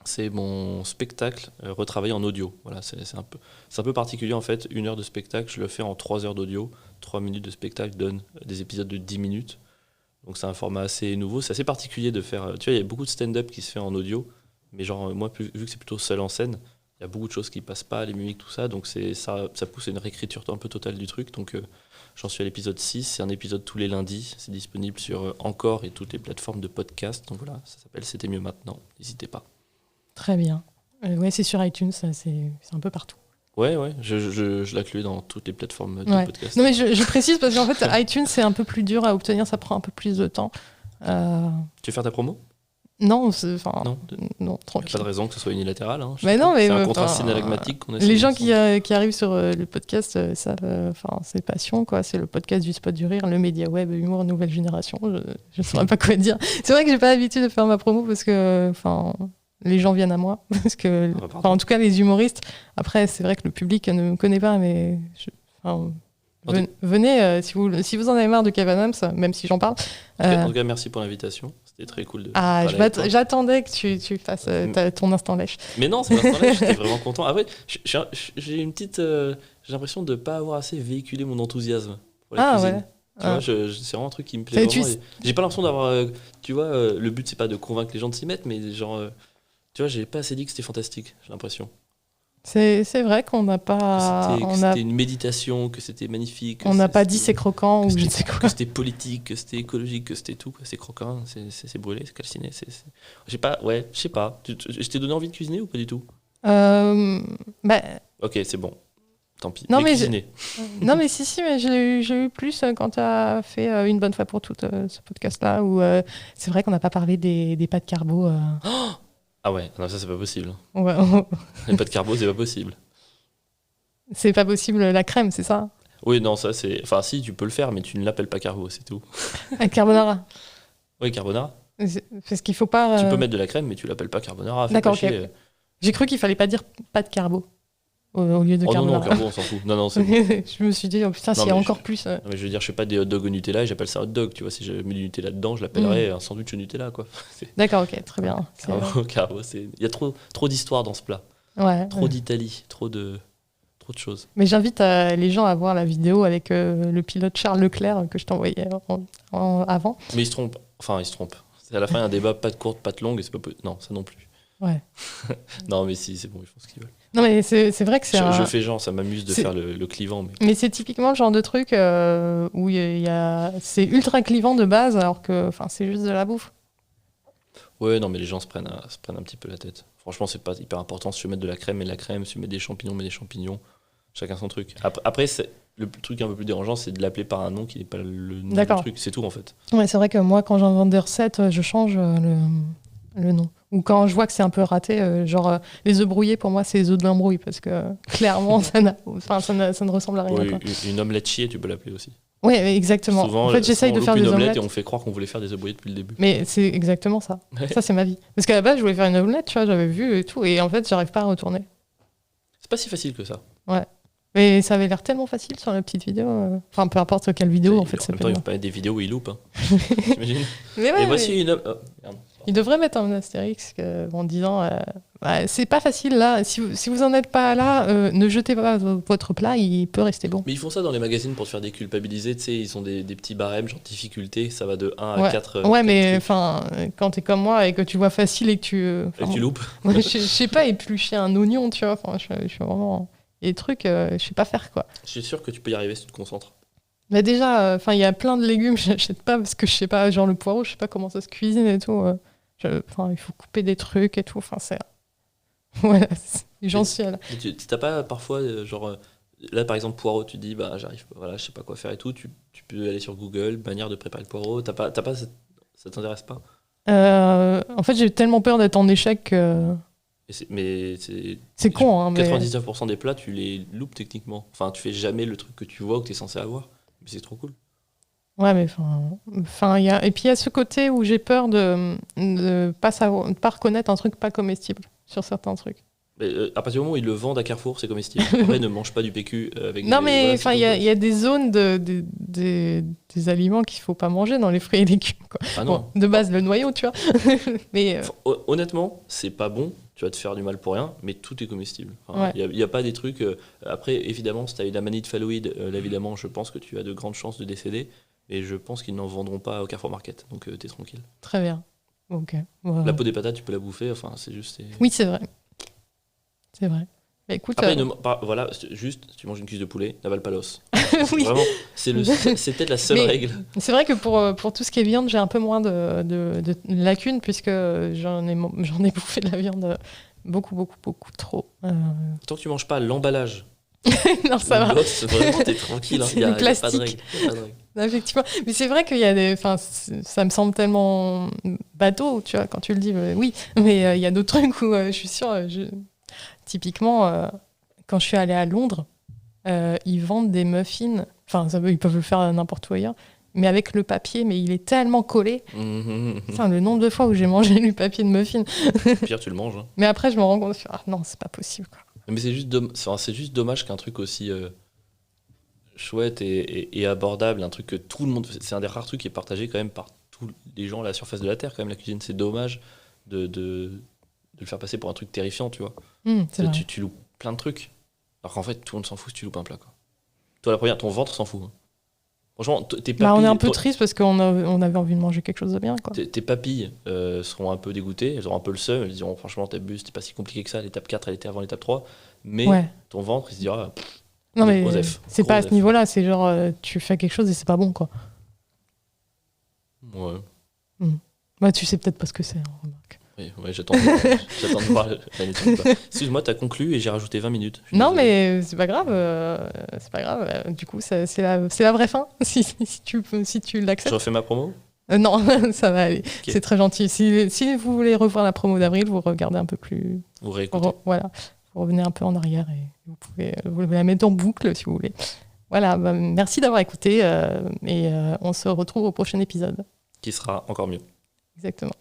C'est mon spectacle retravaillé en audio. Voilà, c'est un peu particulier en fait. 1 heure de spectacle, je le fais en 3 heures d'audio. 3 minutes de spectacle donne des épisodes de 10 minutes. Donc c'est un format assez nouveau. C'est assez particulier de faire. Tu vois, il y a beaucoup de stand-up qui se fait en audio. Mais genre, moi, vu que c'est plutôt seul en scène, il y a beaucoup de choses qui passent pas, les mimiques, tout ça. Donc ça pousse à une réécriture un peu totale du truc. Donc j'en suis à l'épisode 6. C'est un épisode tous les lundis. C'est disponible sur Encore et toutes les plateformes de podcast. Donc voilà, ça s'appelle C'était mieux maintenant. N'hésitez pas. Très bien. Ouais, c'est sur iTunes, ça, c'est un peu partout. Ouais, je l'inclus dans toutes les plateformes de Ouais. podcast. Non mais je précise parce qu'en fait iTunes c'est un peu plus dur à obtenir, ça prend un peu plus de temps. Tu veux faire ta promo? Non, Non. non, Il n'y a tranquille. pas de raison que ce soit unilatéral. Hein, je Mais sais non, pas. mais C'est un contrat synalagmatique qu'on a signé les gens ensemble. qui arrivent sur le podcast savent, c'est passion quoi. C'est le podcast du spot du rire, le média web, humour nouvelle génération. Je saurais pas quoi dire. C'est vrai que j'ai pas l'habitude de faire ma promo parce que les gens viennent à moi parce que Ah, pardon. en tout cas les humoristes. Après c'est vrai que le public ne me connaît pas, mais venez si vous en avez marre de Kev Adams, même si j'en parle. En tout cas, merci pour l'invitation. C'était très cool de Ah, parler avec toi. j'attendais que tu fasses ton instant lèche. Mais non, c'est pas ce temps-là, j'étais vraiment content. Après, j'ai une petite. J'ai l'impression de ne pas avoir assez véhiculé mon enthousiasme pour la cuisine. Ouais. Tu vois, c'est vraiment un truc qui me plaît Ça, vraiment. Et j'ai pas l'impression d'avoir. Tu vois, le but, c'est pas de convaincre les gens de s'y mettre, mais genre. Tu vois, j'ai pas assez dit que c'était fantastique, j'ai l'impression. C'est vrai qu'on n'a pas. Que c'était une méditation, que c'était magnifique. On n'a pas dit c'est croquant ou je ne sais Que quoi. c'était politique, que c'était écologique, que c'était tout. C'est croquant, c'est brûlé, c'est calciné. J'ai pas. Ouais, je sais pas. Je t'ai donné envie de cuisiner ou pas du tout? Ok, c'est bon. Tant pis. Non, mais cuisiner. Non, mais si, mais j'ai eu plus quand tu as fait Une bonne fois pour toutes, ce podcast-là, où c'est vrai qu'on n'a pas parlé des pâtes carbo. Ah ouais, non, ça c'est pas possible. Ouais, Les pâtes carbo, c'est pas possible. c'est pas possible, la crème, c'est ça? Oui, non, ça c'est. Enfin, si, tu peux le faire, mais tu ne l'appelles pas carbo, c'est tout. Avec carbonara. Oui, carbonara. Parce qu'il faut pas. Tu peux mettre de la crème, mais tu l'appelles pas carbonara. Fais D'accord, pas chier. ok. J'ai cru qu'il fallait pas dire pâte carbo au lieu de Oh non, non, carbonara. carbo, on s'en fout. Non, non, c'est bon. Je me suis dit, oh putain, Non, s'il y a mais encore plus. Non, mais je veux dire, je fais pas des hot dogs au Nutella et j'appelle ça hot dog. Tu vois, si je mets du Nutella dedans, je l'appellerais un sandwich au Nutella, quoi. D'accord, ok, très bien. Carbo, il y a trop d'histoire dans ce plat. Ouais. Trop d'Italie, trop de choses. Mais j'invite les gens à voir la vidéo avec le pilote Charles Leclerc que je t'envoyais avant. Mais ils se trompent. Enfin, ils se trompent. C'est à la fin, il y a un débat, pas de courte, pas de longue, et c'est pas non, ça non plus. Ouais. Non, mais si, c'est bon, ils font ce qu'ils veulent. Non, mais c'est vrai que c'est Je fais genre, ça m'amuse de faire le clivant. Mais c'est typiquement le genre de truc où c'est ultra clivant de base, alors que c'est juste de la bouffe. Ouais, non, mais les gens se prennent un petit peu la tête. Franchement, c'est pas hyper important. Si tu veux mettre de la crème, mets de la crème. Si tu mets des champignons, mets des champignons. Chacun son truc. Après, le truc un peu plus dérangeant, c'est de l'appeler par un nom qui n'est pas le nom du truc. C'est tout, en fait. Ouais, c'est vrai que moi, quand j'invente des recettes, je change le nom. Ou quand je vois que c'est un peu raté, les œufs brouillés, pour moi, c'est les œufs de l'embrouille, parce que clairement, ça ne ressemble à rien. Ouais, quoi. une omelette chier, tu peux l'appeler aussi. Oui, exactement. Souvent, en fait, j'essaye de faire des omelettes. Et on fait croire qu'on voulait faire des œufs brouillés depuis le début. Mais c'est exactement ça. Ouais. Ça, c'est ma vie. Parce qu'à la base, je voulais faire une omelette, tu vois, j'avais vu et tout, et en fait, j'arrive pas à retourner. C'est pas si facile que ça. Ouais. Mais ça avait l'air tellement facile sur la petite vidéo. Enfin, peu importe quelle vidéo, en fait, En ça même peut temps, il bien. faut pas mettre des vidéos où il loupe. Hein. T'imagines? Mais ouais, Et voici une... Oh, merde. il devrait mettre un astérix en disant Ouais, c'est pas facile là. Si vous en êtes pas là, ne jetez pas votre plat, il peut rester bon. Mais ils font ça dans les magazines pour te faire déculpabiliser, tu sais, ils ont des petits barèmes, genre difficulté, ça va de 1 à Ouais, 4. ouais, mais enfin, quand t'es comme moi et que tu vois facile et que Et que tu loupes. moi, je sais pas éplucher un oignon, tu vois. Enfin, je suis vraiment. Et les trucs, je sais pas faire quoi. Je suis sûr que tu peux y arriver si tu te concentres. Mais déjà, enfin, il y a plein de légumes, j'achète pas parce que je sais pas, genre le poireau, je sais pas comment ça se cuisine et tout. Enfin, il faut couper des trucs et tout. Enfin, c'est. Voilà, j'en suis là. Mais t'as pas parfois, là par exemple, poireau, tu te dis, bah j'arrive, voilà, je sais pas quoi faire et tout, tu peux aller sur Google, manière de préparer le poireau, ça t'intéresse pas? En fait, j'ai tellement peur d'être en échec que. Mais C'est con, hein, mais. 99% des plats, tu les loupes techniquement. Enfin, tu fais jamais le truc que tu vois ou que tu es censé avoir. Mais c'est trop cool. Ouais, mais enfin, et puis il y a ce côté où j'ai peur de pas savoir, de pas reconnaître un truc pas comestible sur certains trucs. Mais, à partir du moment où ils le vendent à Carrefour, c'est comestible. Après, ne mange pas du PQ avec Non, des. mais Voilà, enfin, il y a des zones des aliments qu'il faut pas manger dans les fruits et légumes, quoi. Ah non. Bon, de base, le noyau, tu vois. Mais Enfin, honnêtement, c'est pas bon. Tu vas te faire du mal pour rien, mais tout est comestible. Ouais. Il y a pas des trucs. Après, évidemment, si tu as eu la manie de phalloïde, là, évidemment, je pense que tu as de grandes chances de décéder. Et je pense qu'ils n'en vendront pas au Carrefour Market. Donc, t'es tranquille. très bien. Ok. Voilà. La peau des patates, tu peux la bouffer. Enfin, c'est juste. Oui, c'est vrai. C'est vrai. Bah, écoute, Après, voilà, juste, si tu manges une cuisse de poulet, n'avale pas l'os. oui. Vraiment, c'est peut-être la seule Mais règle. c'est vrai que pour tout ce qui est viande, j'ai un peu moins de lacunes puisque j'en ai bouffé de la viande beaucoup, beaucoup, beaucoup trop. Tant que tu manges pas l'emballage, Non, ça va. l'os, vraiment, t'es tranquille. Hein. C'est Il y a le pas de règle. plastique. Y a pas de règle. Effectivement. Mais c'est vrai qu'il y a des. Enfin, ça me semble tellement bateau, tu vois, quand tu le dis, oui. Mais il y a d'autres trucs où je suis sûre. Typiquement, quand je suis allée à Londres, ils vendent des muffins. Enfin, ils peuvent le faire n'importe où ailleurs. Mais avec le papier, mais il est tellement collé. Putain, le nombre de fois où j'ai mangé du papier de muffin. Pire, tu le manges. Hein. Mais après, je me rends compte, ah non, c'est pas possible, quoi. Mais c'est juste dommage qu'un truc aussi chouette et abordable, un truc que tout le monde. C'est un des rares trucs qui est partagé quand même par tous les gens à la surface de la Terre, quand même, la cuisine. C'est dommage de le faire passer pour un truc terrifiant, tu vois. C'est vrai. Tu loupes plein de trucs. Alors qu'en fait, tout le monde s'en fout si tu loupes un plat, quoi. Toi, la première, ton ventre s'en fout. Hein. Franchement, tes papilles. On est un peu triste parce qu'on avait envie de manger quelque chose de bien, quoi. Tes papilles seront un peu dégoûtées, elles auront un peu le seum, elles diront franchement, t'abuses, c'était pas si compliqué que ça, l'étape 4, elle était avant l'étape 3. Mais Ouais. ton ventre, il se dira. Non, mais Osef, c'est gros pas à Osef. ce niveau-là, c'est genre, tu fais quelque chose et c'est pas bon, quoi. Ouais. Bah, tu sais peut-être pas ce que c'est, hein, remarque. Oui, ouais, j'attends de voir la nature du plat. Excuse-moi, t'as conclu et j'ai rajouté 20 minutes. Je suis Non, désolé. mais c'est pas grave. C'est pas grave. Du coup, c'est la vraie fin, si tu Je l'acceptes. refais ma promo. Non, ça va aller. Ok. C'est très gentil. Si vous voulez revoir la promo d'avril, vous regardez un peu plus. Vous réécoutez. Voilà. Vous revenez un peu en arrière et vous la mettre en boucle si vous voulez. Voilà. Bah, merci d'avoir écouté et on se retrouve au prochain épisode. Qui sera encore mieux. Exactement.